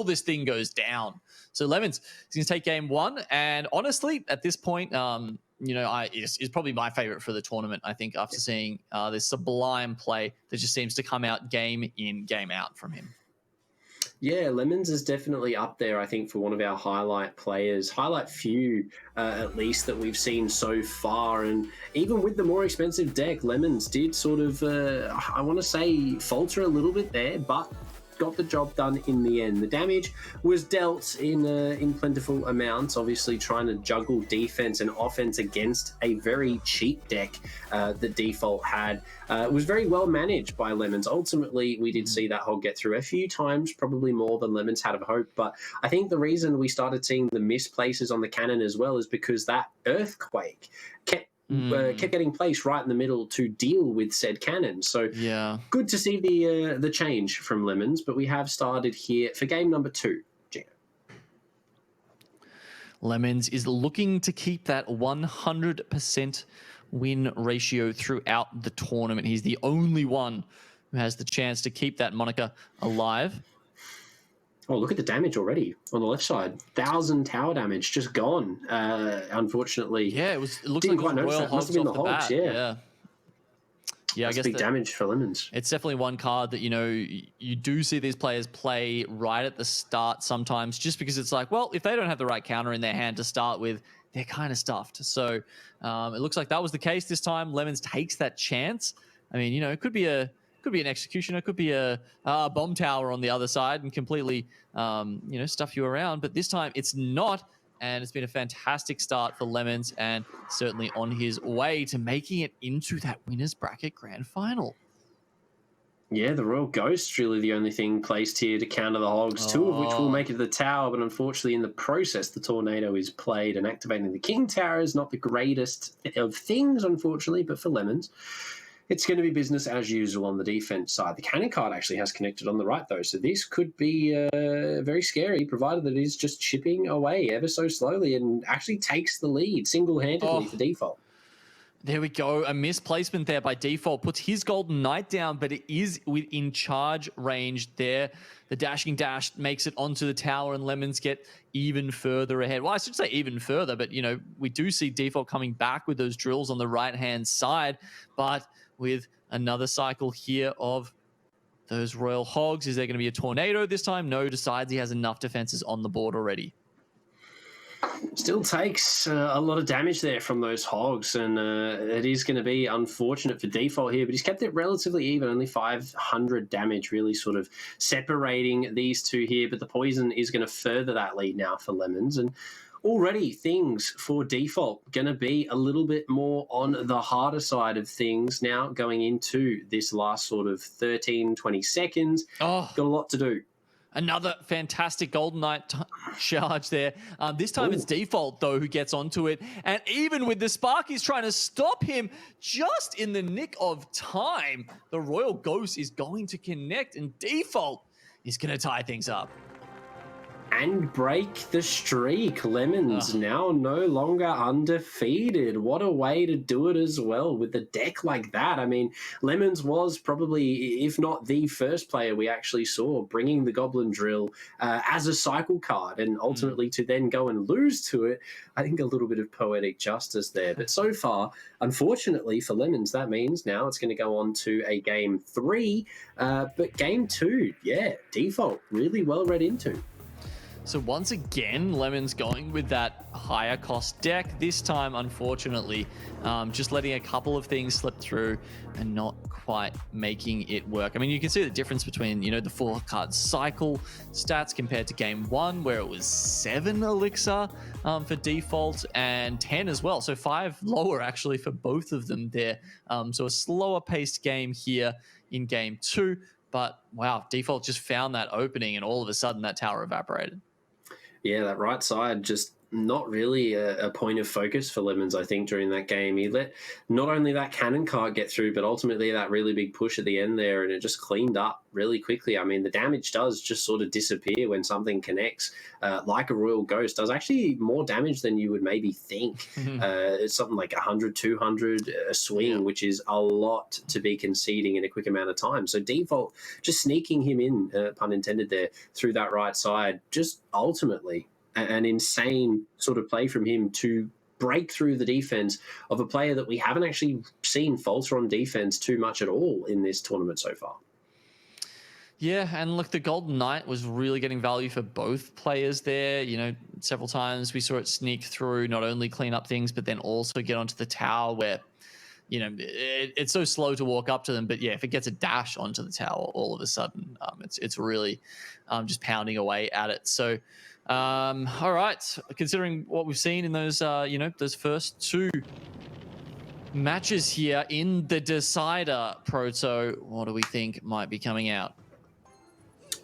this thing goes down. So Lemons is going to take game one. And honestly, at this point, is probably my favorite for the tournament. I think after seeing this sublime play that just seems to come out game in, game out from him. Yeah, Lemons is definitely up there, I think, for one of our highlight players. Highlight few, at least, that we've seen so far. And even with the more expensive deck, Lemons did sort of, I want to say, falter a little bit there, but got the job done in the end. The damage was dealt in plentiful amounts, obviously trying to juggle defense and offense against a very cheap deck that Default had. It was very well managed by Lemons. Ultimately, we did see that hog get through a few times, probably more than Lemons had of hope, but I think the reason we started seeing the misplaces on the cannon as well is because that earthquake kept getting placed right in the middle to deal with said cannon. So good to see the change from Lemons, but we have started here for game number 2. Gino. Lemons is looking to keep that 100% win ratio throughout the tournament. He's the only one who has the chance to keep that moniker alive. Oh, look at the damage already on the left side. 1,000 tower damage just gone. Unfortunately, it looked like quite notice that. Must have been the hogs. Yeah, I guess big damage for Lemons. It's definitely one card that you do see these players play right at the start sometimes, just because it's like, well, if they don't have the right counter in their hand to start with, they're kind of stuffed. So it looks like that was the case this time. Lemons takes that chance. I mean, it could be an executioner, could be a bomb tower on the other side and completely, stuff you around. But this time it's not, and it's been a fantastic start for Lemons and certainly on his way to making it into that winner's bracket grand final. Yeah, the Royal Ghost's really the only thing placed here to counter the hogs, 2 of which will make it to the tower, but unfortunately in the process, the Tornado is played, and activating the King Tower is not the greatest of things, unfortunately, but for Lemons, it's going to be business as usual on the defense side. The cannon card actually has connected on the right, though, so this could be very scary, provided that it is just chipping away ever so slowly and actually takes the lead single-handedly for Default. There we go. A misplacement there by Default. Puts his Golden Knight down, but it is within charge range there. The dashing dash makes it onto the tower, and Lemons get even further ahead. Well, I should say even further, but, we do see Default coming back with those drills on the right-hand side, but with another cycle here of those Royal Hogs. Is there going to be a Tornado this time? No, decides he has enough defenses on the board already. Still takes a lot of damage there from those hogs, and it is going to be unfortunate for Default here, but he's kept it relatively even, only 500 damage, really sort of separating these two here, but the poison is going to further that lead now for Lemons, and already things for Default going to be a little bit more on the harder side of things now going into this last sort of 13, 20 seconds. Got a lot to do. Another fantastic Golden Knight charge there. This time it's Default, though, who gets onto it. And even with the spark, he's trying to stop him just in the nick of time. The Royal Ghost is going to connect, and Default is going to tie things up. And break the streak. Lemons now no longer undefeated. What a way to do it as well with a deck like that. I mean, Lemons was probably, if not the first player we actually saw bringing the Goblin Drill as a cycle card, and ultimately to then go and lose to it. I think a little bit of poetic justice there. But so far, unfortunately for Lemons, that means now it's going to go on to a game 3. But game 2, Default really well read into. So once again, Lemon's going with that higher cost deck. This time, unfortunately, just letting a couple of things slip through and not quite making it work. I mean, you can see the difference between, the 4-card cycle stats compared to game 1, where it was 7 elixir for default and 10 as well. So 5 lower actually for both of them there. So a slower paced game here in game 2. But wow, default just found that opening and all of a sudden that tower evaporated. Yeah, that right side just not really a point of focus for Lemons, I think, during that game. He let not only that cannon cart get through, but ultimately that really big push at the end there, and it just cleaned up really quickly. I mean, the damage does just sort of disappear when something connects, like a Royal Ghost. Does actually more damage than you would maybe think. It's something like 100, 200 a swing, which is a lot to be conceding in a quick amount of time. So default just sneaking him in, pun intended there, through that right side, just ultimately an insane sort of play from him to break through the defense of a player that we haven't actually seen falter on defense too much at all in this tournament so far. Yeah, and look, the Golden Knight was really getting value for both players there. Several times we saw it sneak through, not only clean up things, but then also get onto the tower where, it's so slow to walk up to them. But yeah, if it gets a dash onto the tower, all of a sudden, it's really just pounding away at it. So, all right, considering what we've seen in those, those first 2 matches here in the decider, Proto, what do we think might be coming out?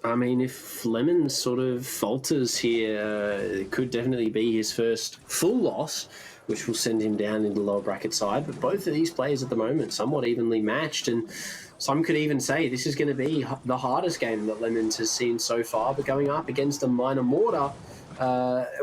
I mean, if Lemon sort of falters here, it could definitely be his first full loss, which will send him down into the lower bracket side. But both of these players at the moment somewhat evenly matched, and some could even say this is going to be the hardest game that Lemons has seen so far, but going up against a minor mortar,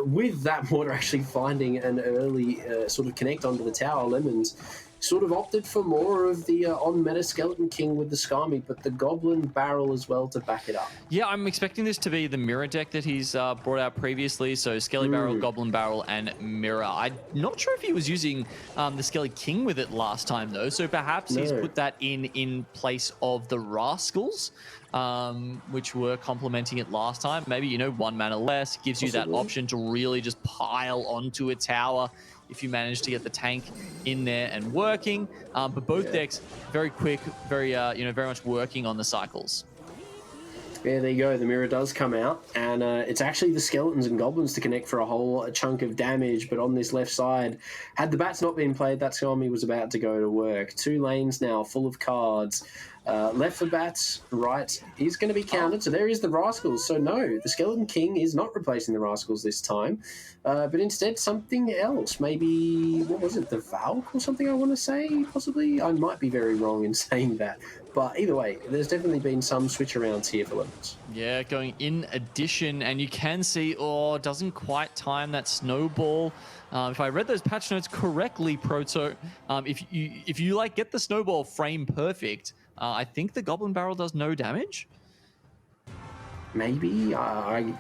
with that mortar actually finding an early sort of connect onto the tower, Lemons sort of opted for more of the on-meta Skeleton King with the Skami, but the Goblin Barrel as well to back it up. Yeah, I'm expecting this to be the Mirror deck that he's brought out previously. So Skelly Barrel, Goblin Barrel, and Mirror. I'm not sure if he was using the Skelly King with it last time, though. So perhaps he's put that in place of the Rascals, which were complementing it last time. Maybe, 1 mana less gives you that option to really just pile onto a tower if you manage to get the tank in there and working. But both decks very quick, very very much working on the cycles. Yeah, there you go. The Mirror does come out, and it's actually the Skeletons and Goblins to connect for a whole chunk of damage. But on this left side, had the bats not been played, that Skami was about to go to work. 2 lanes now full of cards. Left for bats, right is going to be countered. So there is the Rascals. So no, the Skeleton King is not replacing the Rascals this time, but instead something else. Maybe, what was it, the Valk or something I want to say, possibly? I might be very wrong in saying that. But either way, there's definitely been some switch arounds here for Lemons. Yeah, going in addition, and you can see, doesn't quite time that snowball. If I read those patch notes correctly, Proto, if you like get the snowball frame perfect, I think the Goblin Barrel does no damage. Maybe I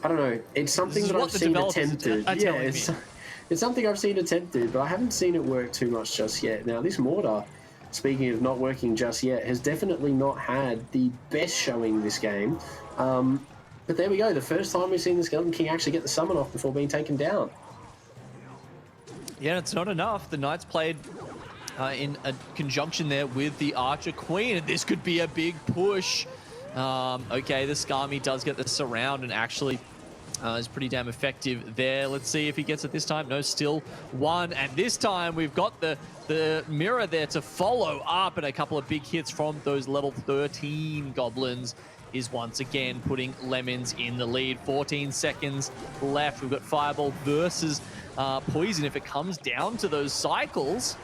don't know. It's something that I've seen attempted. Yeah, it's something I've seen attempted, but I haven't seen it work too much just yet. Now this mortar, speaking of not working just yet, has definitely not had the best showing this game. But there we go. The first time we've seen the Skeleton King actually get the summon off before being taken down. Yeah, it's not enough. The Knights played in a conjunction there with the Archer Queen, and this could be a big push. Okay, the Skami does get the surround and actually is pretty damn effective there. Let's see if he gets it this time. No, still 1, and this time we've got the Mirror there to follow up, and a couple of big hits from those level 13 Goblins is once again putting Lemons in the lead. 14 seconds left. We've got Fireball versus Poison if it comes down to those cycles.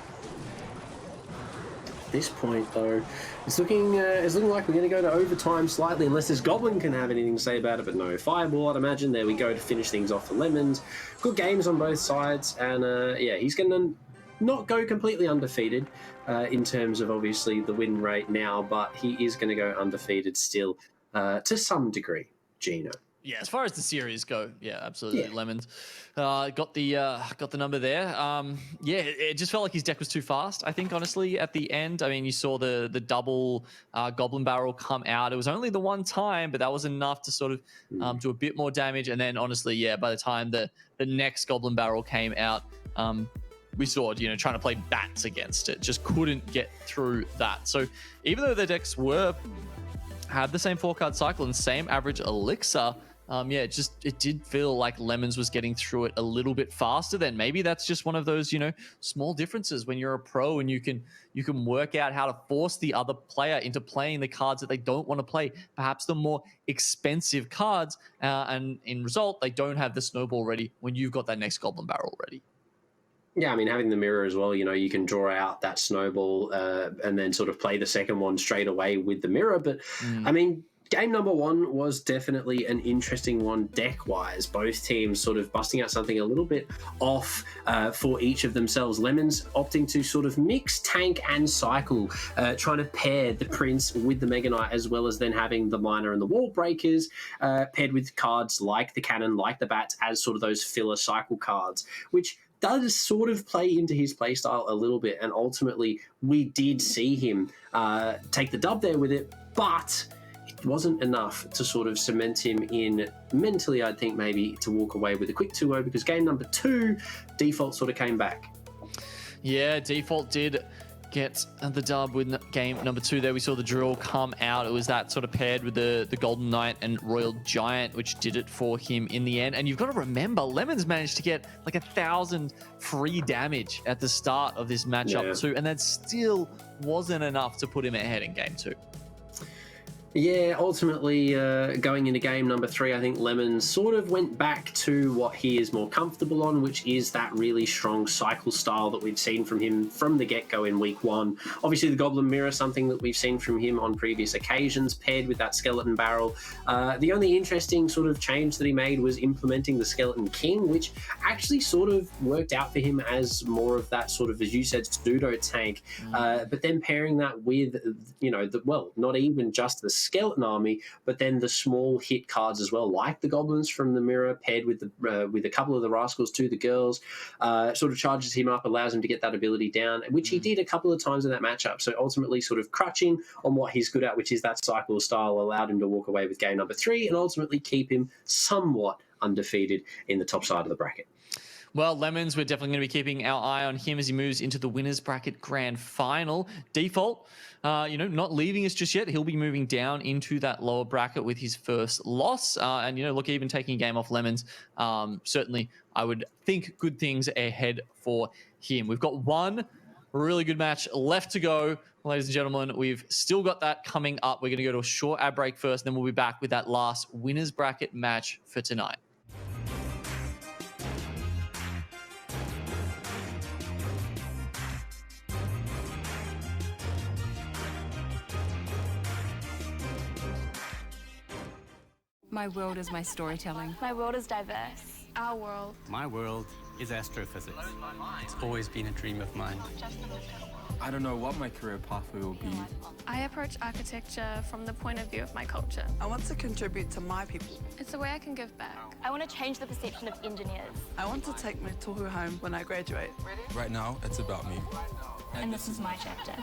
This point though, it's looking like we're going to go to overtime slightly, unless this Goblin can have anything to say about it. But no, Fireball, I'd imagine. There we go to finish things off for Lemons. Good games on both sides, and yeah, he's going to not go completely undefeated in terms of obviously the win rate now, but he is going to go undefeated still to some degree. Gino. Yeah, as far as the series go, yeah, absolutely. Yeah. Lemons got the number there. Yeah, it just felt like his deck was too fast. I think honestly at the end, I mean, you saw the double Goblin Barrel come out. It was only the one time, but that was enough to sort of do a bit more damage. And then honestly, yeah, by the time the next Goblin Barrel came out, we saw it, trying to play bats against it, just couldn't get through that. So even though their decks had the same 4-card cycle and same average elixir, yeah, it did feel like Lemons was getting through it a little bit faster. Then maybe that's just one of those, small differences when you're a pro and you can work out how to force the other player into playing the cards that they don't want to play, perhaps the more expensive cards, and in result, they don't have the snowball ready when you've got that next Goblin Barrel ready. Yeah, I mean, having the mirror as well, you can draw out that snowball and then sort of play the second one straight away with the mirror. But, I mean, game number one was definitely an interesting one deck-wise. Both teams sort of busting out something a little bit off for each of themselves. Lemons opting to sort of mix tank and cycle, trying to pair the Prince with the Mega Knight, as well as then having the Miner and the Wall Breakers paired with cards like the Cannon, like the Bats, as sort of those filler cycle cards, which does sort of play into his playstyle a little bit. And ultimately, we did see him take the dub there with it, but it wasn't enough to sort of cement him in mentally, I think, maybe to walk away with a quick 2-0, because game number 2, Default sort of came back. Yeah, Default did get the dub with game number 2 there. We saw the drill come out. It was that sort of paired with the Golden Knight and Royal Giant, which did it for him in the end. And you've got to remember, Lemons managed to get like 1,000 free damage at the start of this matchup too, and that still wasn't enough to put him ahead in game 2. Yeah, ultimately, going into game number 3, I think Lemons sort of went back to what he is more comfortable on, which is that really strong cycle style that we've seen from him from the get-go in week 1. Obviously, the Goblin Mirror, something that we've seen from him on previous occasions, paired with that Skeleton Barrel. The only interesting sort of change that he made was implementing the Skeleton King, which actually sort of worked out for him as more of that sort of, as you said, pseudo tank. But then pairing that with, not even just the Skeleton Army, but then the small hit cards as well, like the Goblins from the Mirror, paired with a couple of the Rascals to the Girls, sort of charges him up, allows him to get that ability down, which he did a couple of times in that matchup. So ultimately sort of crutching on what he's good at, which is that cycle style, allowed him to walk away with game number 3 and ultimately keep him somewhat undefeated in the top side of the bracket. Well, Lemons, we're definitely going to be keeping our eye on him as he moves into the Winners Bracket Grand Final. Default, not leaving us just yet. He'll be moving down into that lower bracket with his first loss. And, look, even taking a game off Lemons, certainly I would think good things ahead for him. We've got one really good match left to go. Ladies and gentlemen, we've still got that coming up. We're going to go to a short ad break first, and then we'll be back with that last Winners Bracket match for tonight. My world is my storytelling. My world is diverse. Our world. My world is astrophysics. It's always been a dream of mine. I don't know what my career pathway will be. I approach architecture from the point of view of my culture. I want to contribute to my people. It's a way I can give back. I want to change the perception of engineers. I want to take my tohu home when I graduate. Right now, it's about me. And this is my chapter.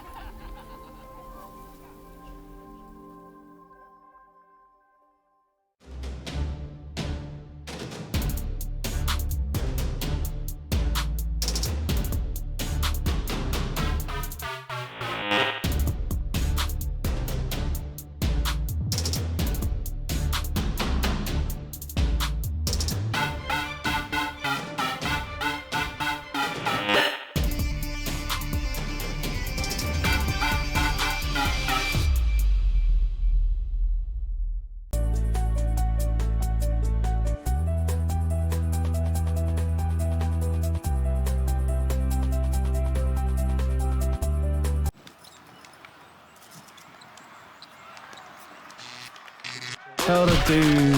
How to do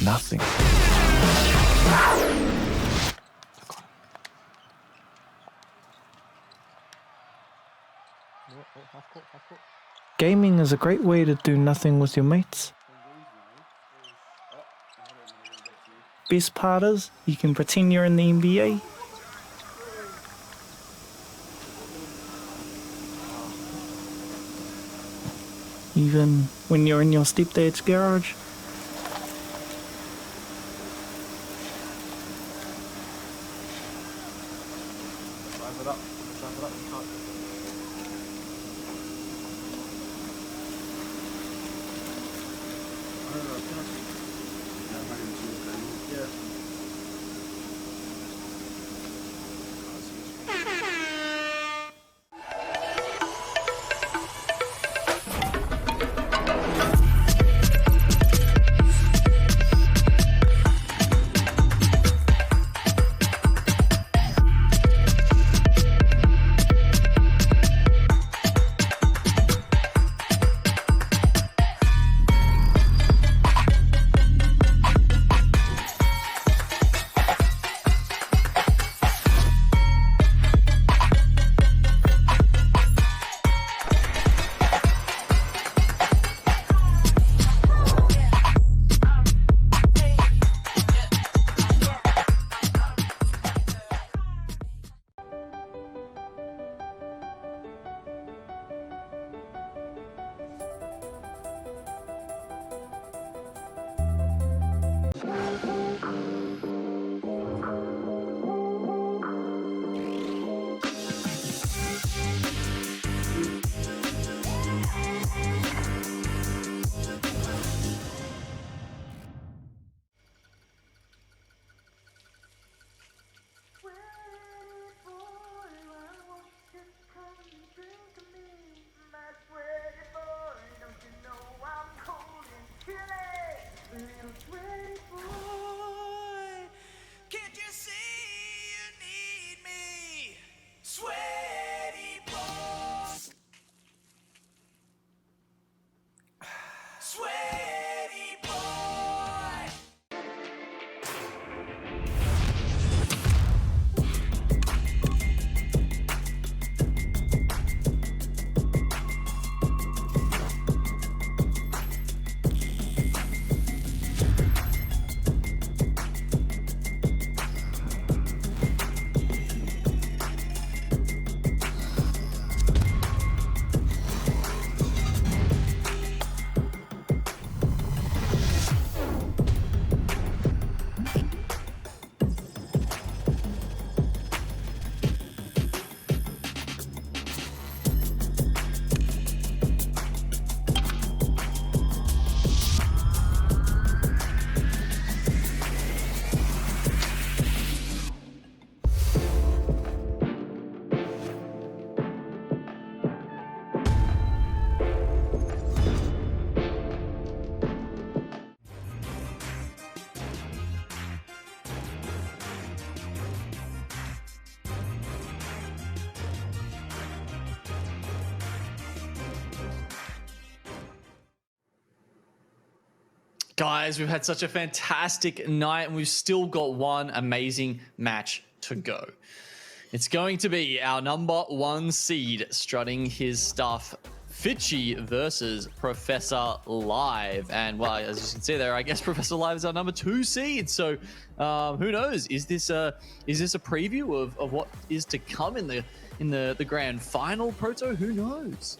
nothing. Gaming is a great way to do nothing with your mates. Best part is you can pretend you're in the NBA. Even when you're in your stepdad's garage. Guys, we've had such a fantastic night and we've still got one amazing match to go. It's going to be our number 1 seed strutting his stuff, Fitchy versus Professor Live. And well, as you can see there, I guess Professor Live is our number 2 seed. So who knows? Is this a preview of what is to come in the grand final, Proto? Who knows?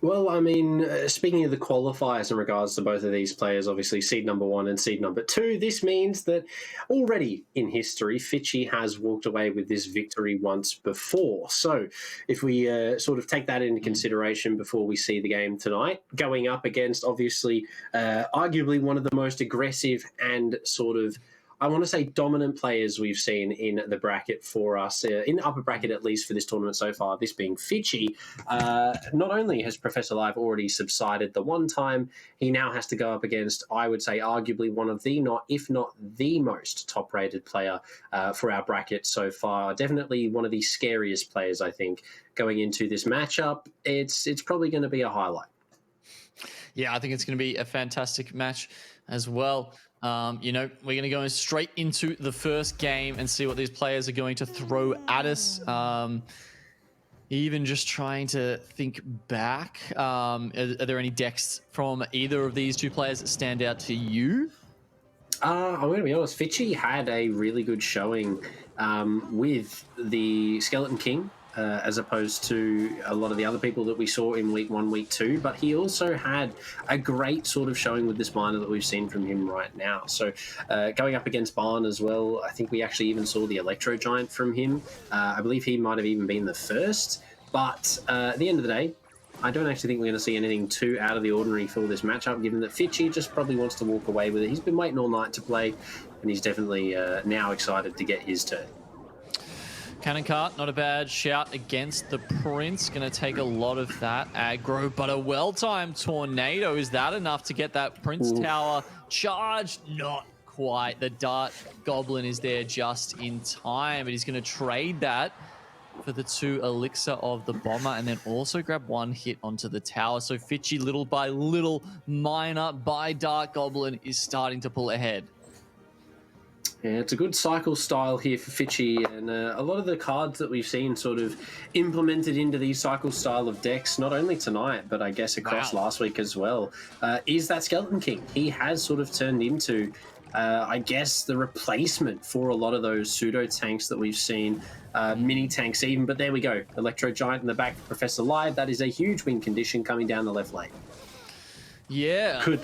Well, I mean, speaking of the qualifiers in regards to both of these players, obviously seed number 1 and seed number 2, this means that already in history, Fitchy has walked away with this victory once before. So if we sort of take that into consideration before we see the game tonight, going up against obviously arguably one of the most aggressive and sort of, I want to say, dominant players we've seen in the bracket for us, in the upper bracket at least for this tournament so far, this being Fitchy. Not only has Professor Live already subsided the one time, he now has to go up against, I would say, arguably one of the, if not the most top-rated player for our bracket so far. Definitely one of the scariest players, I think, going into this matchup. It's probably going to be a highlight. Yeah, I think it's going to be a fantastic match as well. You know, we're going to go straight into the first game and see what these players are going to throw at us. Even just trying to think back, are there any decks from either of these two players that stand out to you? I'm going to be honest. Fitchy had a really good showing with the Skeleton King, as opposed to a lot of the other people that we saw in week 1, week 2. But he also had a great sort of showing with this miner that we've seen from him right now. So going up against Barn as well, I think we actually even saw the Electro Giant from him. I believe he might have even been the first. But at the end of the day, I don't actually think we're going to see anything too out of the ordinary for this matchup, given that Fitchy just probably wants to walk away with it. He's been waiting all night to play, and he's definitely now excited to get his turn. Cannon Cart, not a bad shout against the Prince. Going to take a lot of that aggro, but a well-timed Tornado. Is that enough to get that Prince Tower charged? Not quite. The Dart Goblin is there just in time, but he's going to trade that for the 2 Elixir of the Bomber, and then also grab 1 hit onto the tower. So Fitchy, little by little, Miner by Dark Goblin, is starting to pull ahead. Yeah, it's a good cycle style here for Fitchy, and a lot of the cards that we've seen sort of implemented into these cycle style of decks, not only tonight, but I guess across last week as well, is that Skeleton King. He has sort of turned into, I guess, the replacement for a lot of those pseudo tanks that we've seen, mini tanks even. But there we go, Electro Giant in the back for Professor Live. That is a huge win condition coming down the left lane. Yeah, Good.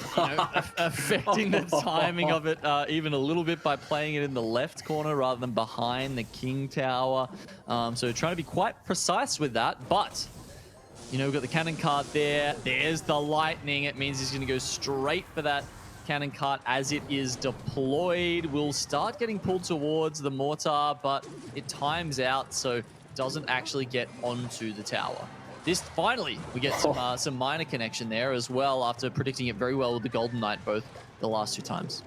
Affecting the timing of it even a little bit by playing it in the left corner rather than behind the King Tower. So trying to be quite precise with that, but we've got the Cannon Cart there. There's the Lightning. It means he's going to go straight for that Cannon Cart as it is deployed. Will start getting pulled towards the Mortar, but it times out, so doesn't actually get onto the tower. This finally, we get some minor connection there as well after predicting it very well with the Golden Knight both the last 2 times.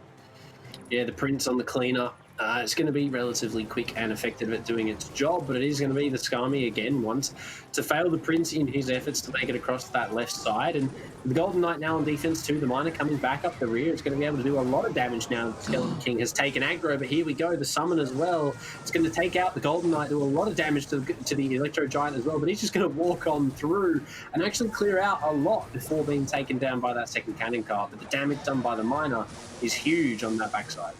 Yeah, the Prince on the cleanup. It's going to be relatively quick and effective at doing its job, but it is going to be the Skami again once to fail the Prince in his efforts to make it across that left side. And the Golden Knight now on defense too, the Miner coming back up the rear. It's going to be able to do a lot of damage now. The Skeleton King has taken aggro, but here we go, the Summon as well. It's going to take out the Golden Knight, do a lot of damage to the Electro Giant as well, but he's just going to walk on through and actually clear out a lot before being taken down by that second Cannon Cart. But the damage done by the Miner is huge on that backside.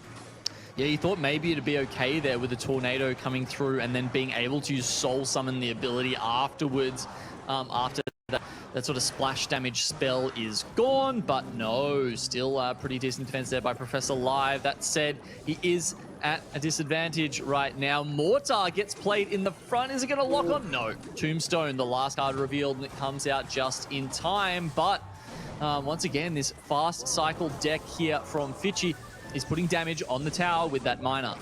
Yeah, you thought maybe it'd be okay there with the Tornado coming through and then being able to use Soul Summon the ability afterwards, after that sort of splash damage spell is gone, but no, still pretty decent defense there by Professor Live. That said, he is at a disadvantage right now. Mortar gets played in the front. Is it going to lock on? No. Tombstone, the last card revealed, and it comes out just in time, but once again, this fast cycle deck here from Fitchy is putting damage on the tower with that Miner.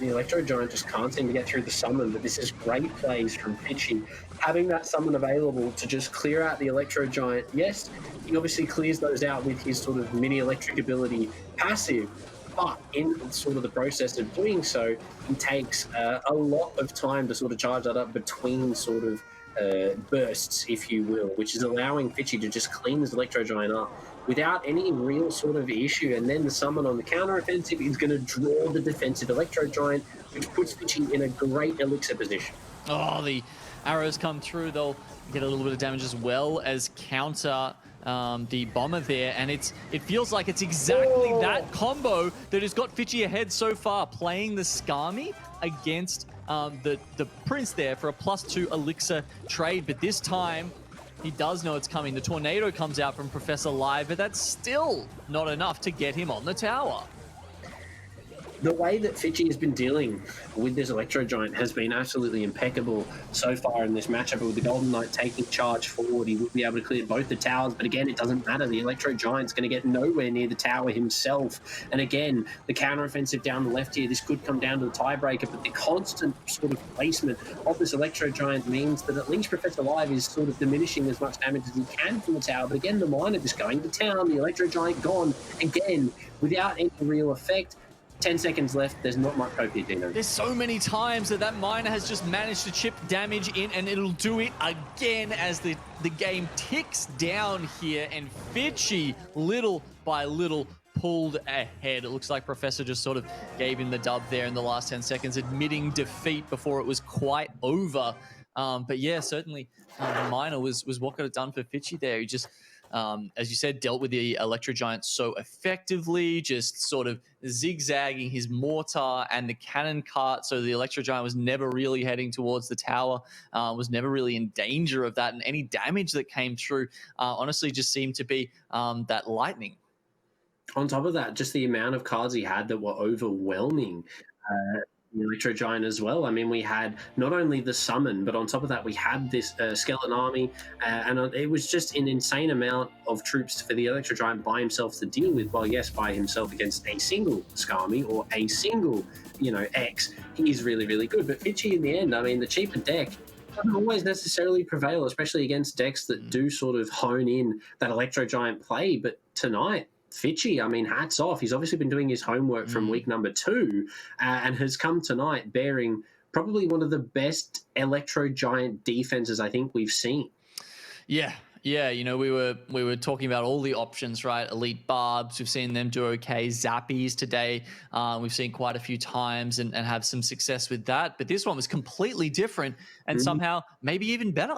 The Electro Giant just can't seem to get through the summon, but this is great plays from Fitchy. Having that summon available to just clear out the Electro Giant. Yes, he obviously clears those out with his sort of mini electric ability passive, but in sort of the process of doing so, he takes a lot of time to sort of charge that up between sort of bursts, if you will, which is allowing Fitchy to just clean this Electro Giant up without any real sort of issue. And then the summon on the counter offensive is going to draw the defensive Electro Giant, which puts Fitchy in a great elixir position. Oh, the arrows come through. They'll get a little bit of damage as well as counter the Bomber there, and it feels like it's exactly that combo that has got Fitchy ahead so far, playing the Skami against the Prince there for a +2 elixir trade. But this time he does know it's coming. The Tornado comes out from Professor Live, but that's still not enough to get him on the tower. The way that Fitchy has been dealing with this Electro Giant has been absolutely impeccable so far in this matchup. With the Golden Knight taking charge forward, he will be able to clear both the towers, but again, it doesn't matter. The Electro Giant's going to get nowhere near the tower himself. And again, the counter-offensive down the left here, this could come down to the tiebreaker, but the constant sort of placement of this Electro Giant means that at least Professor Live is sort of diminishing as much damage as he can from the tower. But again, the Miner just going to town, the Electro Giant gone again without any real effect. 10 seconds left. There's not much hope here, Dino. There's so many times that Miner has just managed to chip damage in, and it'll do it again as the game ticks down here, and Fitchy, little by little, pulled ahead. It looks like Professor just sort of gave him the dub there in the last 10 seconds, admitting defeat before it was quite over. But yeah, certainly the Miner was what got it done for Fitchy there. He just as you said, dealt with the Electro Giant so effectively, just sort of zigzagging his mortar and the cannon cart. So the Electro Giant was never really heading towards the tower, was never really in danger of that. And any damage that came through, honestly, just seemed to be that lightning. On top of that, just the amount of cards he had that were overwhelming. The Electro Giant as well. I mean, we had not only the summon, but on top of that, we had this skeleton army, and it was just an insane amount of troops for the Electro Giant by himself to deal with. Well, yes, by himself against a single Skami or a single, X, he is really, really good. But Fitchy, in the end, I mean, the cheaper deck doesn't always necessarily prevail, especially against decks that do sort of hone in that Electro Giant play. But tonight, Fitchy, I mean, hats off. He's obviously been doing his homework from week number 2 and has come tonight bearing probably one of the best Electro Giant defenses I think we've seen. Yeah, we were talking about all the options, right? Elite Barbs, we've seen them do okay. Zappies today, we've seen quite a few times and have some success with that. But this one was completely different and somehow maybe even better.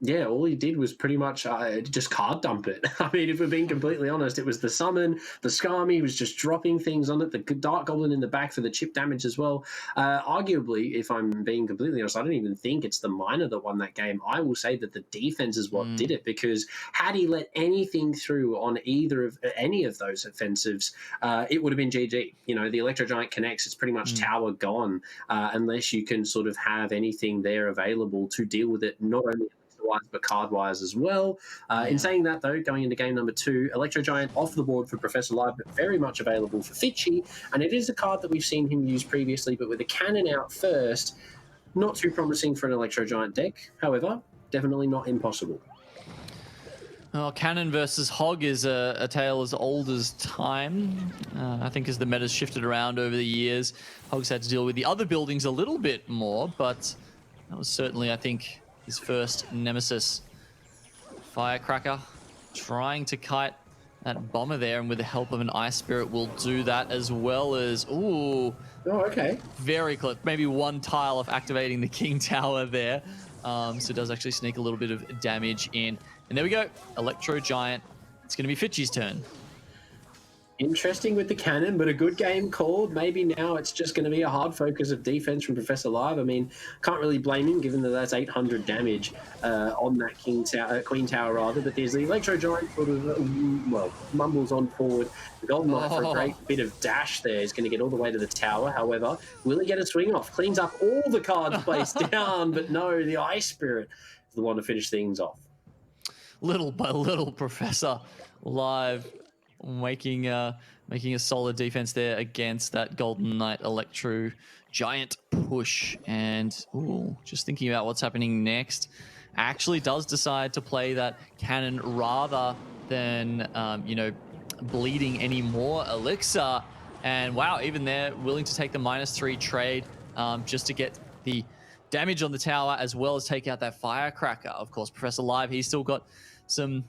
Yeah, all he did was pretty much just card dump it. I mean, if we're being completely honest, it was the summon, the Skami was just dropping things on it, the Dark Goblin in the back for the chip damage as well. Arguably, if I'm being completely honest, I don't even think it's the miner that won that game. I will say that the defense is what did it, because had he let anything through on any of those offensives, it would have been GG. The Electro Giant connects, it's pretty much tower gone, unless you can sort of have anything there available to deal with it, not only but card-wise as well. In saying that, though, going into game number 2, Electro Giant off the board for Professor Live, but very much available for Fitchy, and it is a card that we've seen him use previously, but with a cannon out first, not too promising for an Electro Giant deck. However, definitely not impossible. Well, Cannon versus Hog is a tale as old as time. I think as the meta's shifted around over the years, Hog's had to deal with the other buildings a little bit more, but that was certainly, I think, his first nemesis. Firecracker trying to kite that bomber there, and with the help of an Ice Spirit will do that, as well as, ooh. Oh, okay. Very close. Maybe one tile of activating the King Tower there. So it does actually sneak a little bit of damage in. And there we go. Electro Giant. It's going to be Fitchy's turn. Interesting with the cannon, but a good game called. Maybe now it's just going to be a hard focus of defense from Professor Live. I mean, can't really blame him given that that's 800 damage on that Queen Tower rather. But there's the Electro Giant sort of, mumbles on forward. The Golden Knight for a great bit of dash there is going to get all the way to the tower. However, will he get a swing off? Cleans up all the cards placed down, but no, the Ice Spirit is the one to finish things off. Little by little, Professor Live making a solid defense there against that Golden Knight Electro Giant push. And just thinking about what's happening next, actually does decide to play that cannon rather than bleeding any more elixir. And wow, even there, willing to take the -3 trade just to get the damage on the tower, as well as take out that Firecracker. Of course, Professor Live, he's still got some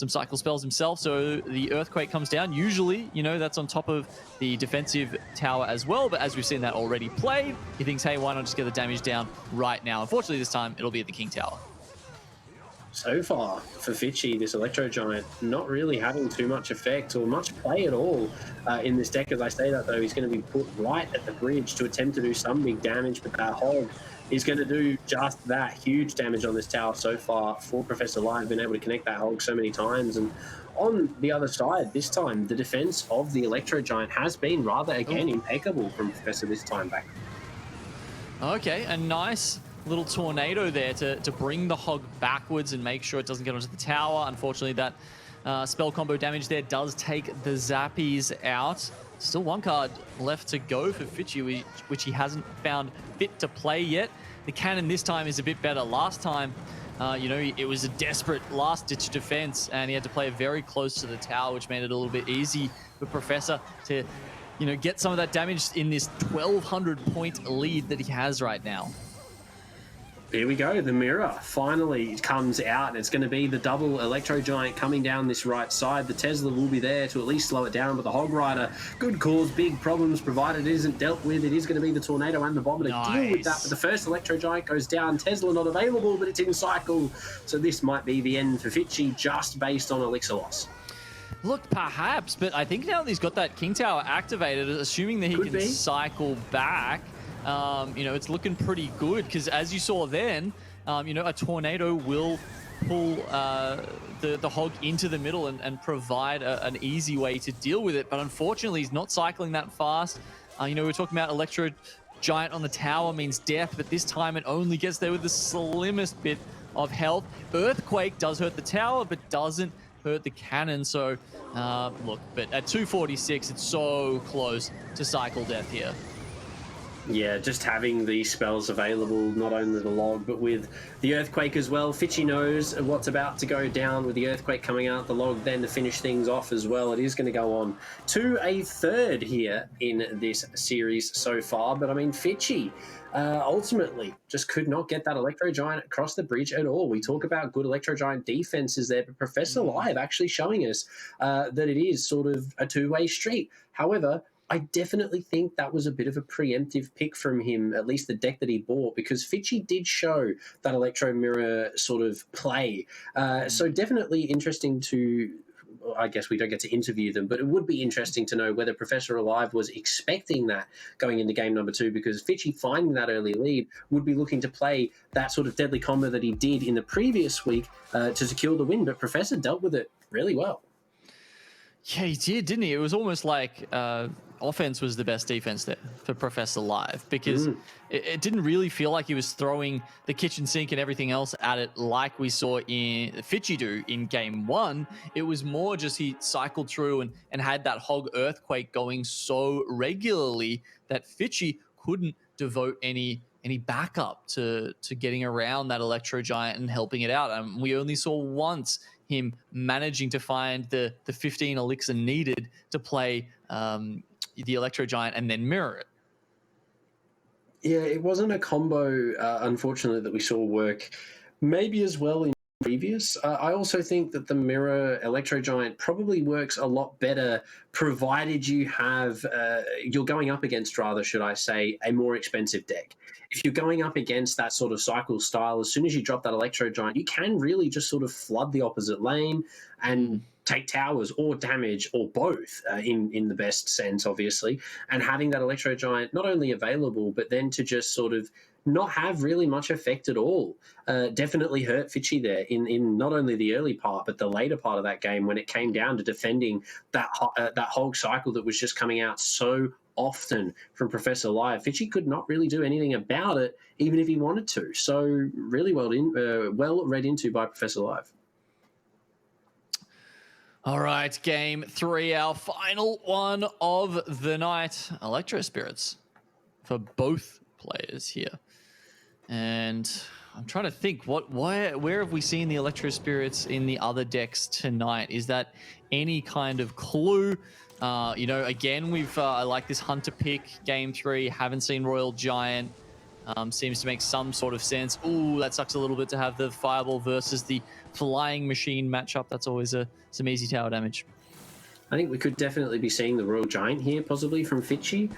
cycle spells himself, so the Earthquake comes down. Usually, that's on top of the defensive tower as well, but as we've seen that already played, he thinks, hey, why not just get the damage down right now? Unfortunately, this time, it'll be at the King Tower. So far, for Fitchy, this Electro Giant not really having too much effect or much play at all in this deck. As I say that, though, he's going to be put right at the bridge to attempt to do some big damage, but that Hog is going to do just that. Huge damage on this tower so far for Professor Live, been able to connect that Hog so many times. And on the other side, this time, the defense of the Electro Giant has been rather, again, impeccable from Professor this time back. Okay, a nice little tornado there to bring the Hog backwards and make sure it doesn't get onto the tower. Unfortunately, that spell combo damage there does take the Zappies out. Still one card left to go for Fitchy, which he hasn't found fit to play yet. The cannon this time is a bit better. Last time, it was a desperate last-ditch defense, and he had to play it very close to the tower, which made it a little bit easy for Professor to, get some of that damage in this 1,200-point lead that he has right now. Here we go. The mirror finally comes out, and it's going to be the double Electro Giant coming down this right side. The Tesla will be there to at least slow it down, but the Hog Rider could cause big problems provided it isn't dealt with. It is going to be the Tornado and the Bomber to deal with that, but the first Electro Giant goes down. Tesla not available, but it's in cycle, so this might be the end for Fitchy just based on Elixir loss. Look, perhaps, but I think now that he's got that King Tower activated, assuming that he can cycle back, you know, it's looking pretty good, because as you saw then, you know, a Tornado will pull the Hog into the middle and provide an easy way to deal with it. But unfortunately, he's not cycling that fast. You know, we were talking about Electro Giant on the tower means death, but this time it only gets there with the slimmest bit of health. Earthquake does hurt the tower, but doesn't hurt the cannon. So, look, but at 246, it's so close to cycle death here. Yeah, just having these spells available, not only the log, but with the Earthquake as well. Fitchy knows what's about to go down with the Earthquake coming out, the log then to finish things off as well. It is going to go on to a third here in this series so far. But I mean, Fitchy ultimately just could not get that Electro Giant across the bridge at all. We talk about good Electro Giant defenses there, but Professor Live actually showing us that it is sort of a two-way street. However, I definitely think that was a bit of a preemptive pick from him, at least the deck that he bought, because Fitchy did show that Electro Mirror sort of play. So definitely interesting to, I guess we don't get to interview them, but it would be interesting to know whether Professor Alive was expecting that going into game number 2, because Fitchy finding that early lead would be looking to play that sort of deadly combo that he did in the previous week to secure the win, but Professor dealt with it really well. Yeah, he did, didn't he? It was almost like offense was the best defense there for Professor Live, because it didn't really feel like he was throwing the kitchen sink and everything else at it like we saw in Fitchy do in game 1. It was more just he cycled through and had that Hog Earthquake going so regularly that Fitchy couldn't devote any backup to getting around that Electro Giant and helping it out. We only saw once him managing to find the 15 elixir needed to play the Electro Giant and then mirror it. Yeah, it wasn't a combo, unfortunately, that we saw work maybe as well in previous. I also think that the mirror Electro Giant probably works a lot better provided you have, you're going up against, rather, should I say, a more expensive deck. If you're going up against that sort of cycle style, as soon as you drop that Electro Giant, you can really just sort of flood the opposite lane and take towers or damage or both in the best sense, obviously. And having that Electro Giant not only available, but then to just sort of not have really much effect at all. Definitely hurt Fitchy there in not only the early part, but the later part of that game when it came down to defending that Hog cycle that was just coming out so often from Professor Live. Fitchy could not really do anything about it, even if he wanted to. So really well read into by Professor Live. All right, game 3, our final one of the night. Electro Spirits for both players here. And I'm trying to think, where have we seen the Electro Spirits in the other decks tonight? Is that any kind of clue? You know, again, I like this Hunter pick, game 3. Haven't seen Royal Giant. Seems to make some sort of sense. Ooh, that sucks a little bit to have the Fireball versus the Flying Machine matchup. That's always some easy tower damage. I think we could definitely be seeing the Royal Giant here, possibly from Fitchy,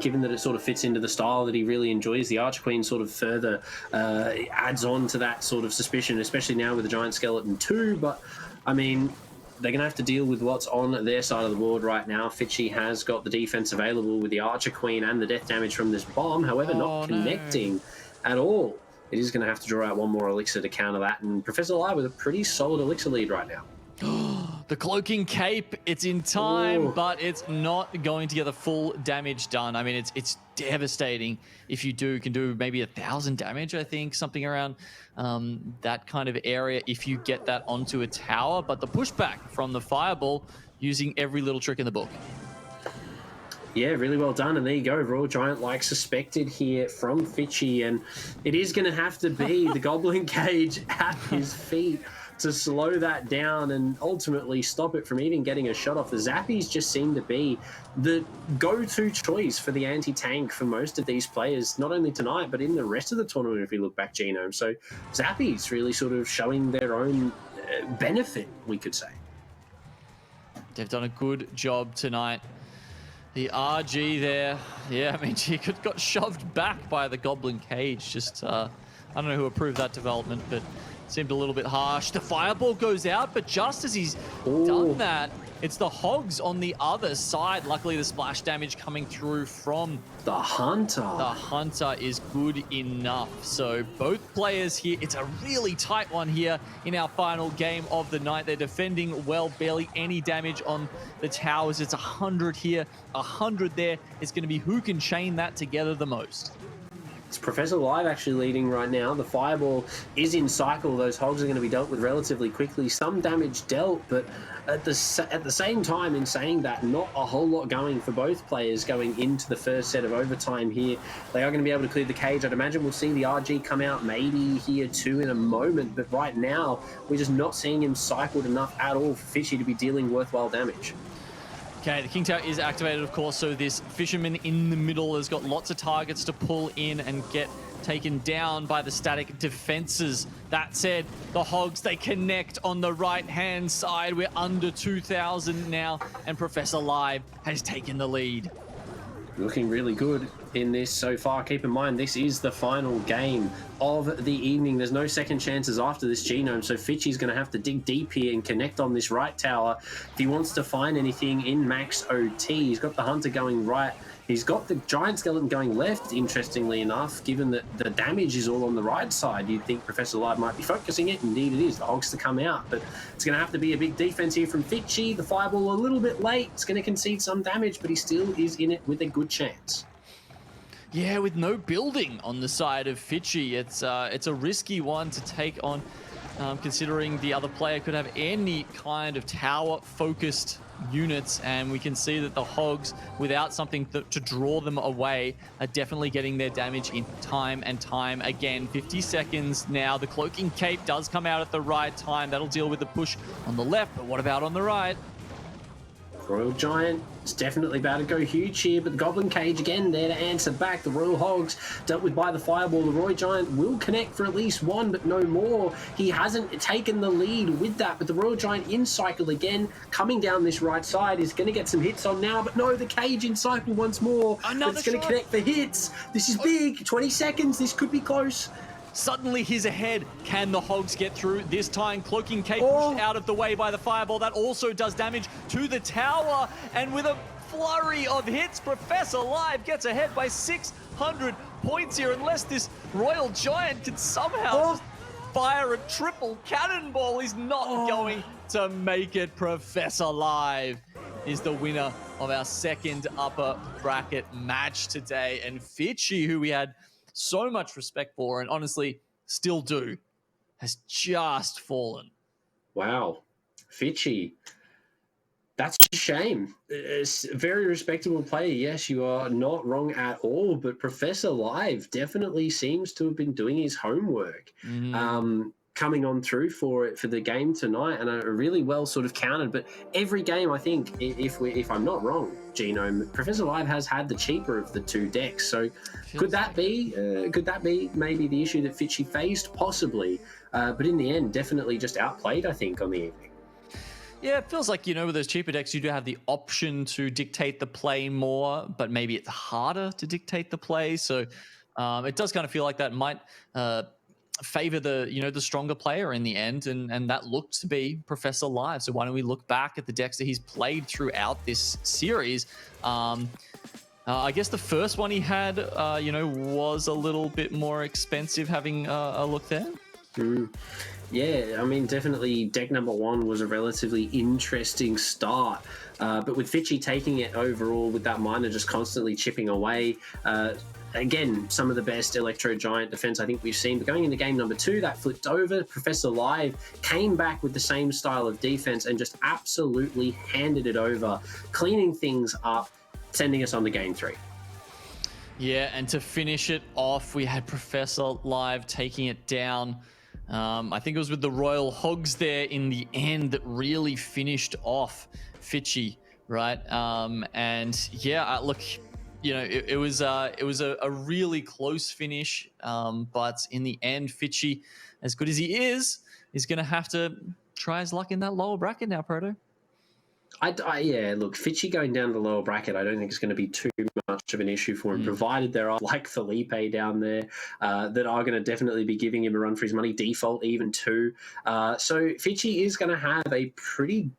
given that it sort of fits into the style that he really enjoys. The Arch Queen sort of further adds on to that sort of suspicion, especially now with the Giant Skeleton 2. But, I mean, they're going to have to deal with what's on their side of the board right now. Fitchy has got the defense available with the Archer Queen and the death damage from this bomb, however, not connecting at all. It is going to have to draw out one more elixir to counter that, and Professor Live with a pretty solid elixir lead right now. The Cloaking Cape, it's in time, but it's not going to get the full damage done. I mean, it's devastating if you can do maybe 1,000 damage, I think, something around that kind of area if you get that onto a tower. But the pushback from the Fireball using every little trick in the book. Yeah, really well done. And there you go, Royal Giant like suspected here from Fitchy. And it is going to have to be the Goblin Cage at his feet to slow that down and ultimately stop it from even getting a shot off. The Zappies just seem to be the go-to choice for the anti-tank for most of these players, not only tonight, but in the rest of the tournament, if you look back, Genome. So Zappies really sort of showing their own benefit, we could say. They've done a good job tonight. The RG there, yeah, I mean, he got shoved back by the Goblin Cage. Just, I don't know who approved that development, but it seemed a little bit harsh. The fireball goes out, but just as he's done that, it's the Hogs on the other side. Luckily, the splash damage coming through from the Hunter. The Hunter is good enough. So both players here, it's a really tight one here in our final game of the night. They're defending well, barely any damage on the towers. It's 100 here, 100 there. It's going to be who can chain that together the most. It's Professor Live actually leading right now. The fireball is in cycle. Those Hogs are going to be dealt with relatively quickly. Some damage dealt, but at the same time, in saying that, not a whole lot going for both players going into the first set of overtime here. They are going to be able to clear the cage. I'd imagine we'll see the RG come out maybe here too in a moment, but right now, we're just not seeing him cycled enough at all for Fishy to be dealing worthwhile damage. Okay, the King Tower is activated, of course, so this Fisherman in the middle has got lots of targets to pull in and get taken down by the static defenses. That said, the Hogs, they connect on the right-hand side. We're under 2,000 now, and Professor Live has taken the lead. Looking really good in this so far. Keep in mind, this is the final game of the evening. There's no second chances after this, Genome, so Fitchy's going to have to dig deep here and connect on this right tower if he wants to find anything in max OT. He's got the Hunter going right. He's got the Giant Skeleton going left, interestingly enough, given that the damage is all on the right side. You'd think Professor Live might be focusing it. Indeed it is. The Hogs to come out, but it's going to have to be a big defense here from Fitchy. The fireball a little bit late. It's going to concede some damage, but he still is in it with a good chance. Yeah, with no building on the side of Fitchy, it's a risky one to take on, considering the other player could have any kind of tower-focused units, and we can see that the Hogs, without something to draw them away, are definitely getting their damage in time and time again. 50 seconds now. The Cloaking Cape does come out at the right time. That'll deal with the push on the left, but what about on the right? Royal Giant is definitely about to go huge here, but the Goblin Cage again there to answer back. The Royal Hogs dealt with by the fireball. The Royal Giant will connect for at least one, but no more. He hasn't taken the lead with that, but the Royal Giant in cycle again, coming down this right side, is going to get some hits on now, but no, the Cage in cycle once more. Another but it's going to connect for hits. This is big. 20 seconds. This could be close. Suddenly he's ahead. Can the Hogs get through? This time Cloaking Cape pushed out of the way by the fireball. That also does damage to the tower. And with a flurry of hits, Professor Live gets ahead by 600 points here. Unless this Royal Giant can somehow fire a triple cannonball, he's not going to make it. Professor Live is the winner of our second upper bracket match today. And Fitchy, who we had so much respect for, and honestly still do, has just fallen. Wow. Fitchy. That's a shame. It's a very respectable player. Yes, you are not wrong at all, but Professor Live definitely seems to have been doing his homework. Coming on through for the game tonight, and a really well sort of countered. But every game, I think, if I'm not wrong, Genome, Professor Live has had the cheaper of the two decks. So could that be maybe the issue that Fitchy faced? Possibly, but in the end, definitely just outplayed, I think, on the evening. Yeah, it feels like, with those cheaper decks, you do have the option to dictate the play more, but maybe it's harder to dictate the play. So it does kind of feel like that might favor the stronger player in the end, and that looked to be Professor Live. So why don't we look back at the decks that he's played throughout this series? I guess the first one he had was a little bit more expensive. Having a look there. Yeah, I mean, definitely deck number one was a relatively interesting start, but with Fitchy taking it overall, with that miner just constantly chipping away, again, some of the best Electro Giant defense I think we've seen. But going into game number two, that flipped over. Professor Live came back with the same style of defense and just absolutely handed it over, cleaning things up, sending us on to game three. Yeah, and to finish it off, we had Professor Live taking it down I think it was with the Royal Hogs there in the end that really finished off Fitchy, right? And yeah, look, you know, it was a really close finish, but in the end, Fitchy, as good as he is going to have to try his luck in that lower bracket now, Proto. Yeah, look, Fitchy going down to the lower bracket, I don't think it's going to be too much of an issue for him, provided there are, like Felipe down there, that are going to definitely be giving him a run for his money, default even too. So Fitchy is going to have a pretty,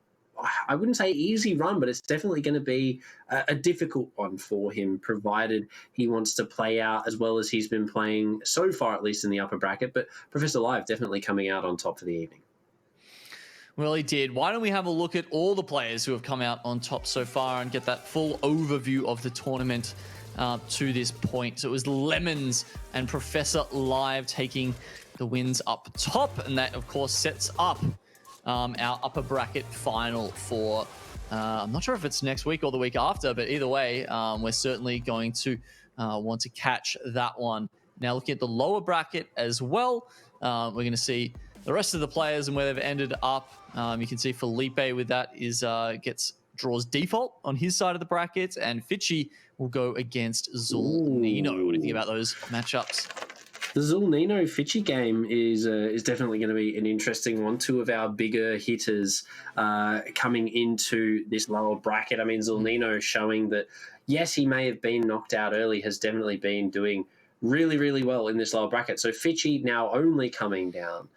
I wouldn't say easy run, but it's definitely going to be a difficult one for him, provided he wants to play out as well as he's been playing so far, at least in the upper bracket. But Professor Live definitely coming out on top for the evening. Well, he did. Why don't we have a look at all the players who have come out on top so far and get that full overview of the tournament to this point. So it was Lemons and Professor Live taking the wins up top, and that, of course, sets up our upper bracket final for, I'm not sure if it's next week or the week after, but either way, we're certainly going to want to catch that one. Now, looking at the lower bracket as well, we're going to see the rest of the players and where they've ended up. You can see Felipe with that draws default on his side of the bracket, and Fitchy will go against Zulnino. What do you think about those matchups? The Zulnino Fitchy game is definitely going to be an interesting one. Two of our bigger hitters coming into this lower bracket. I mean, Zulnino showing that, yes, he may have been knocked out early, has definitely been doing really, really well in this lower bracket. So Fitchy now only coming down.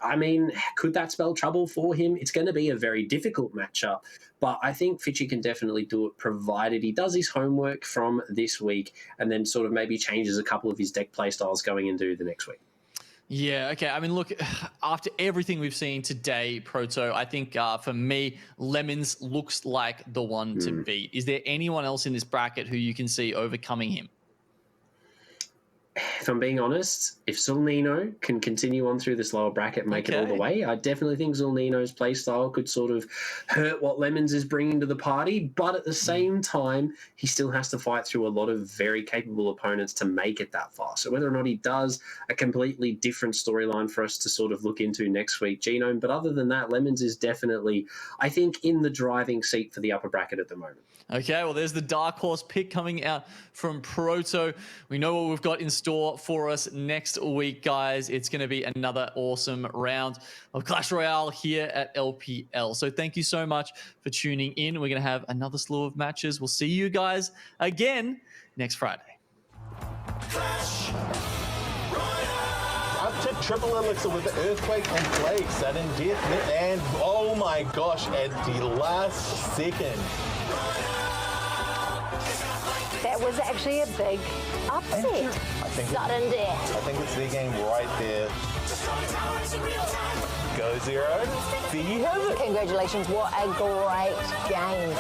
I mean, could that spell trouble for him? It's going to be a very difficult matchup, but I think Fitchy can definitely do it, provided he does his homework from this week and then sort of maybe changes a couple of his deck play styles going into the next week. Yeah, okay. I mean, look, after everything we've seen today, Proto, I think for me, Lemons looks like the one to beat. Is there anyone else in this bracket who you can see overcoming him? If I'm being honest, if Zulnino can continue on through this lower bracket, make it all the way, I definitely think Zulnino's playstyle could sort of hurt what Lemons is bringing to the party. But at the same time, he still has to fight through a lot of very capable opponents to make it that far. So whether or not he does, a completely different storyline for us to sort of look into next week, Genome. But other than that, Lemons is definitely, I think, in the driving seat for the upper bracket at the moment. Okay, well, there's the dark horse pick coming out from Proto. We know what we've got in store for us next week, guys. It's going to be another awesome round of Clash Royale here at LPL. So thank you so much for tuning in. We're going to have another slew of matches. We'll see you guys again next Friday. Clash Royale! Up to triple elixir with the Earthquake and Plague, sudden death, and oh my gosh, at the last second. That was actually a big upset. Sudden death. I think it's their game right there. Go Zero. There you have it. Congratulations, what a great game.